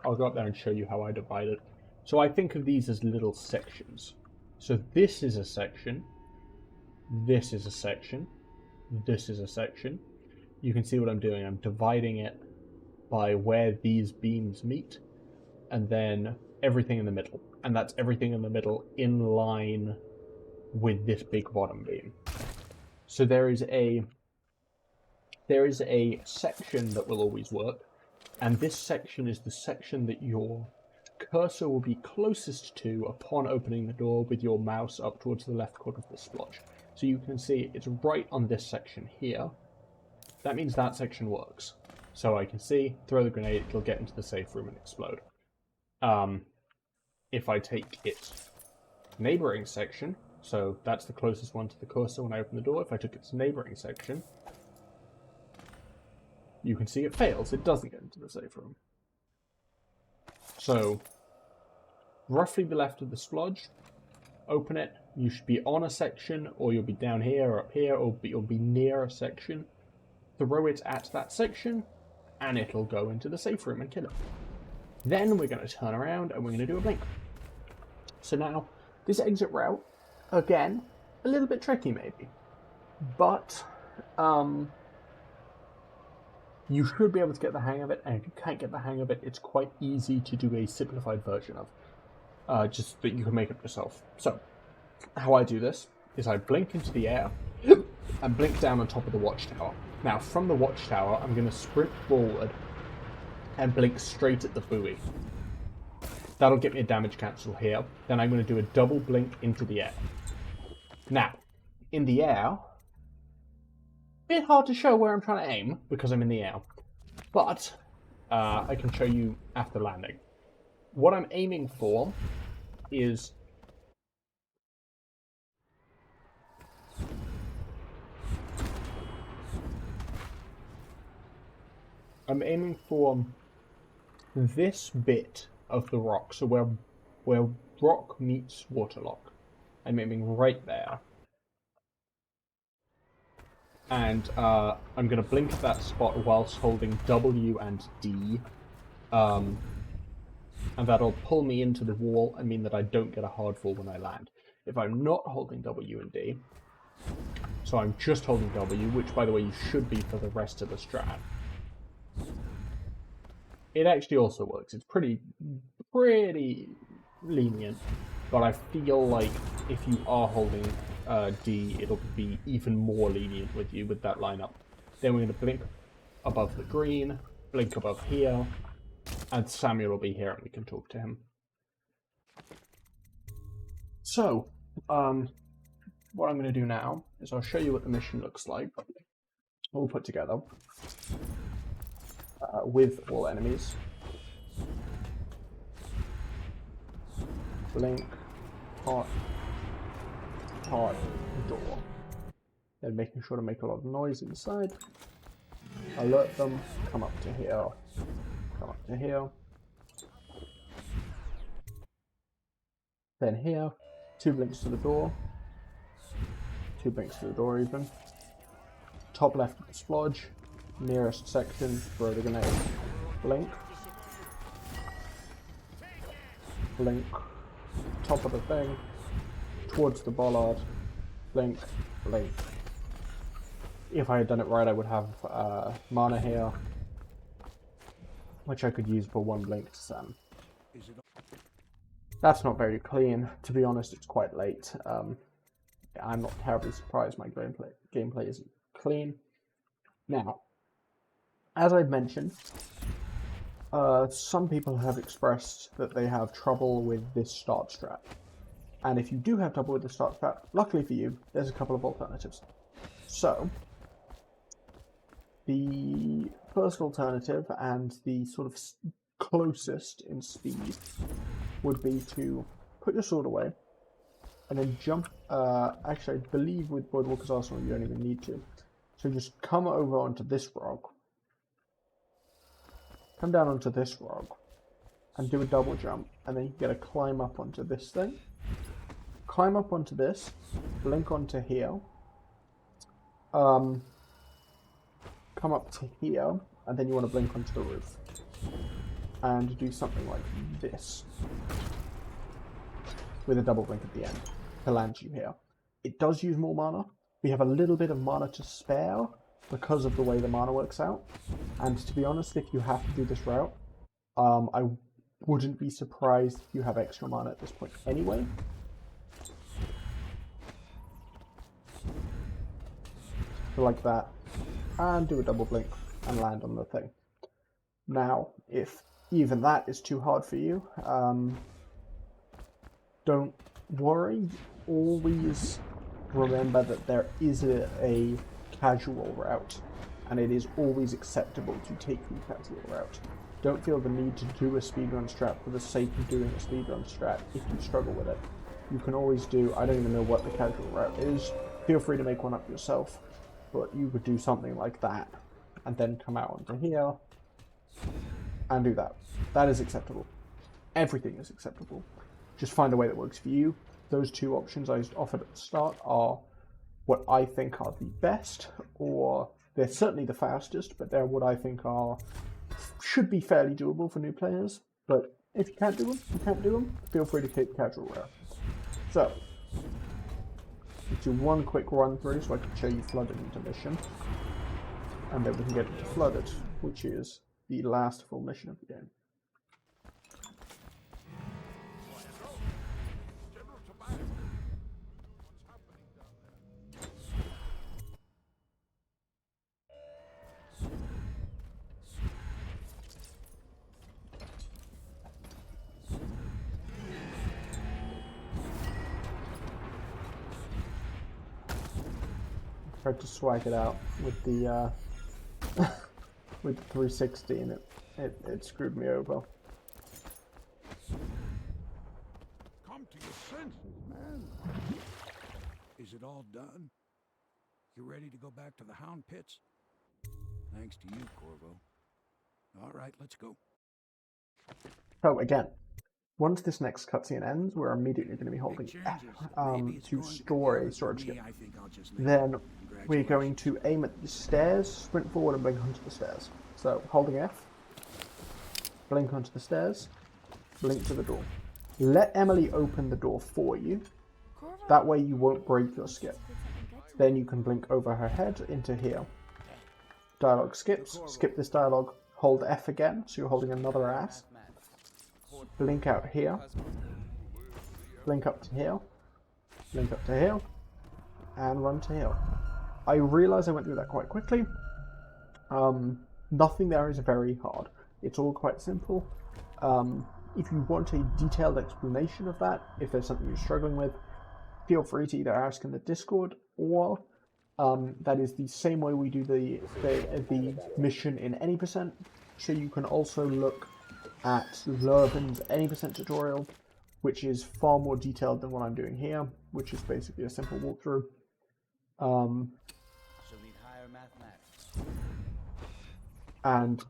I'll go up there and show you how I divide it. So I think of these as little sections. So this is a section, this is a section, this is a section. You can see what I'm doing. I'm dividing it by where these beams meet, and then everything in the middle. And that's everything in the middle in line with this big bottom beam. So there is a section that will always work, and this section is the section that your cursor will be closest to upon opening the door with your mouse up towards the left corner of the splotch. So you can see it's right on this section here. That means that section works. So I can see, throw the grenade, it'll get into the safe room and explode. If I take its neighboring section, So that's the closest one to the cursor when I open the door. If I took its neighboring section, you can see it fails. It doesn't get into the safe room. So, roughly the left of the splodge, open it. You should be on a section, or you'll be down here or up here, or you'll be near a section. Throw it at that section, and it'll go into the safe room and kill it. Then we're going to turn around and we're going to do a blink. So now, this exit route, again, a little bit tricky maybe, but you should be able to get the hang of it, and if you can't get the hang of it, it's quite easy to do a simplified version of, just that you can make it yourself. So, how I do this is I blink into the air and blink down on top of the watchtower. Now, from the watchtower, I'm going to sprint forward and blink straight at the buoy. That'll get me a damage cancel here. Then I'm going to do a double blink into the air. Now, in the air, bit hard to show where I'm trying to aim because I'm in the air, but I can show you after landing. What I'm aiming for is this bit of the rock, so where rock meets waterlock. I'm aiming right there. And I'm going to blink at that spot whilst holding W and D. And that'll pull me into the wall and mean that I don't get a hard fall when I land. If I'm not holding W and D, so I'm just holding W, which by the way you should be for the rest of the strat, it actually also works. It's pretty lenient, but I feel like if you are holding D, it'll be even more lenient with you with that lineup. Then we're going to blink above the green, blink above here, and Samuel will be here and we can talk to him. So, what I'm going to do now is I'll show you what the mission looks like, all put together, with all enemies. Blink, hot, door. Then making sure to make a lot of noise inside. Alert them, come up to here, come up to here. Then here, 2 blinks to the door. 2 blinks to the door even. Top left of the splodge. Nearest section, throw the grenade. Blink. Blink. Top of the thing. Towards the bollard. Blink. Blink. If I had done it right, I would have mana here, which I could use for 1 blink to Sam. That's not very clean. To be honest, it's quite late. I'm not terribly surprised my gameplay isn't clean. Now, as I've mentioned, some people have expressed that they have trouble with this start strat. And if you do have trouble with the start strat, luckily for you, there's a couple of alternatives. So, the first alternative, and the sort of closest in speed, would be to put your sword away, and then jump. Actually, I believe with Boardwalker's Arsenal you don't even need to. So just come over onto this rock, come down onto this rock, and do a double jump, and then you get to climb up onto this thing. Climb up onto this, blink onto here, come up to here, and then you want to blink onto the roof. And do something like this, with a double blink at the end, to land you here. It does use more mana. We have a little bit of mana to spare, because of the way the mana works out. And to be honest, if you have to do this route, I wouldn't be surprised if you have extra mana at this point anyway. So like that, and do a double blink and land on the thing. Now, if even that is too hard for you, don't worry. Always remember that there is a casual route, and it is always acceptable to take the casual route. Don't feel the need to do a speedrun strat for the sake of doing a speedrun strat if you struggle with it. you can always do, I don't even know what the casual route is, feel free to make one up yourself, but you could do something like that, and then come out onto here, and do that. That is acceptable. Everything is acceptable. Just find a way that works for you. Those two options I offered at the start are what I think are the best, or they're certainly the fastest, but they're what I think should be fairly doable for new players. But if you can't do them, feel free to keep casual route. So, let's do one quick run through so I can show you flooded intermission, and then we can get into flooded, which is the last full mission of the game. Tried to swag it out with the with the 360, and it screwed me over. Come to your senses, man. Is it all done? You ready to go back to the Hound Pits? Thanks to you, Corvo. All right, let's go. So again, once this next cutscene ends, we're immediately going to be holding F to store a storage skip. Then we're going to aim at the stairs, sprint forward and blink onto the stairs. So holding F, blink onto the stairs, blink to the door. Let Emily open the door for you. That way you won't break your skip. Then you can blink over her head into here. Dialogue skips. Skip this dialogue. Hold F again, so you're holding another ass. Blink out here. Blink up to here. Blink up to here. And run to here. I realise I went through that quite quickly. Nothing there is very hard. It's all quite simple. If you want a detailed explanation of that, if there's something you're struggling with, feel free to either ask in the Discord, or that is the same way we do the mission in any percent. So you can also look at Lurven's any percent tutorial, which is far more detailed than what I'm doing here, which is basically a simple walkthrough. And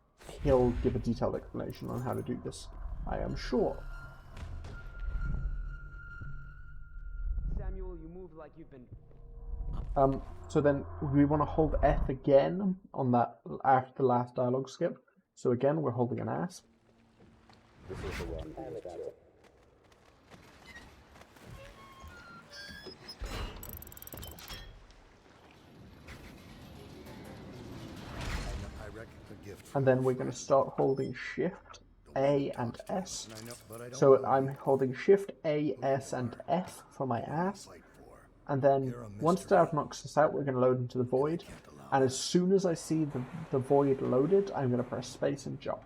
he'll give a detailed explanation on how to do this, I am sure. Samuel, you move like you've been... So then we want to hold F again on that after the last dialogue skip. So again, we're holding an ass. This is the one I got it. And then we're going to start holding Shift, A, and S. So I'm holding Shift, A, S, and F for my ass. And then once Dad knocks us out, we're going to load into the void. And as soon as I see the void loaded, I'm going to press space and jump.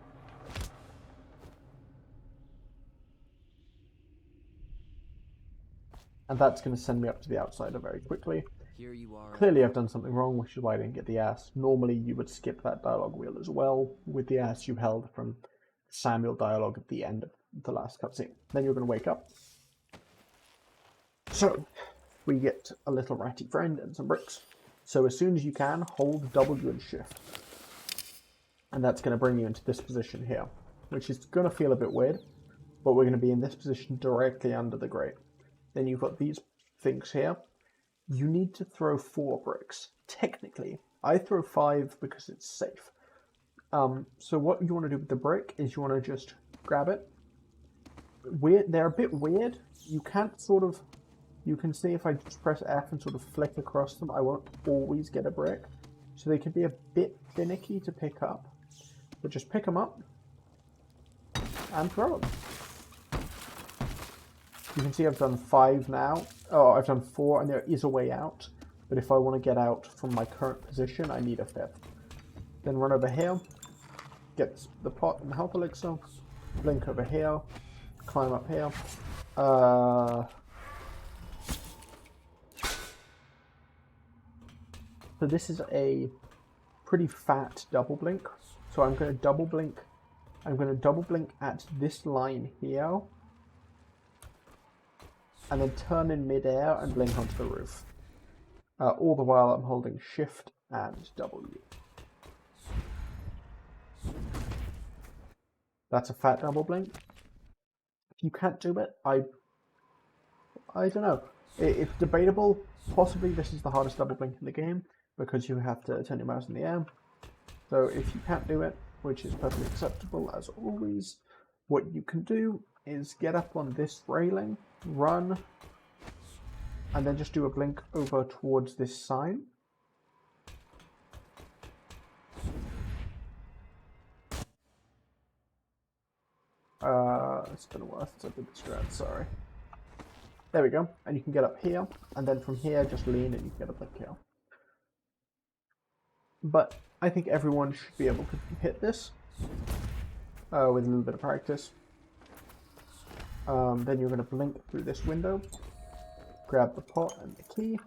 And that's going to send me up to the outsider very quickly. Here you are. Clearly I've done something wrong, which is why I didn't get the ass. Normally you would skip that dialogue wheel as well, with the ass you held from Samuel dialogue at the end of the last cutscene. Then you're going to wake up. So, we get a little ratty friend and some bricks. So as soon as you can, hold W and Shift. And that's going to bring you into this position here, which is going to feel a bit weird, but we're going to be in this position directly under the grate. Then you've got these things here. You need to throw 4 bricks. Technically, I throw 5 because it's safe. So what you want to do with the brick is you want to just grab it. They're a bit weird. You can't sort of... You can see if I just press F and sort of flick across them, I won't always get a brick. So they can be a bit finicky to pick up. But just pick them up and throw them. You can see I've done 5 now. Oh, I've done 4, and there is a way out. But if I want to get out from my current position, I need a 5th. Then run over here, get the pot and the health elixir, blink over here, climb up here. So this is a pretty fat double blink. So I'm going to double blink. I'm going to double blink at this line here. and then turn in mid-air and blink onto the roof. All the while I'm holding Shift and W. That's a fat double blink. If you can't do it, I don't know. It's debatable. Possibly this is the hardest double blink in the game because you have to turn your mouse in the air. So if you can't do it, which is perfectly acceptable as always, what you can do is get up on this railing, run, and then just do a blink over towards this sign. It's been a while since I did the strat, sorry. There we go, and you can get up here, and then from here just lean and you can get a blink here. But I think everyone should be able to hit this with a little bit of practice. Then you're going to blink through this window, grab the pot and the key.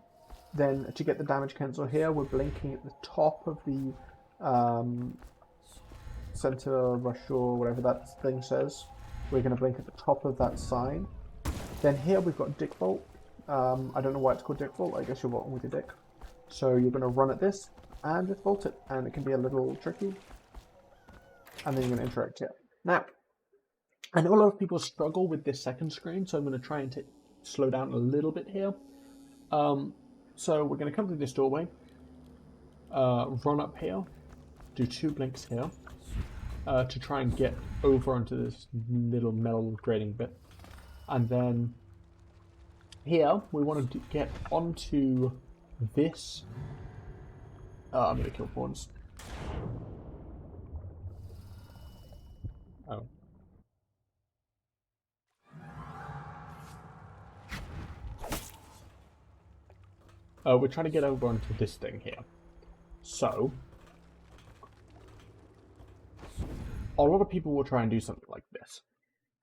Then to get the damage cancel here, we're blinking at the top of the center rush or whatever that thing says. We're going to blink at the top of that sign. Then here we've got Dick Bolt. I don't know why it's called Dick Bolt. I guess you're bolting with your dick. So you're going to run at this and just bolt it, and it can be a little tricky. And then you're going to interact here. Now, I know a lot of people struggle with this second screen, so I'm going to try and slow down a little bit here. So we're going to come through this doorway, run up here, do 2 blinks here, to try and get over onto this little metal grating bit. And then here, we want to get onto this. I'm going to kill pawns. Oh. We're trying to get over onto this thing here. So, a lot of people will try and do something like this.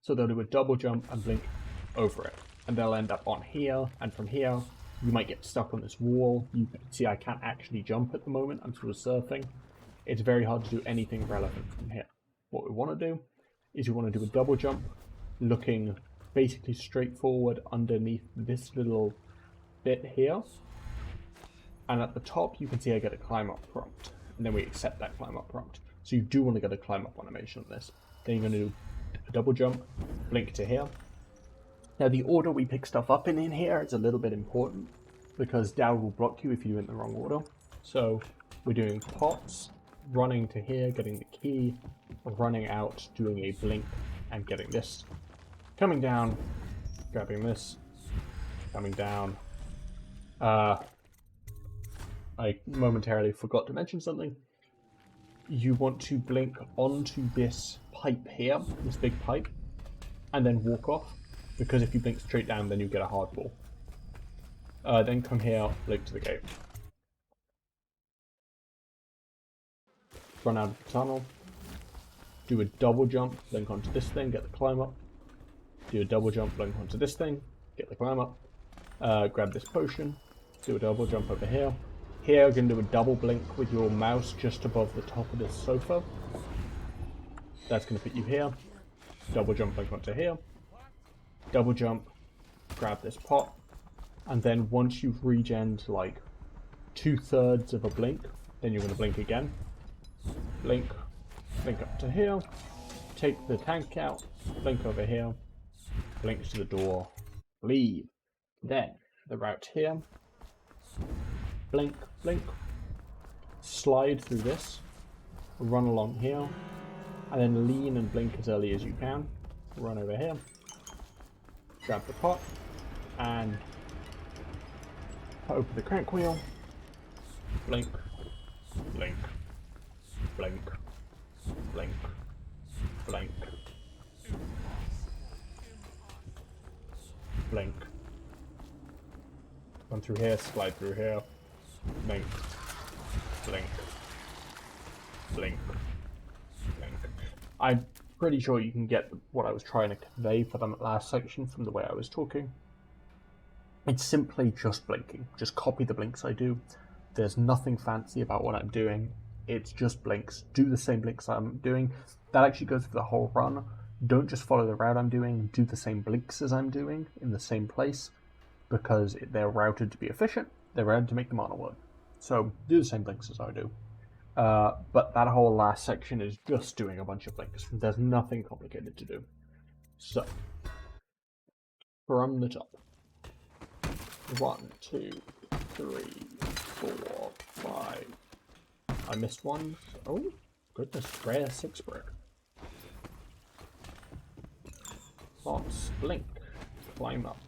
So they'll do a double jump and blink over it. And they'll end up on here, and from here, you might get stuck on this wall. You can see I can't actually jump at the moment, I'm sort of surfing. It's very hard to do anything relevant from here. What we want to do is we want to do a double jump, looking basically straight forward underneath this little bit here. And at the top, you can see I get a climb up prompt. And then we accept that climb up prompt. So you do want to get a climb up animation on this. Then you're going to do a double jump, blink to here. Now the order we pick stuff up in here is a little bit important because Dowd will block you if you do it in the wrong order. So we're doing pots, running to here, getting the key, running out, doing a blink and getting this. Coming down, grabbing this, coming down. I momentarily forgot to mention something. You want to blink onto this pipe here, this big pipe, and then walk off, because if you blink straight down, then you get a hard wall. Then come here, blink to the gate. Run out of the tunnel, do a double jump, blink onto this thing, get the climb up. Do a double jump, blink onto this thing, get the climb up. Grab this potion, do a double jump over here. Here, you can do a double blink with your mouse just above the top of this sofa. That's going to put you here. Double jump, blink onto here. Double jump, grab this pot. And then once you've regened like 2/3 of a blink, then you're going to blink again. Blink, blink up to here. Take the tank out, blink over here. Blink to the door, leave. Then, the route here. Blink, blink, slide through this, run along here, and then lean and blink as early as you can. Run over here, grab the pot, and open the crank wheel. Blink, blink, blink, blink, blink, blink. Run through here, slide through here. Blink, blink, blink, blink. I'm pretty sure you can get what I was trying to convey for that last section from the way I was talking. It's simply just blinking. Just copy the blinks I do. There's nothing fancy about what I'm doing. It's just blinks. Do the same blinks I'm doing. That actually goes for the whole run. don't just follow the route I'm doing, do the same blinks as I'm doing in the same place, because they're routed to be efficient, they're routed to make the mana work. So do the same blinks as I do. But that whole last section is just doing a bunch of blinks. There's nothing complicated to do. So, from the top. 1, 2, 3, 4, 5. I missed one. Oh, goodness, rare 6 brick. Bots, blink, climb up.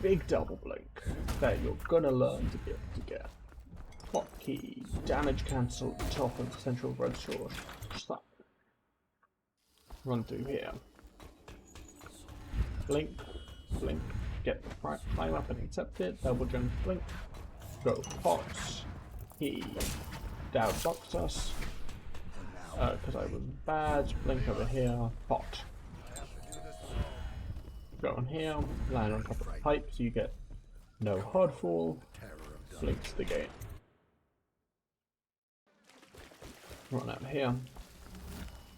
Big double blink that you're gonna learn to be able to get. Hotkey, damage cancel at the top of the central red sword. Just that. Run through here. Blink, blink, get the climb up and accept it. Double jump, blink. Go pots. He down box us. Because I was bad. Blink over here. Pot. Go on here. Land on top of the pipe so you get no hard fall. Blinks the gate. Run out here.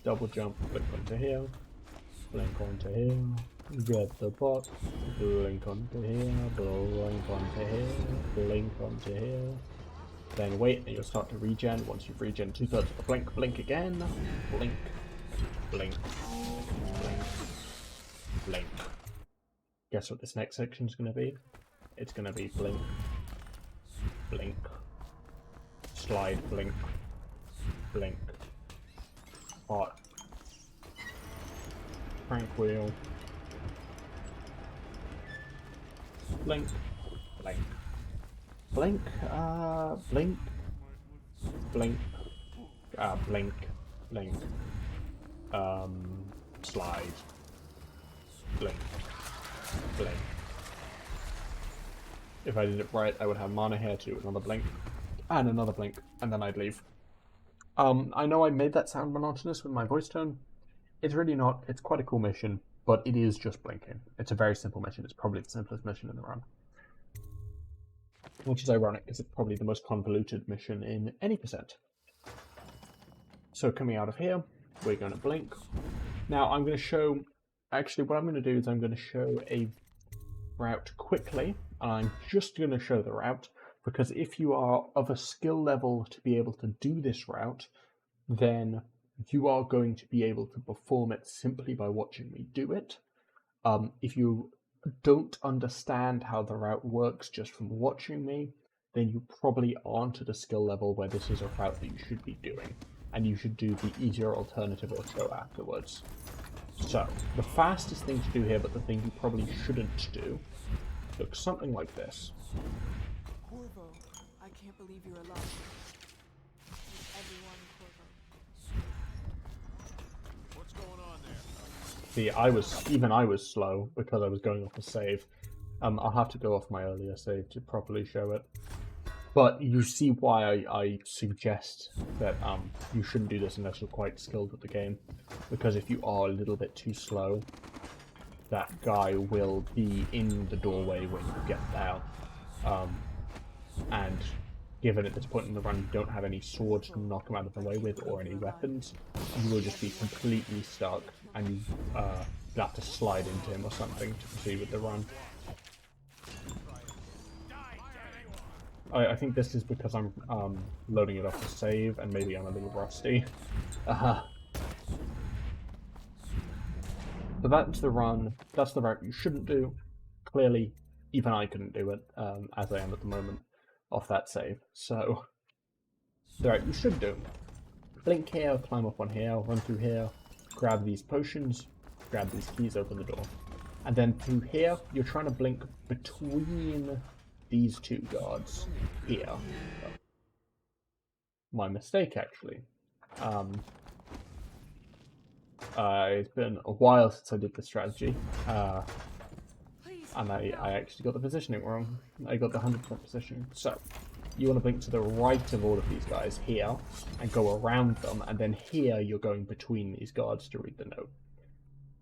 Double jump. Blink onto here. Blink onto here. Get the pot. Blink onto here. Blink onto here. Blink onto here. Then wait and you'll start to regen. Once you've regen 2/3 of the blink, blink again. Blink. Blink. Blink. Blink. Guess what this next section is going to be? It's going to be blink. Blink. Slide. Blink. Blink. Pot. Crank wheel. Blink. Blink. Blink. Blink. Blink. Blink. Blink. Slide. Blink. Blink. If I did it right, I would have mana here to another blink. And another blink. And then I'd leave. I know I made that sound monotonous with my voice tone. It's really not. It's quite a cool mission, but it is just blinking. It's a very simple mission. It's probably the simplest mission in the run. Which is ironic, because it's probably the most convoluted mission in any percent. So coming out of here, we're going to blink. Now I'm going to show... Actually, what I'm going to do is I'm going to show a route quickly. And I'm just going to show the route, because if you are of a skill level to be able to do this route, then you are going to be able to perform it simply by watching me do it. If you don't understand how the route works just from watching me, then you probably aren't at a skill level where this is a route that you should be doing, and you should do the easier alternative or so afterwards. So, the fastest thing to do here, but the thing you probably shouldn't do, looks something like this. Corvo, I can't believe you're alive. Is everyone Corvo? What's going on there? See, even I was slow because I was going off a save. I'll have to go off my earlier save to properly show it. But you see why I suggest that you shouldn't do this unless you're quite skilled at the game. Because if you are a little bit too slow, that guy will be in the doorway when you get there. And given at this point in the run you don't have any swords to knock him out of the way with or any weapons, you will just be completely stuck and you have to slide into him or something to proceed with the run. I think this is because I'm loading it off the save and maybe I'm a little rusty. But that's the run, that's the route you shouldn't do. Clearly, even I couldn't do it, as I am at the moment, off that save. So, the route you should do. Blink here, climb up on here, run through here, grab these potions, grab these keys, open the door. And then through here, you're trying to blink between these two guards here. Oh. My mistake, actually. It's been a while since I did this strategy, and I actually got the positioning wrong. I got the 100% positioning. So, you want to blink to the right of all of these guys here, and go around them, and then here you're going between these guards to read the note.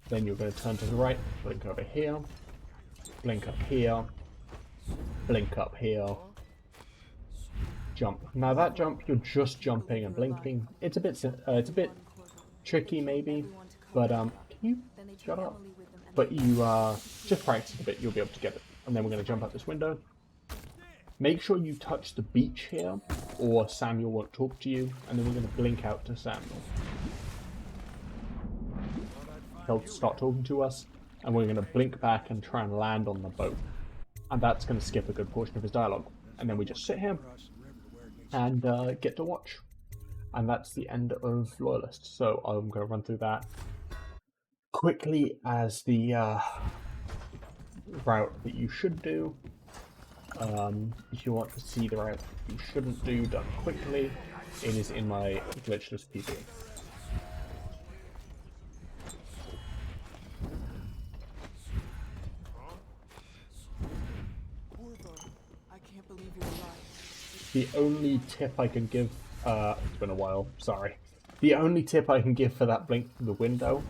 Then you're going to turn to the right, blink over here, blink up here, blink up here, jump. Now that jump, you're just jumping and blinking. It's a bit tricky maybe, But can you Then they take shut up? Emily with them and But you just practice a bit, you'll be able to get it. And then we're going to jump out this window. Make sure you touch the beach here, or Samuel won't talk to you. And then we're going to blink out to Samuel. He'll start talking to us, and we're going to blink back and try and land on the boat. And that's going to skip a good portion of his dialogue. And then we just sit here and get to watch. And that's the end of Loyalist. So I'm going to run through that quickly as the route that you should do. If you want to see the route you shouldn't do done quickly, it is in my Glitchless PP. Corvo, I can't believe you're alive. The only tip I can give, it's been a while, sorry. The only tip I can give for that blink through the window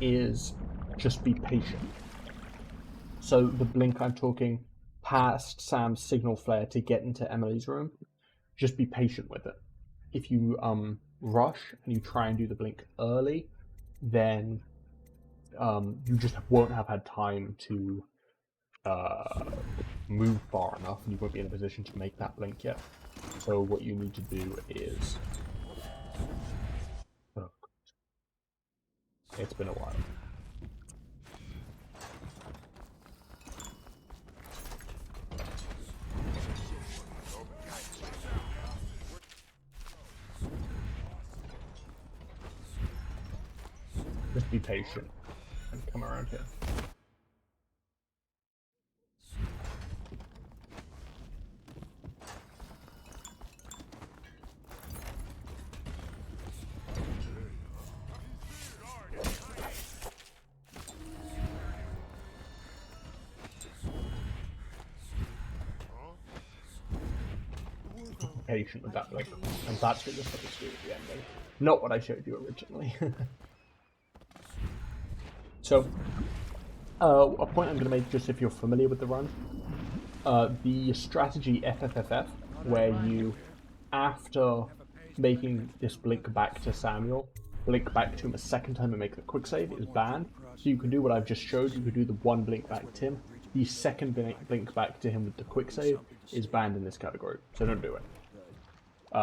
is just be patient. So the blink I'm talking past Sam's signal flare to get into Emily's room, just be patient with it. If you rush and you try and do the blink early, then you just won't have had time to move far enough, and you won't be in a position to make that blink yet. So what you need to do is... Oh, it's been a while. Just be patient and come around here. Patient with that blink, and that's what you're supposed to do at the ending. Not what I showed you originally. So, a point I'm going to make, just if you're familiar with the run, the strategy FFFF, where you, after making this blink back to Samuel, blink back to him a second time and make the quick save, is banned. So you can do what I've just showed, you can do the one blink back to him. The second blink back to him with the quick save is banned in this category, so don't do it.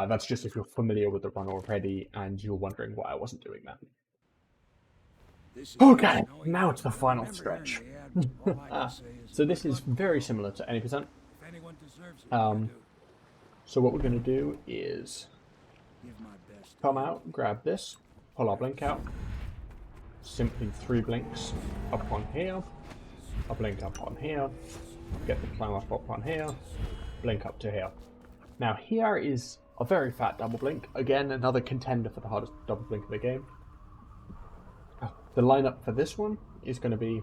That's just if you're familiar with the run already and you're wondering why I wasn't doing that. Okay, now it's the final stretch. So this is very similar to any percent. So what we're going to do is come out, grab this, pull our blink out, simply 3 blinks up on here, a blink up on here, get the climb up on here, blink up to here. Now here is a very fat double blink, again another contender for the hardest double blink of the game. The lineup for this one is going to be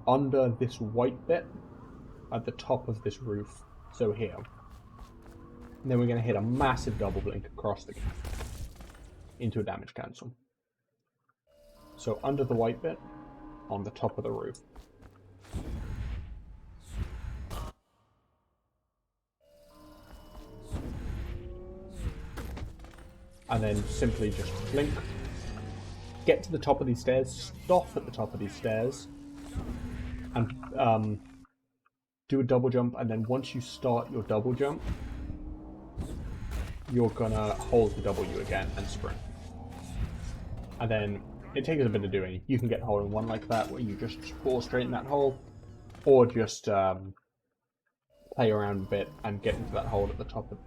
under this white bit at the top of this roof, so here. And then we're going to hit a massive double blink across the gap into a damage cancel. So under the white bit, on the top of the roof. And then simply just blink. Get to the top of these stairs, stop at the top of these stairs, and do a double jump, and then once you start your double jump, you're gonna hold the W again and sprint. And then it takes a bit of doing. You can get hole in one like that, where you just fall straight in that hole, or just play around a bit and get into that hole at the top of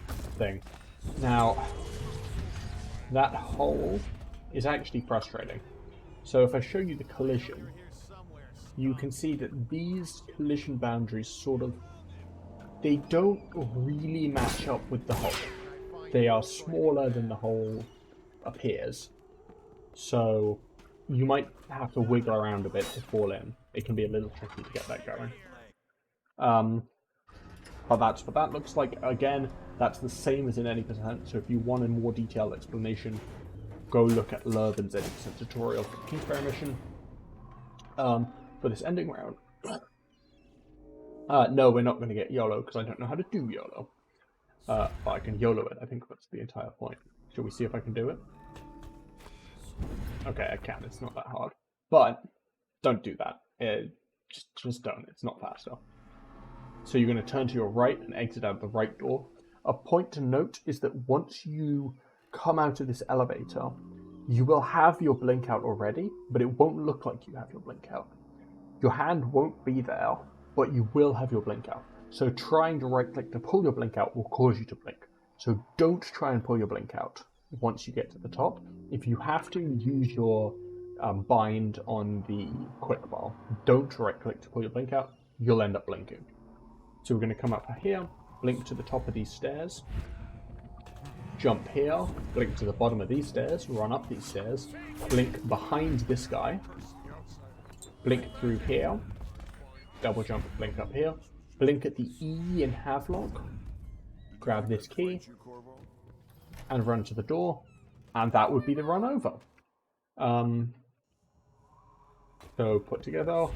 the thing. Now, that hole is actually frustrating. So if I show you the collision, you can see that these collision boundaries sort of, they don't really match up with the hole. They are smaller than the hole appears. So you might have to wiggle around a bit to fall in. It can be a little tricky to get that going. But that's what that looks like. Again, that's the same as in any percent, so if you want a more detailed explanation, go look at Lurven's 80% tutorial for the Kingsbury mission. For this ending round, no, we're not going to get YOLO, because I don't know how to do YOLO. But I can YOLO it, I think that's the entire point. Shall we see if I can do it? Okay, I can. It's not that hard. But don't do that. Just don't. It's not faster. So you're going to turn to your right and exit out the right door. A point to note is that once you come out of this elevator, you will have your blink out already, but it won't look like you have your blink out. Your hand won't be there, but you will have your blink out. So trying to right click to pull your blink out will cause you to blink. So don't try and pull your blink out once you get to the top. If you have to, use your bind on the quick bar. Don't right click to pull your blink out, you'll end up blinking. So we're going to come up here, blink to the top of these stairs, jump here, blink to the bottom of these stairs, run up these stairs, blink behind this guy, blink through here, double jump, blink up here, blink at the E in Havelock, grab this key, and run to the door, and that would be the run over. So put together,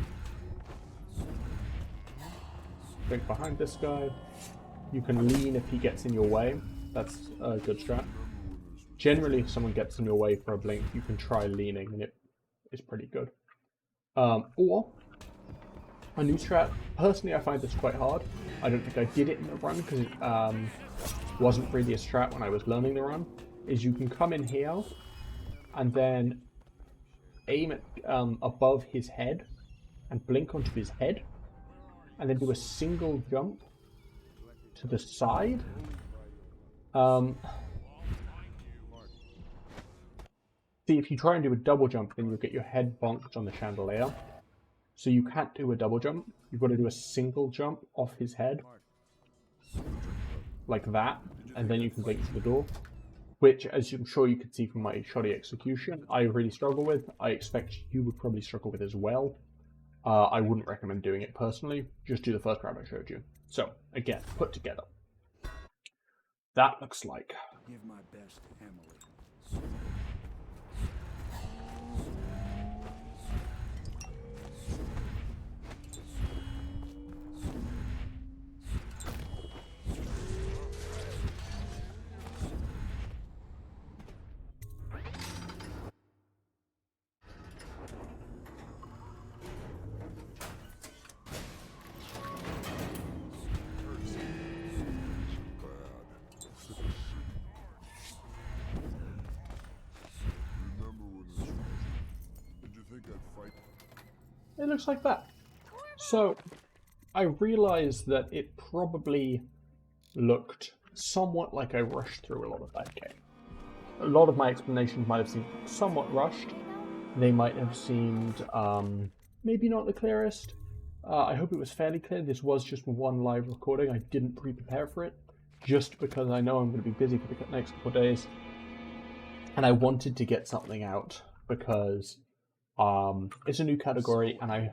blink behind this guy, you can lean if he gets in your way, that's a good strat. Generally if someone gets in your way for a blink, you can try leaning and it is pretty good. Or a new strat, personally I find this quite hard. I don't think I did it in the run because it wasn't really a strat when I was learning the run, is you can come in here and then aim at above his head and blink onto his head and then do a single jump to the side. See, if you try and do a double jump, then you'll get your head bonked on the chandelier. So you can't do a double jump. You've got to do a single jump off his head. Like that. And then you can blink to the door. Which, as I'm sure you could see from my shoddy execution, I really struggle with. I expect you would probably struggle with as well. I wouldn't recommend doing it personally. Just do the first round I showed you. So, again, put together. That looks like... Give my best to Emily. It looks like that. So, I realized that it probably looked somewhat like I rushed through a lot of that game. A lot of my explanations might have seemed somewhat rushed. They might have seemed maybe not the clearest. I hope it was fairly clear. This was just one live recording. I didn't pre-prepare for it, just because I know I'm going to be busy for the next couple of days. And I wanted to get something out, because it's a new category, and I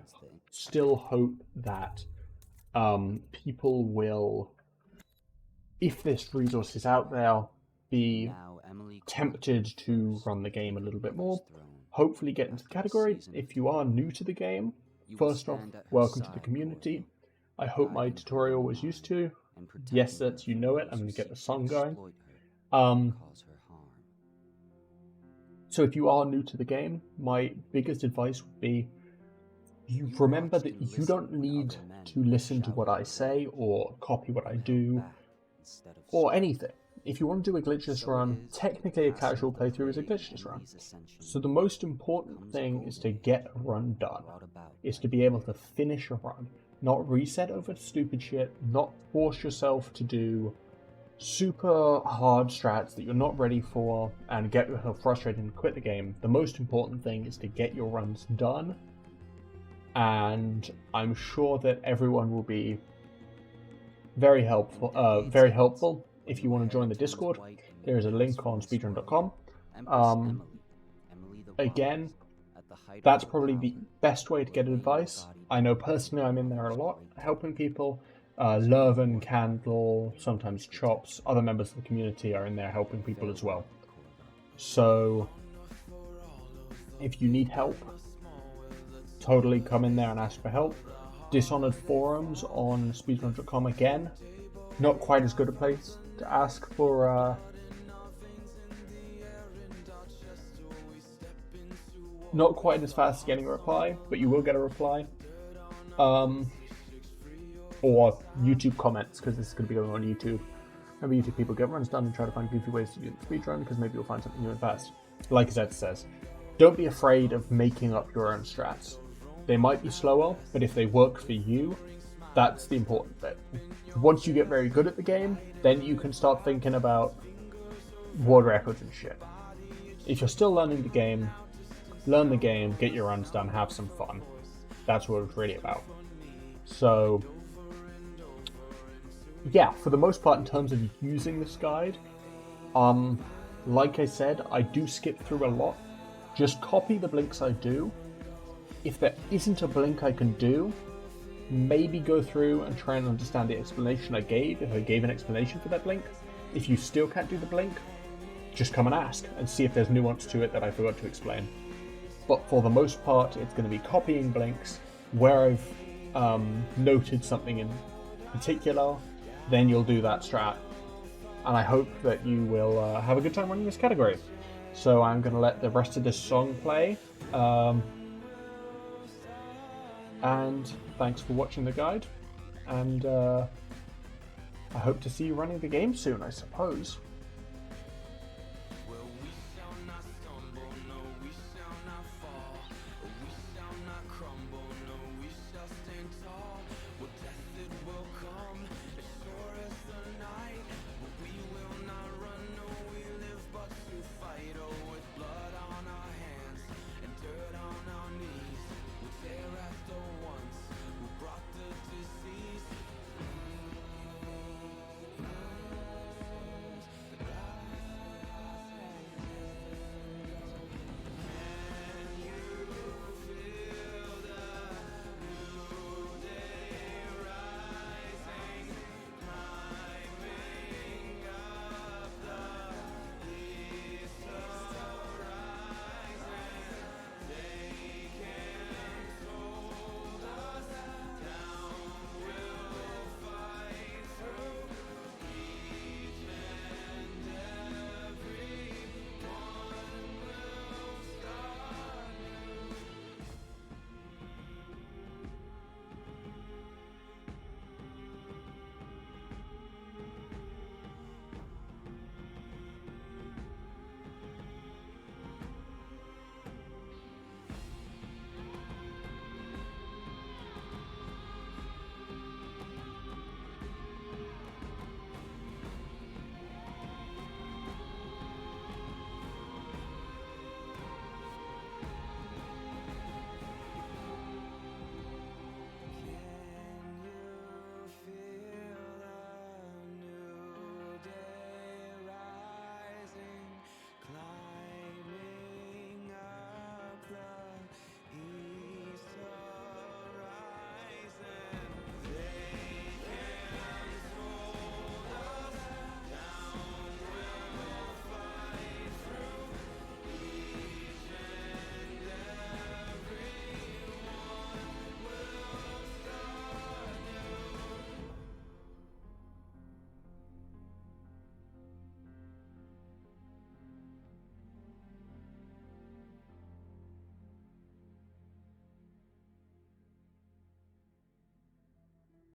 still hope that people will, if this resource is out there, be tempted to run the game a little bit more. Hopefully get into the category. If you are new to the game, first off, welcome to the community. I hope my tutorial was used to. Yes, that's, you know it, I'm going to get the song going. So if you are new to the game, my biggest advice would be, you remember that you don't need to listen to what I say or copy what I do or anything. If you want to do a glitchless run, technically a casual playthrough is a glitchless run. So the most important thing is to get a run done, is to be able to finish a run, not reset over stupid shit, not force yourself to do super hard strats that you're not ready for and get yourself frustrated and quit the game. The most important thing is to get your runs done, and I'm sure that everyone will be very helpful. If you want to join the Discord, there is a link on speedrun.com. Again, that's probably the best way to get advice. I know personally I'm in there a lot, helping people. Lurven, Candle, sometimes Chops, other members of the community are in there helping people as well. So, if you need help, totally come in there and ask for help. Dishonored forums on speedrun.com again. Not quite as good a place to ask for Not quite as fast as getting a reply, but you will get a reply. Or YouTube comments, because this is going to be going on YouTube. Maybe YouTube people get runs done and try to find goofy ways to do the speedrun, because maybe you'll find something new and fast. Like Zed says, don't be afraid of making up your own strats. They might be slower, but if they work for you, that's the important bit. Once you get very good at the game, then you can start thinking about world records and shit. If you're still learning the game, learn the game, get your runs done, have some fun. That's what it's really about. So, yeah, for the most part, in terms of using this guide, like I said, I do skip through a lot. Just copy the blinks I do. If there isn't a blink I can do, maybe go through and try and understand the explanation I gave, if I gave an explanation for that blink. If you still can't do the blink, just come and ask and see if there's nuance to it that I forgot to explain. But for the most part, it's going to be copying blinks. Where I've noted something in particular, then you'll do that strat. And I hope that you will have a good time running this category. So I'm going to let the rest of this song play. And thanks for watching the guide. And I hope to see you running the game soon, I suppose.